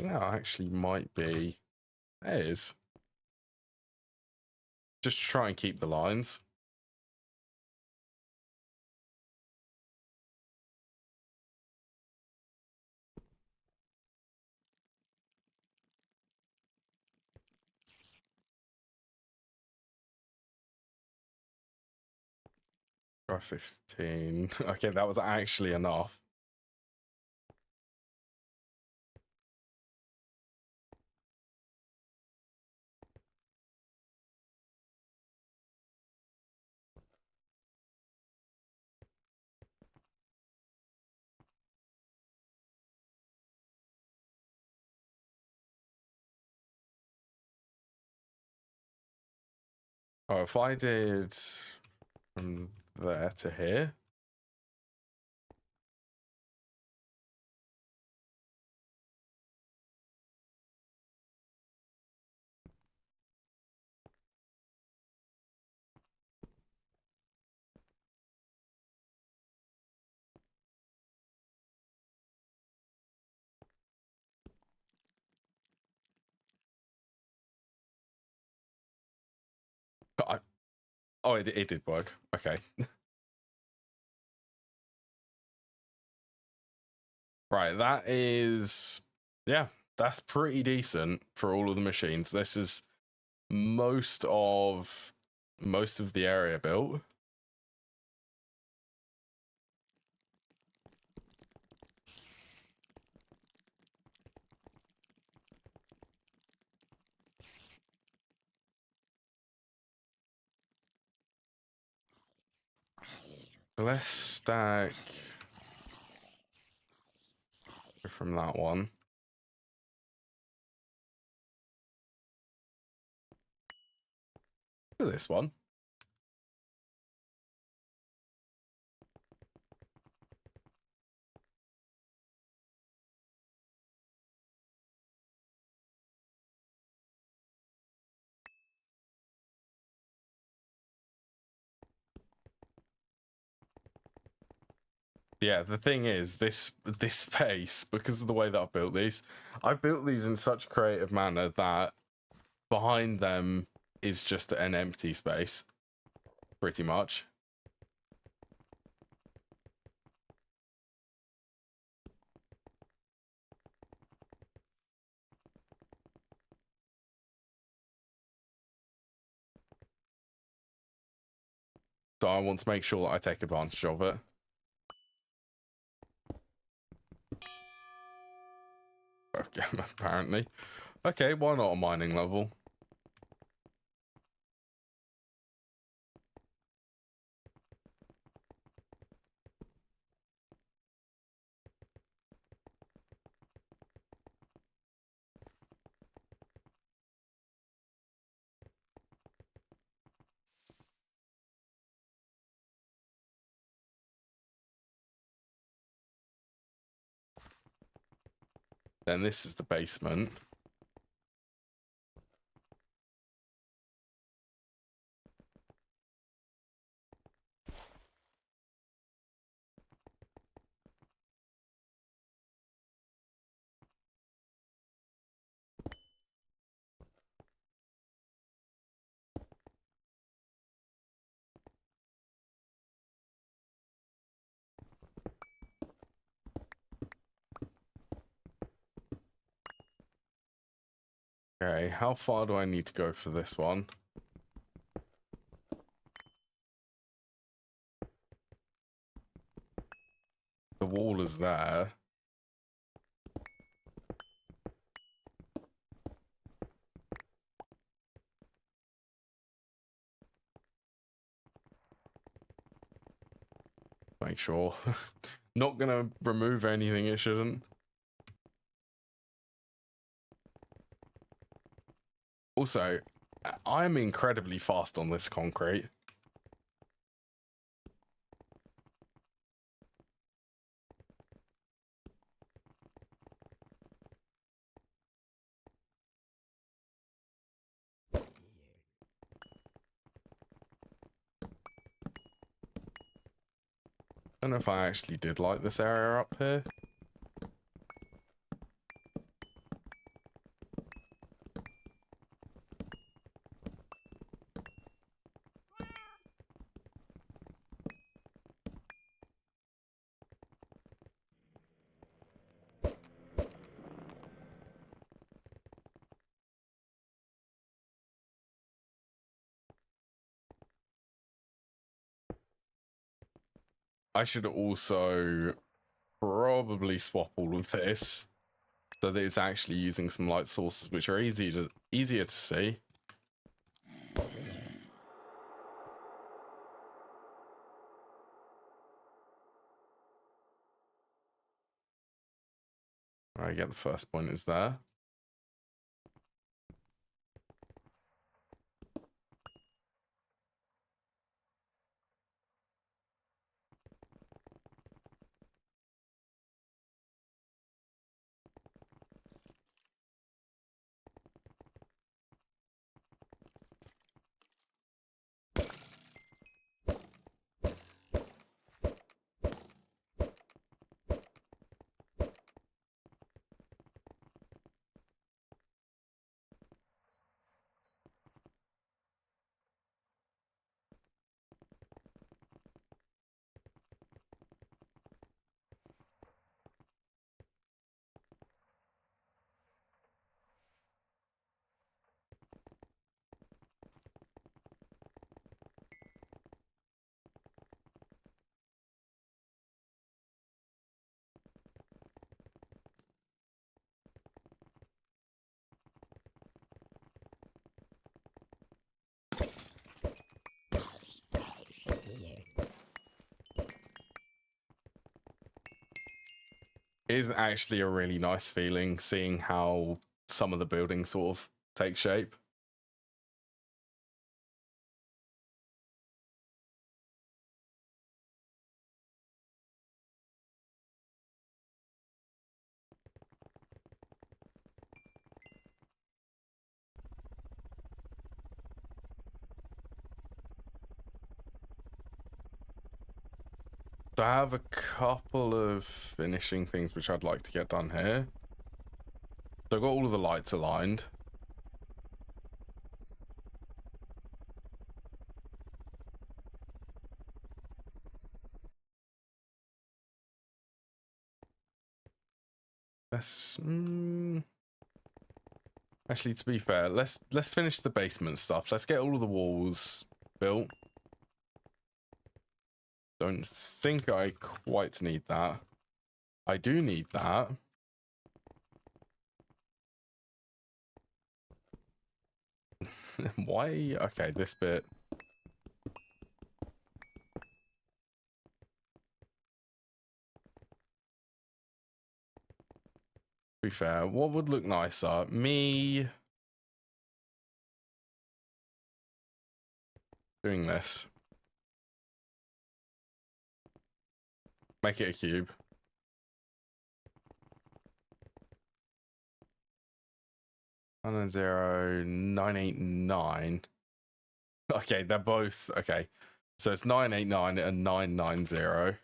Yeah, actually might be. It is. Just try and keep the lines. Try 15. Okay, that was actually enough. Oh, if I did from there to here. Oh, it did work. Okay. Right, that is, yeah, that's pretty decent for all of the machines. This is most of the area built. So let's stack from that one. To this one. Yeah, the thing is, this space, because of the way that I've built these in such a creative manner that behind them is just an empty space, pretty much. So I want to make sure that I take advantage of it. Okay, apparently. Okay, why not a mining level? Then this is the basement. Okay, how far do I need to go for this one? The wall is there. Make sure. Not gonna remove anything it shouldn't. Also, I'm incredibly fast on this concrete. I don't know if I actually did like this area up here. I should also probably swap all of this so that it's actually using some light sources which are easier to see. I get the first point is there. It is actually a really nice feeling seeing how some of the buildings sort of take shape. So I have a couple of finishing things which I'd like to get done here. So I've got all of the lights aligned. Let's actually, to be fair, let's finish the basement stuff. Let's get all of the walls built. Don't think I quite need that. I do need that. Why? Okay, this bit. To be fair, what would look nicer? Me doing this. Make it a cube. And then 989. Okay, they're both okay. So it's 989 and 990.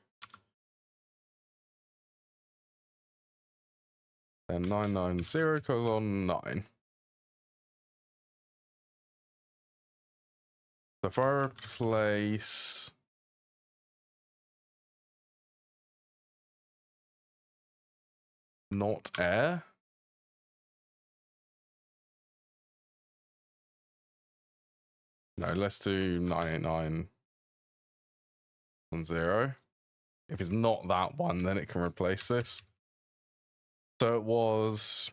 And 990 colon 9. The fireplace. Not air. No, let's do 989 on 0. If it's not that one, then it can replace this. So it was.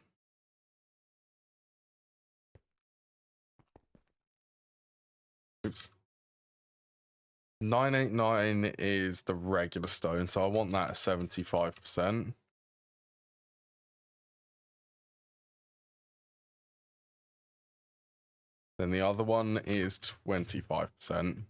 Oops. 989 is the regular stone, so I want that at 75%. Then the other one is 25%.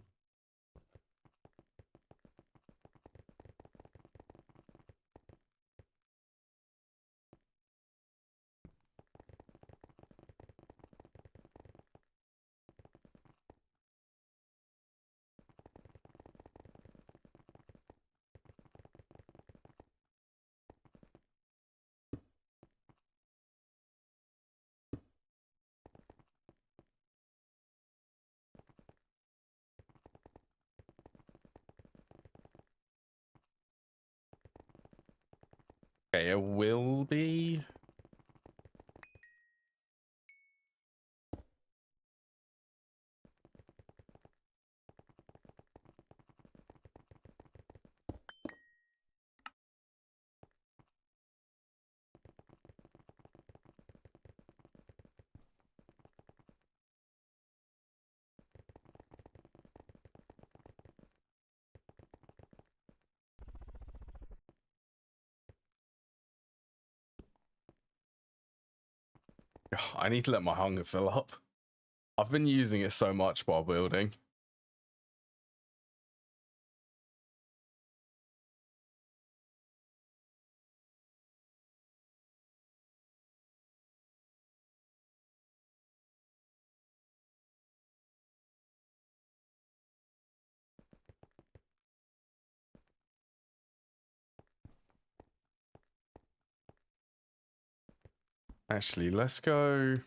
Okay, it will be. I need to let my hunger fill up. I've been using it so much while building. Actually, let's go.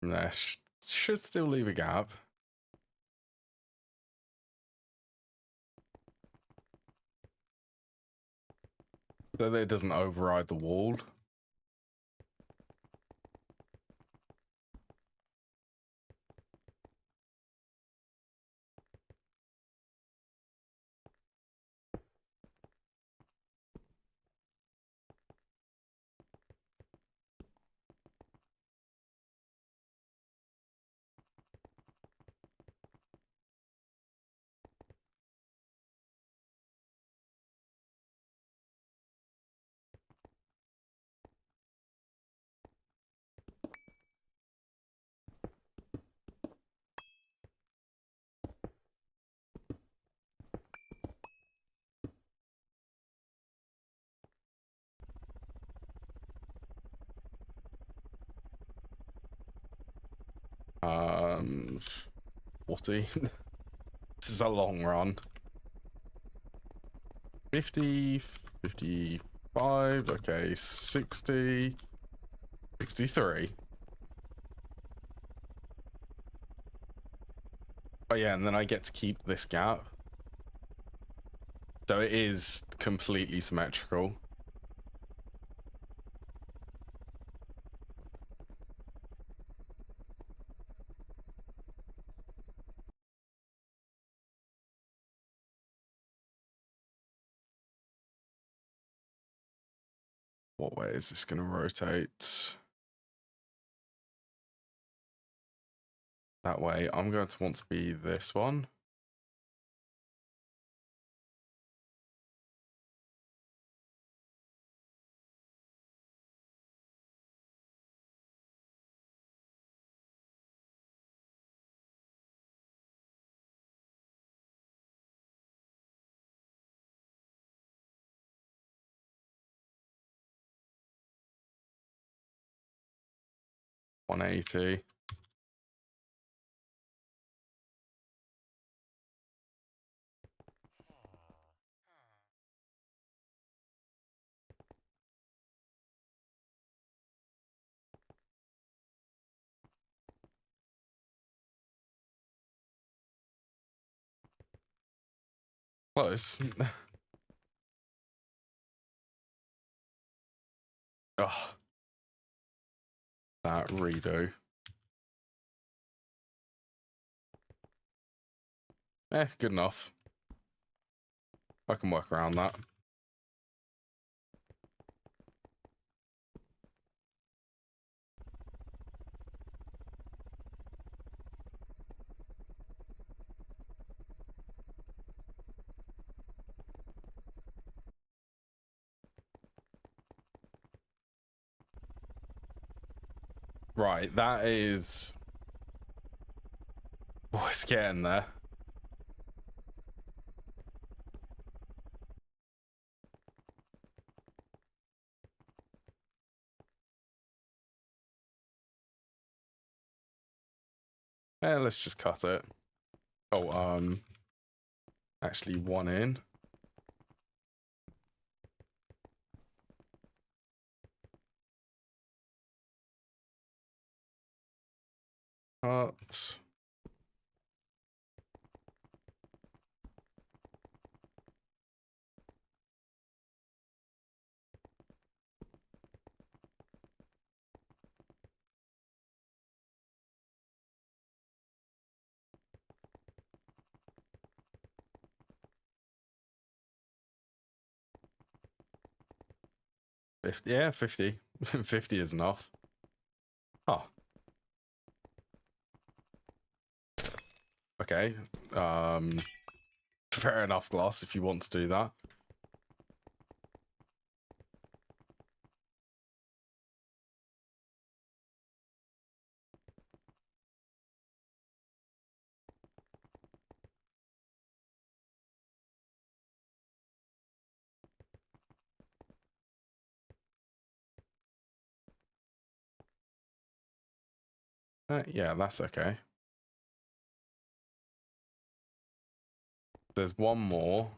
Nah, should still leave a gap. So that it doesn't override the wall. 40. This is a long run. 50, 55, okay, 60, 63. Oh yeah, and then I get to keep this gap. So it is completely symmetrical. What way is this going to rotate? That way. I'm going to want to be this one. $180. Close. Oh, that redo. Good enough. I can work around that. Right, that is... Oh, it's getting there. Let's just cut it. Oh, actually one in. Cut. Yeah, 50. 50 is enough. Huh. Okay. Fair enough, Glass, if you want to do that. Yeah, that's okay. There's one more.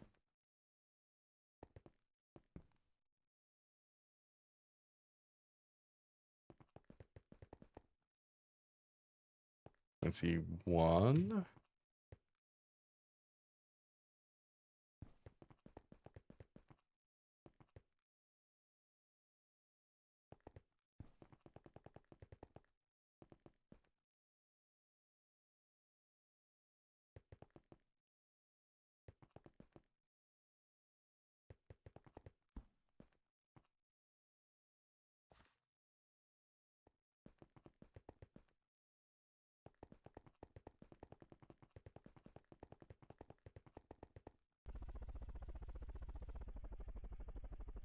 Let's see, 1.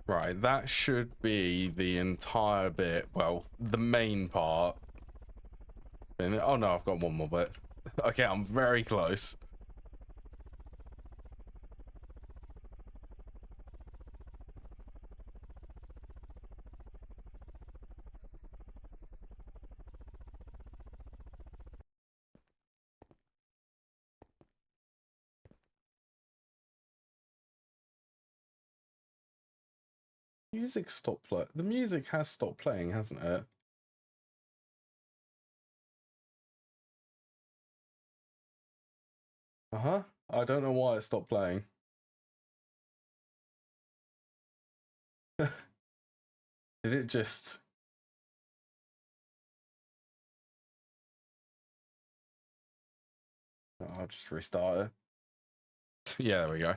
Right, that should be the entire bit. Well, the main part. Oh no, I've got one more bit. Okay, I'm very close. Music stopped playing. The music has stopped playing, hasn't it? Uh-huh. I don't know why it stopped playing. Did it just... I'll just restart it. Yeah, there we go.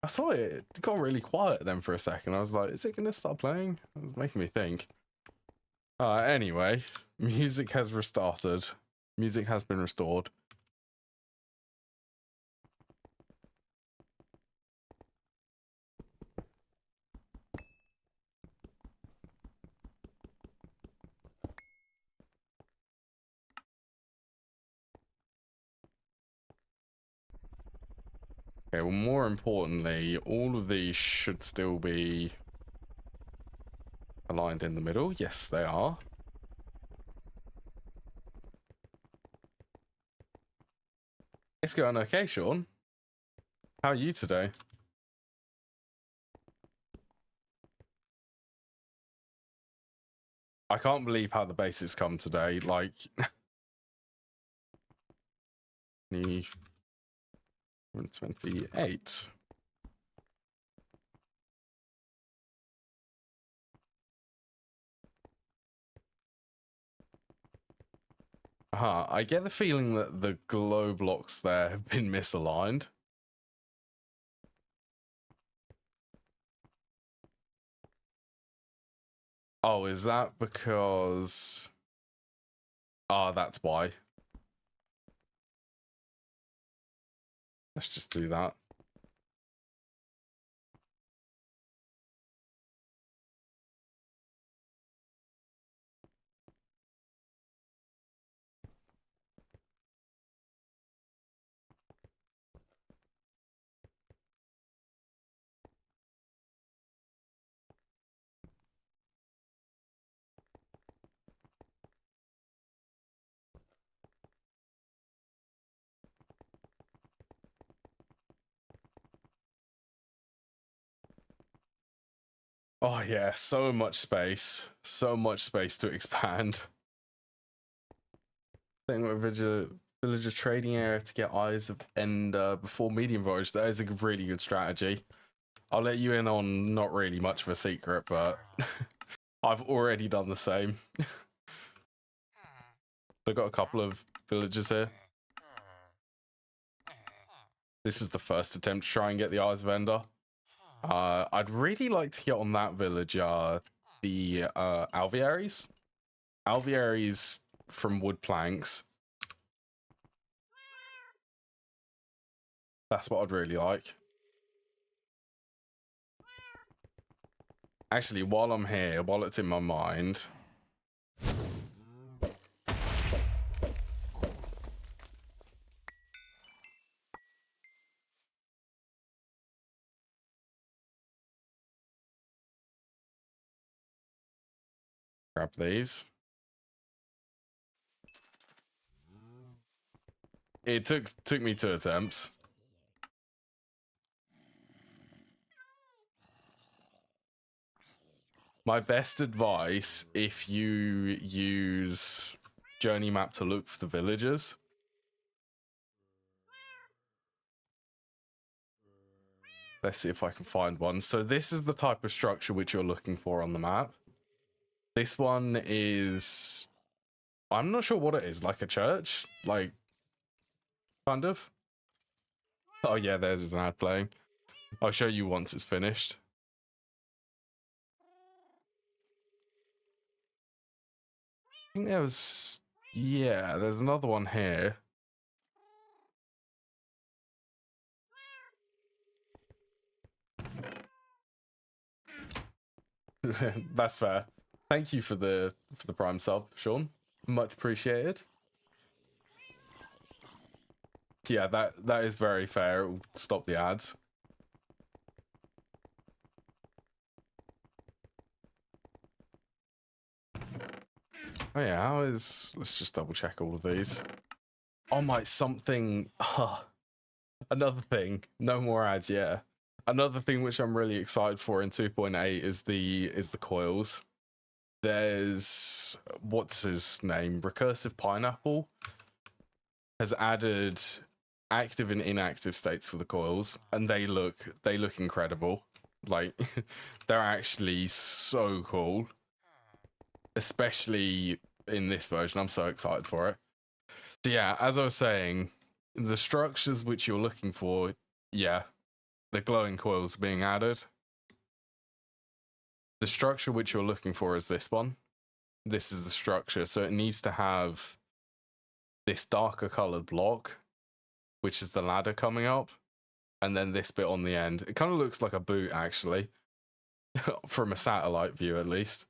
I thought it got really quiet then for a second. I was like, is it going to start playing? It was making me think. Anyway, music has restarted. Music has been restored. Okay, well, more importantly, all of these should still be aligned in the middle. Yes, they are. It's going okay, Sean. How are you today? I can't believe how the base has come today. Like, 28. I get the feeling that the glow blocks there have been misaligned. Oh, is that because... Ah, that's why. Let's just do that. Oh yeah, so much space. So much space to expand. Thing with villager trading area to get Eyes of Ender before medium voyage. That is a really good strategy. I'll let you in on not really much of a secret, but I've already done the same. I've got a couple of villagers here. This was the first attempt to try and get the Eyes of Ender. I'd really like to get on that village, the alvearies. Alvearies from wood planks. That's what I'd really like. Actually, while I'm here, while it's in my mind... Grab these. It took me 2 attempts. My best advice, if you use Journey Map to look for the villagers... Let's see if I can find one. So this is the type of structure which you're looking for on the map. This one is... I'm not sure what it is. Like a church? Like, kind of? Oh yeah, there's an ad playing. I'll show you once it's finished. I think there was... Yeah, there's another one here. That's fair. Thank you for the prime sub, Sean. Much appreciated. Yeah, that is very fair. It will stop the ads. Oh yeah, how is... Let's just double check all of these. Oh my, something... another thing. No more ads, yeah. Another thing which I'm really excited for in 2.8 is the coils. There's, what's his name? Recursive Pineapple has added active and inactive states for the coils, and they look incredible. Like, they're actually so cool, especially in this version. I'm so excited for it. So yeah, as I was saying, the structures which you're looking for, yeah, the glowing coils being added. The structure which you're looking for is this one. This is the structure, so it needs to have this darker colored block, which is the ladder coming up, and then this bit on the end. It kind of looks like a boot, actually, from a satellite view at least.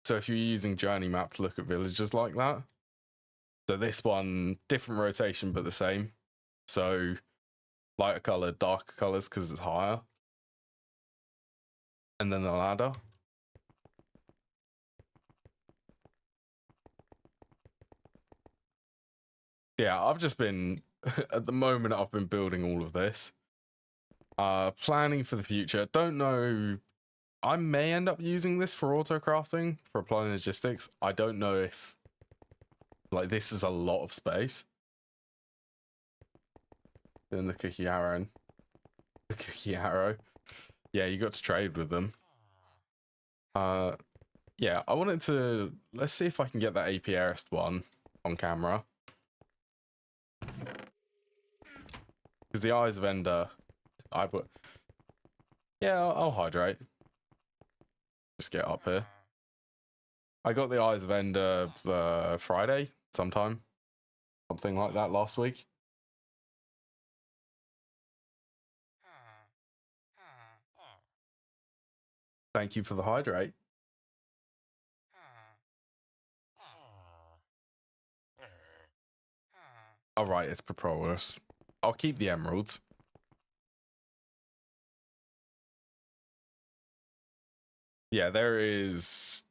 So if you're using journey map to look at villages like that, so this one, different rotation but the same. So lighter color, darker colors because it's higher. And then the ladder. Yeah, I've just been, at the moment, I've been building all of this. Planning for the future. Don't know, I may end up using this for auto crafting, for applying logistics. I don't know if, like, this is a lot of space. Then the cookie arrow. The cookie arrow. Yeah, you got to trade with them. Yeah, I wanted to, let's see if I can get that apiarist one on camera. Because the Eyes of Ender, yeah, I'll hydrate. Just get up here. I got the Eyes of Ender Friday sometime. Something like that last week. Thank you for the hydrate. Alright, it's Propolis. I'll keep the emeralds. Yeah, there is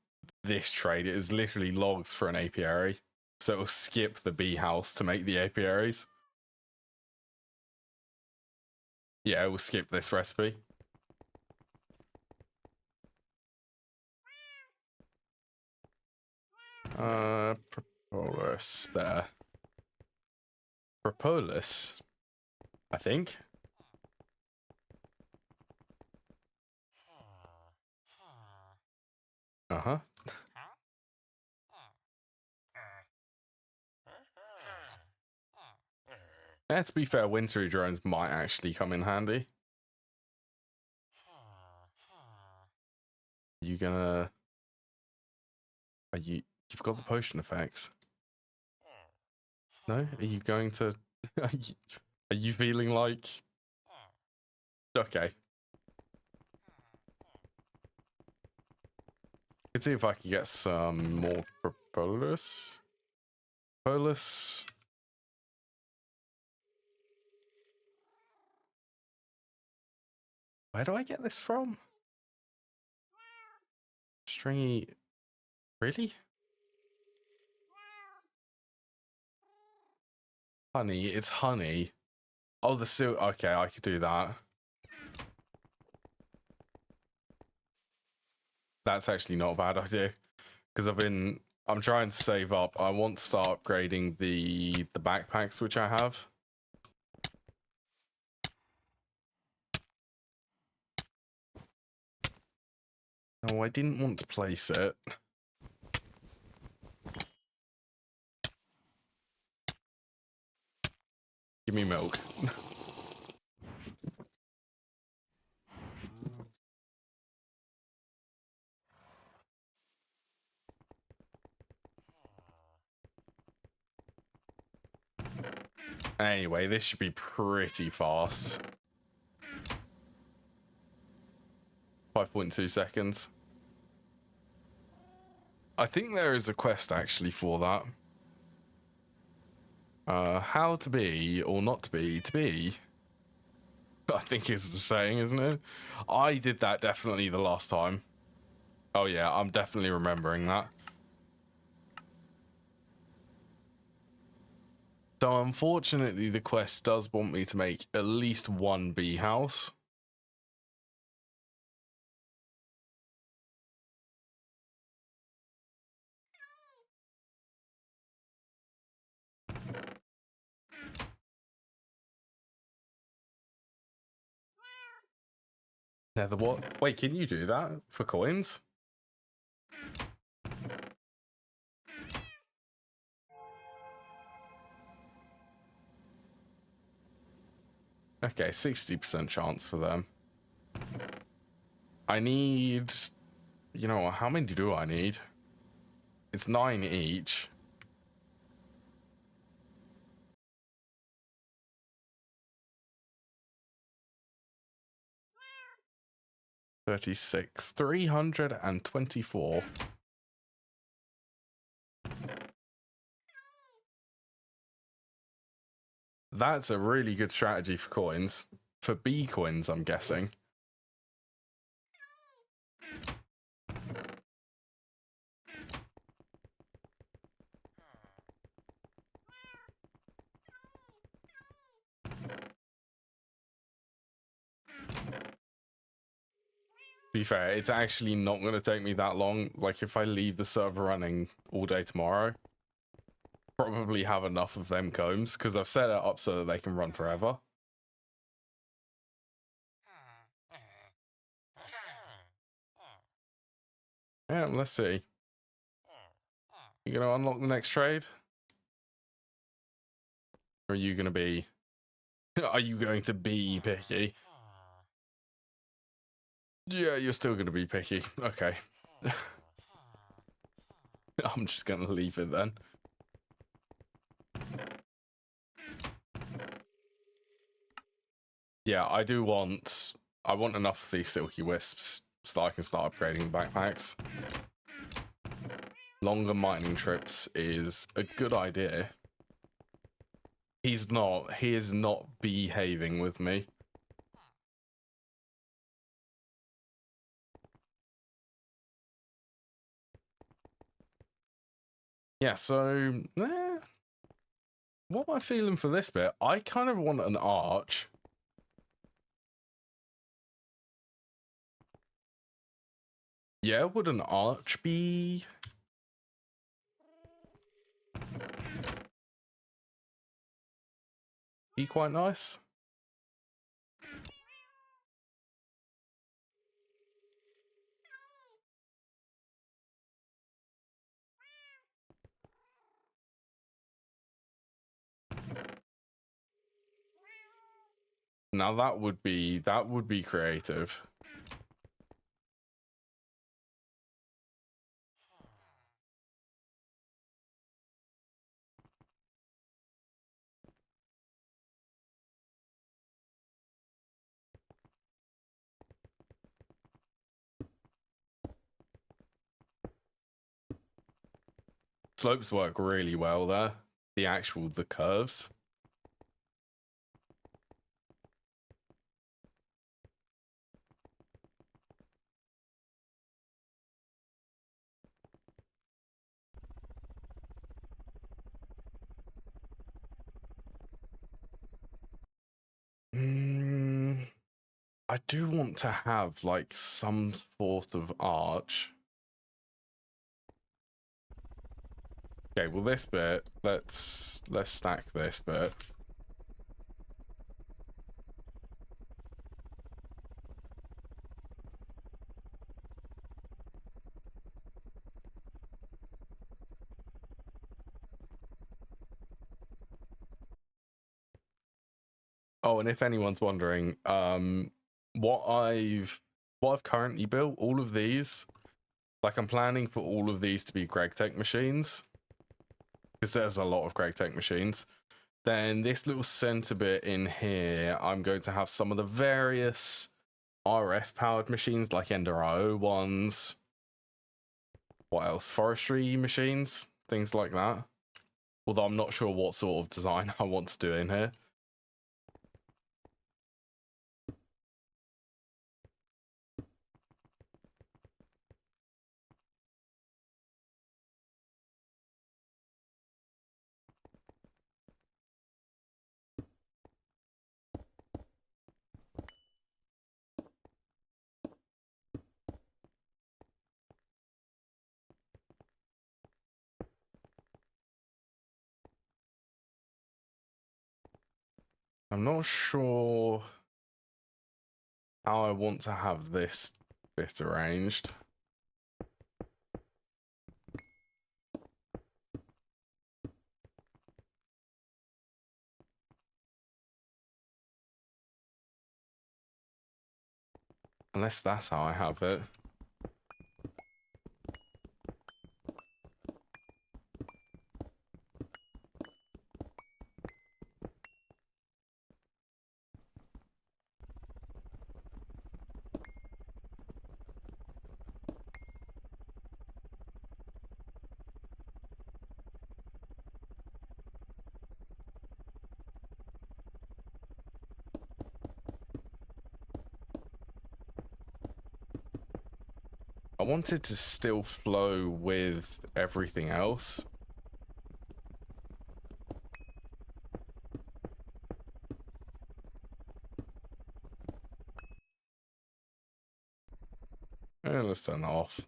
this trade. It is literally logs for an apiary. So it'll skip the bee house to make the apiaries. Yeah, it will skip this recipe. Propolis there. Propolis, I think. Uh-huh. Yeah, to be fair, wintry drones might actually come in handy. You've got the potion effects? No? Are you going to, are you feeling like, okay. Let's see if I can get some more Propolis. Propolis. Where do I get this from? Stringy. Really? Honey, it's honey. Oh, the silk. Okay, I could do that. That's actually not a bad idea. Because I'm trying to save up. I want to start upgrading the backpacks which I have. No, I didn't want to place it. Give me milk. Anyway, this should be pretty fast. 5.2 seconds. I think there is a quest actually for that. How to be or not to be. I think it's the saying, isn't it? I did that definitely the last time. Oh yeah, I'm definitely remembering that. So unfortunately, the quest does want me to make at least one bee house. Nether what? Wait, can you do that for coins? Okay, 60% chance for them. I need... You know, how many do I need? It's 9 each. $36. 324. That's a really good strategy for coins. For bee coins, I'm guessing. To be fair, it's actually not going to take me that long. Like, if I leave the server running all day tomorrow, probably have enough of them combs, because I've set it up so that they can run forever. Yeah, let's see. You going to unlock the next trade? Or are you going to be... Are you going to be picky? Yeah, you're still going to be picky. Okay. I'm just going to leave it then. Yeah, I want enough of these silky wisps so that I can start upgrading backpacks. Longer mining trips is a good idea. He is not behaving with me. Yeah, so what am I feeling for this bit? I kind of want an arch. Yeah, would an arch be quite nice? Now that would be creative. Slopes work really well there. The curves. I do want to have like some sort of arch. Okay, well this bit, let's stack this bit. Oh, and if anyone's wondering, what I've currently built, all of these, like I'm planning for all of these to be GregTech machines, because there's a lot of GregTech machines. Then this little center bit in here, I'm going to have some of the various RF powered machines, like Ender IO ones. What else? Forestry machines, things like that. Although I'm not sure what sort of design I want to do in here. I'm not sure how I want to have this bit arranged. Unless that's how I have it. I wanted to still flow with everything else. Let's turn that off.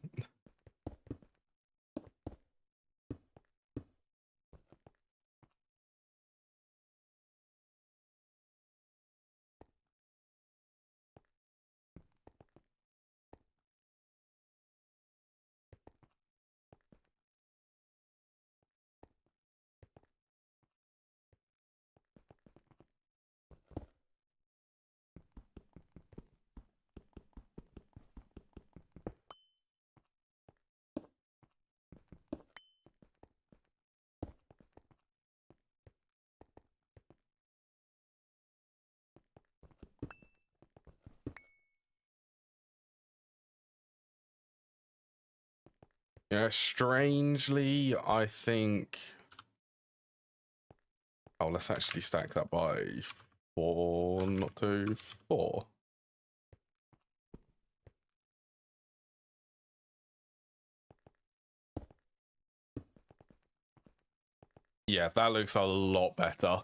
Yeah, strangely, I think... Oh, let's actually stack that by 4, not 2, 4. Yeah, that looks a lot better.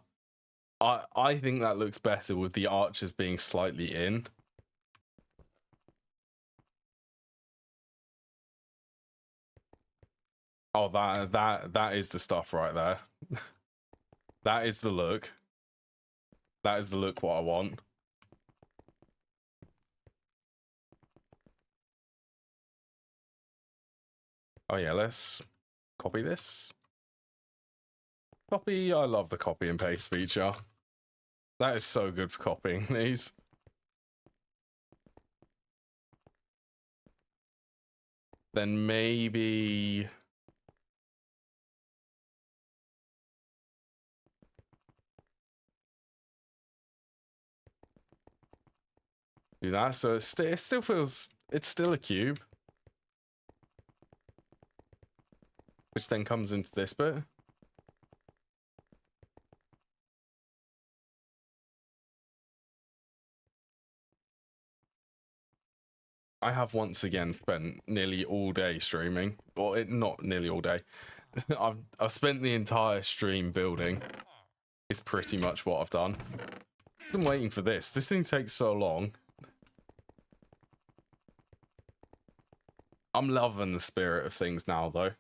I think that looks better with the archers being slightly in. Oh, that is the stuff right there. That is the look. That is the look what I want. Oh yeah, let's copy this. Copy, I love the copy and paste feature. That is so good for copying these. Then maybe... do that, so it still feels... It's still a cube. Which then comes into this bit. I have once again spent nearly all day streaming. Or not nearly all day. I've spent the entire stream building. It's pretty much what I've done. I'm waiting for this. This thing takes so long. I'm loving the spirit of things now, though.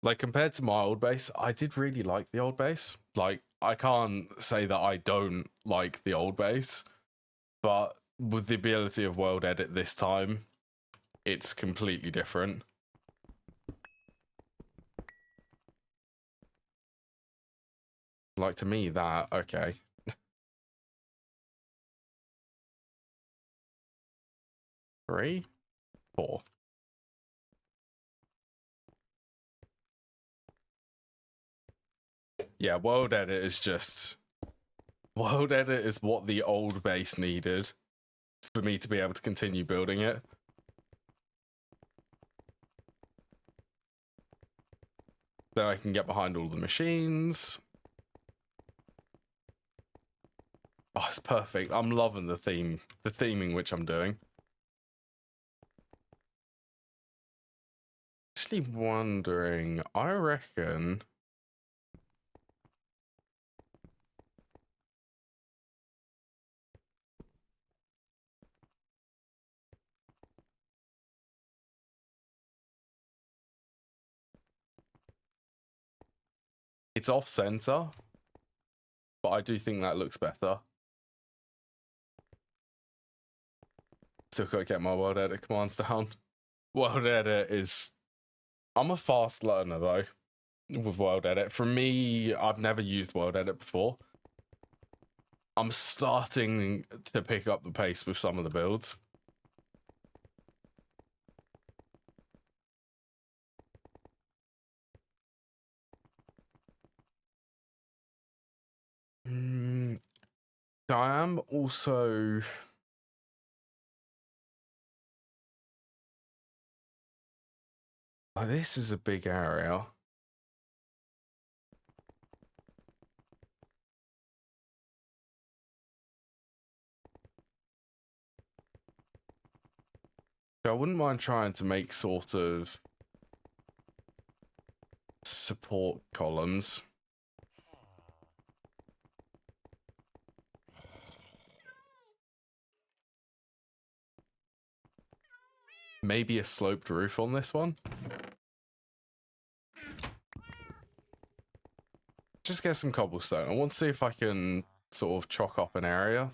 Like, compared to my old base, I did really like the old base. Like, I can't say that I don't like the old base. But with the ability of world edit this time, it's completely different. Like, to me, that, okay. 3, 4. Yeah, world edit is just... World edit is what the old base needed for me to be able to continue building it. Then I can get behind all the machines. Oh, it's perfect. I'm loving the theming which I'm doing. Actually wondering, I reckon... It's off center, but I do think that looks better. Still gotta get my world edit commands down. World edit is... I'm a fast learner, though, with world edit. For me, I've never used world edit before. I'm starting to pick up the pace with some of the builds. I am also... Oh, this is a big area. So I wouldn't mind trying to make sort of support columns. Maybe a sloped roof on this one. Just get some cobblestone. I want to see if I can sort of chalk up an area.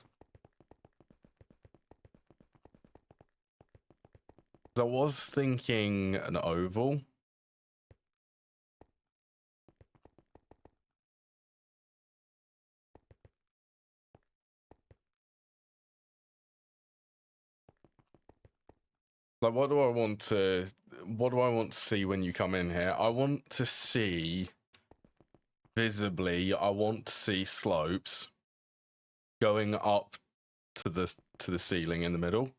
I was thinking an oval. Like, what do I want to see when you come in here? I want to see visibly, I want to see slopes going up to the ceiling in the middle.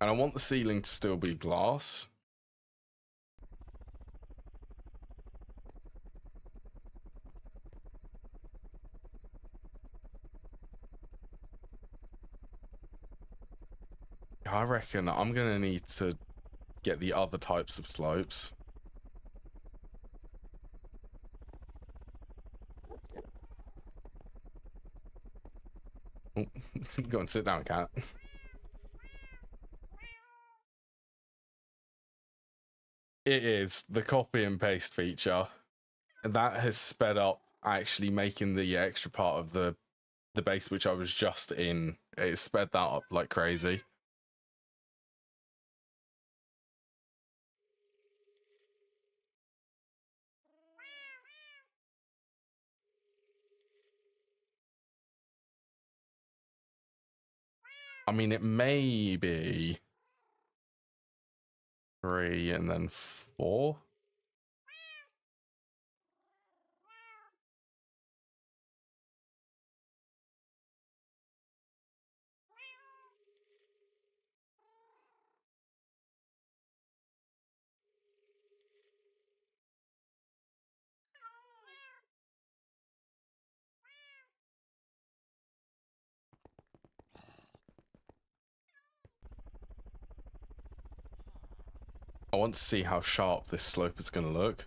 And I want the ceiling to still be glass. I reckon I'm gonna need to get the other types of slopes. Oh, go and sit down, cat. It is the copy and paste feature. That has sped up actually making the extra part of the base which I was just in. It sped that up like crazy. I mean, it may be 3 and then 4. I want to see how sharp this slope is going to look.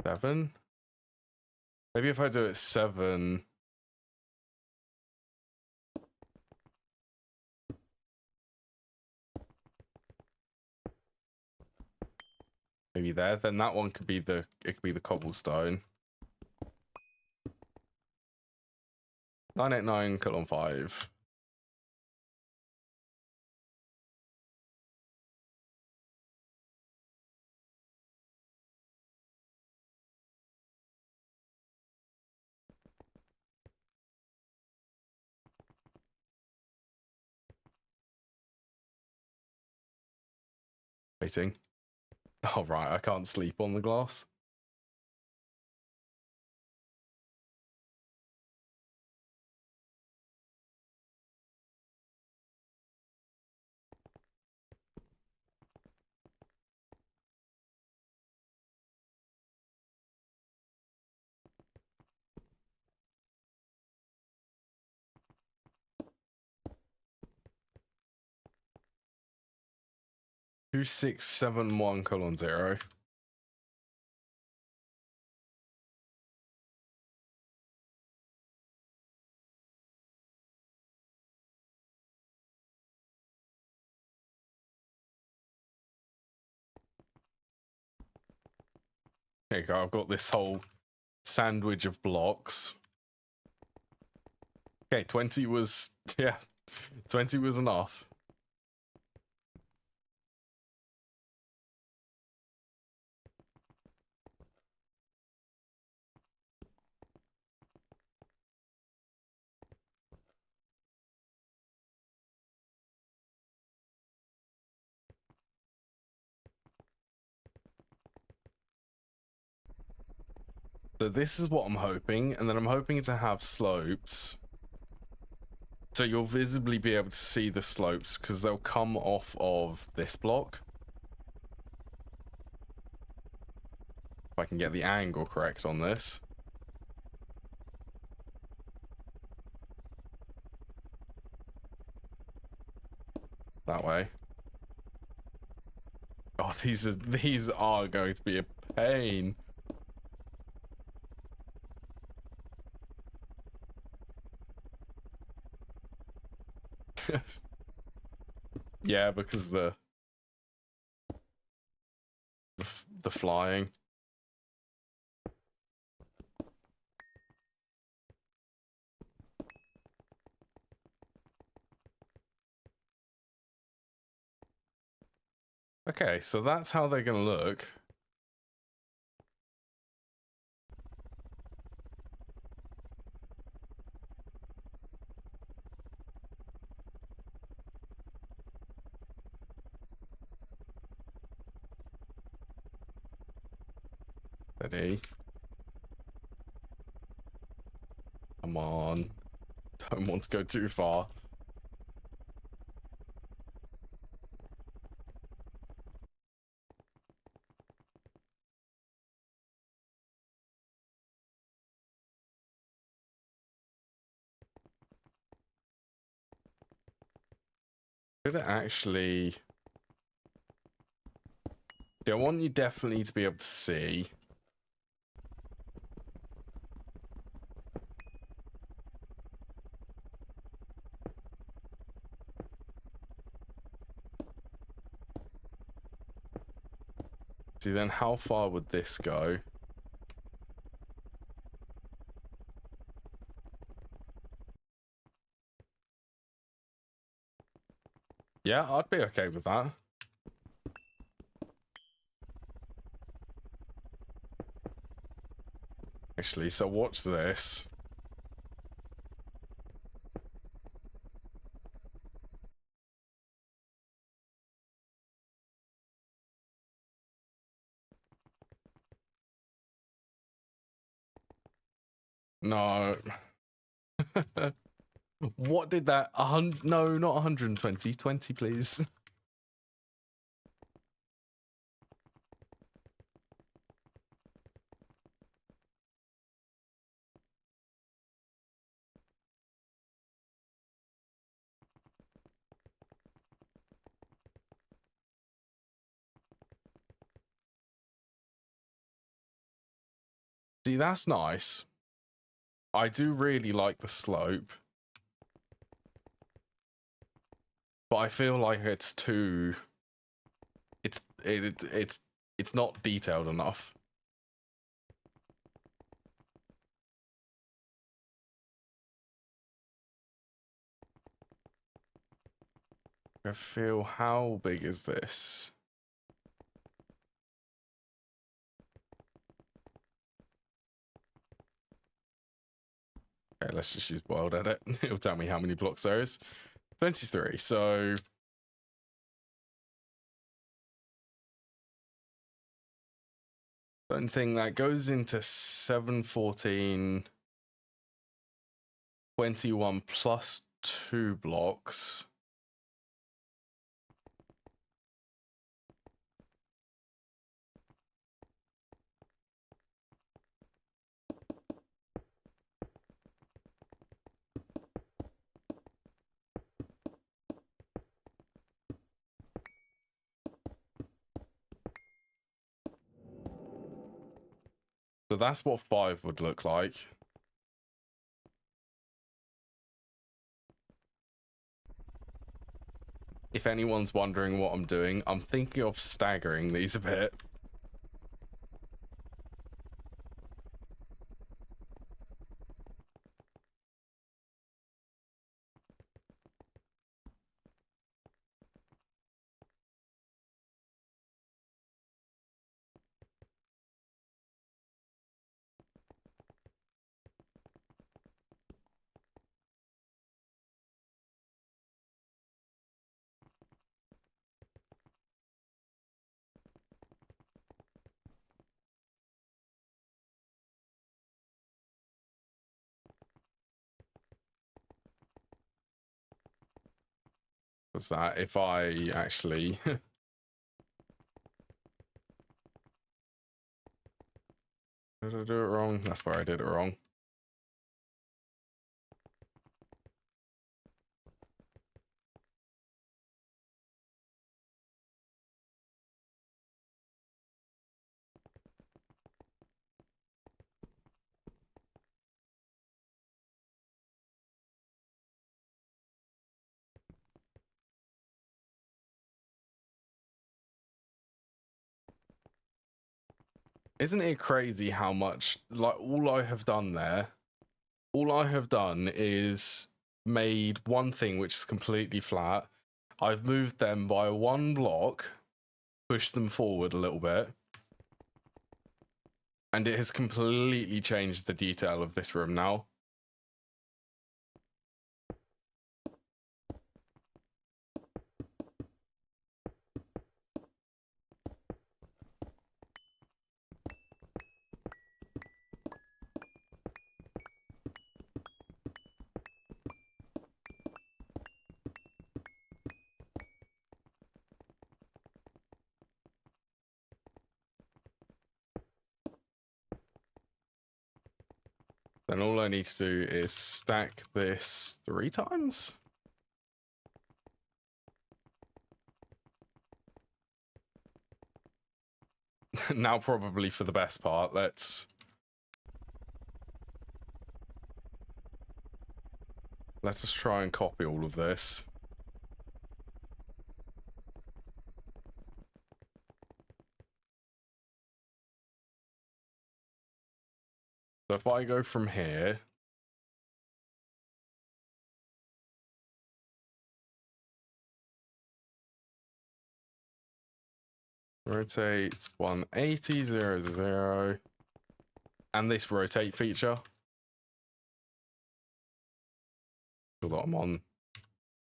Seven? Maybe if I do it 7... maybe there, then that one could be the cobblestone. 989 colon 5. Waiting. Oh right, I can't sleep on the glass. 2671:0. There you go, I've got this whole sandwich of blocks. Okay, 20 was, yeah, 20 was enough. So this is what I'm hoping, and then I'm hoping to have slopes. So you'll visibly be able to see the slopes because they'll come off of this block. If I can get the angle correct on this. That way. Oh, these are going to be a pain. Yeah, because the flying. Okay, so that's how they're gonna look. Steady. Come on. Don't want to go too far. Could it actually... Yeah, I want you definitely to be able to see. See, then how far would this go? Yeah, I'd be okay with that. Actually, so watch this. No. What did that? No, not 120. 20, please. See, that's nice. I do really like the slope. But I feel like it's too... It's not detailed enough. I feel, how big is this? Okay, let's just use world edit. It'll tell me how many blocks there is. 23, so... Certain thing that goes into 714... 21 plus 2 blocks. So that's what 5 would look like. If anyone's wondering what I'm doing, I'm thinking of staggering these a bit. What's that? If I actually... Did I do it wrong? That's where I did it wrong. Isn't it crazy how much, like, all I have done there, all I have done is made one thing which is completely flat. I've moved them by 1 block, pushed them forward a little bit, and it has completely changed the detail of this room now. Then all I need to do is stack this 3 times. Now probably for the best part, let's just try and copy all of this. So if I go from here, rotate 180, 0, 0, and this rotate feature. That I'm on.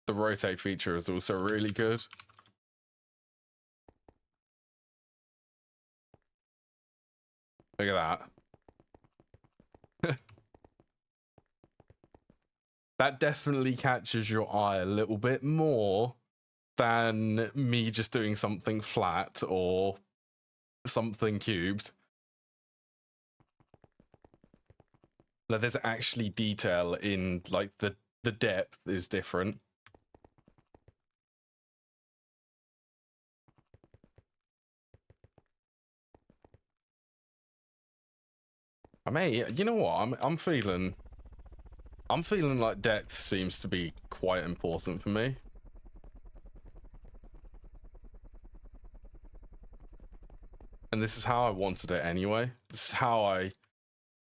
The rotate feature is also really good. Look at that. That definitely catches your eye a little bit more than me just doing something flat or something cubed. Like, there's actually detail in, like, the depth is different. I mean, you know what? I'm feeling like depth seems to be quite important for me. And this is how I wanted it anyway. This is how I,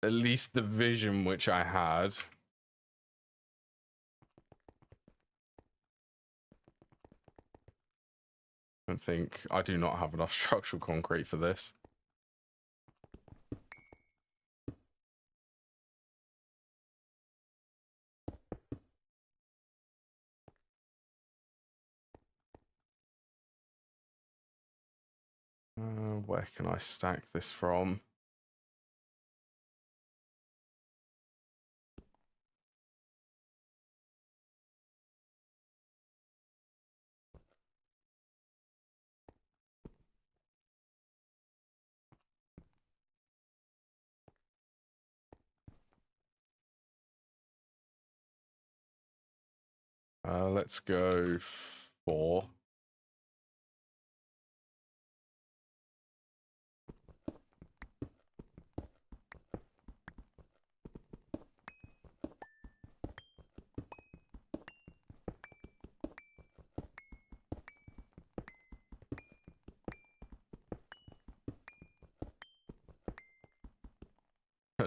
at least the vision which I had. I think I do not have enough structural concrete for this. Where can I stack this from? Let's go 4.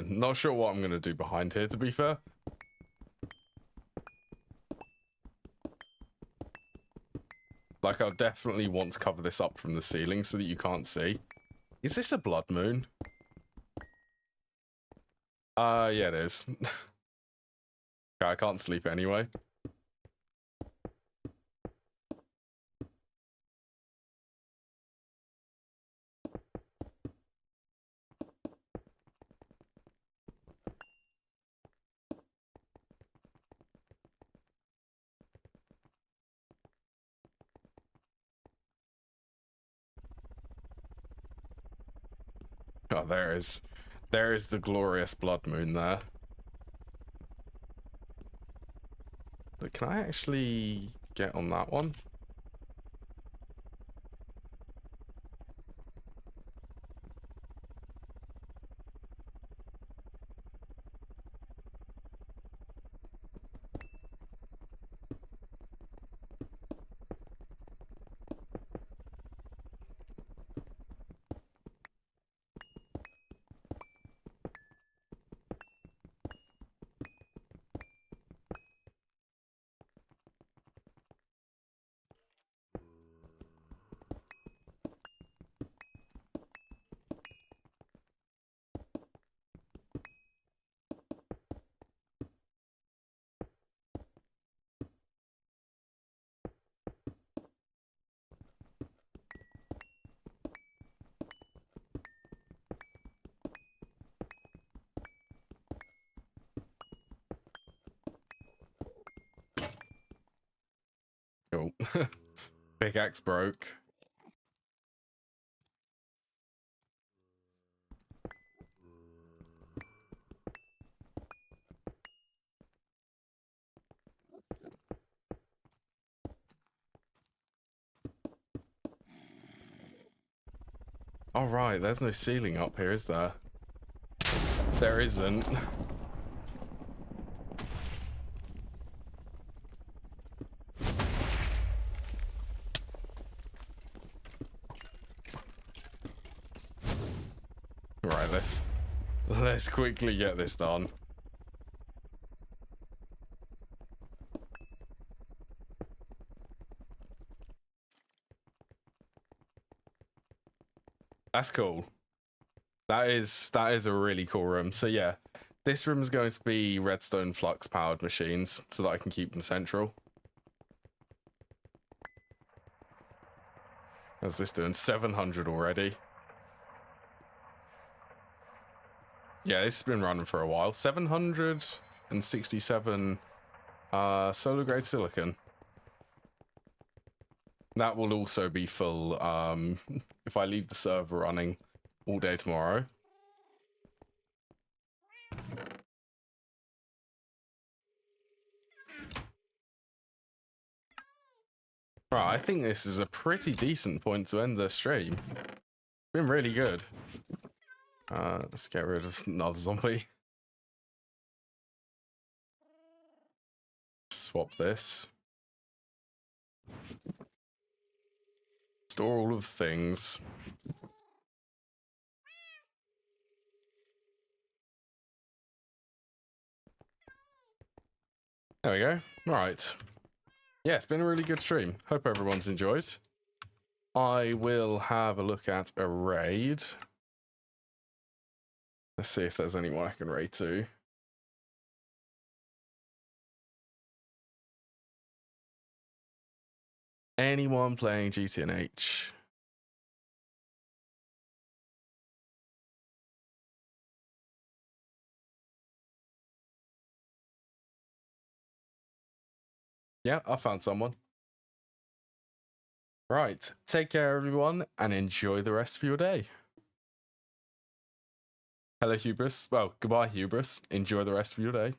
fine. Not sure what I'm going to do behind here, to be fair. Like, I'll definitely want to cover this up from the ceiling so that you can't see. Is this a blood moon? Yeah, it is. I can't sleep anyway. Oh, there is the glorious blood moon there. But can I actually get on that one? Cool. Pickaxe broke. All right, there's no ceiling up here, is there? There isn't. Right, let's quickly get this done. That's cool. That is a really cool room. So yeah, this room is going to be redstone flux powered machines so that I can keep them central. How's this doing? 700 already. Yeah, this has been running for a while. 767 solar grade silicon. That will also be full if I leave the server running all day tomorrow. Right, I think this is a pretty decent point to end the stream. Been really good. Let's get rid of another zombie. Swap this. Store all of the things. There we go. Right. Yeah, it's been a really good stream. Hope everyone's enjoyed. I will have a look at a raid. Let's see if there's anyone I can raid to. Anyone playing GTNH? Yeah, I found someone. Right, take care everyone and enjoy the rest of your day. Hello Hubris. Well, goodbye Hubris. Enjoy the rest of your day.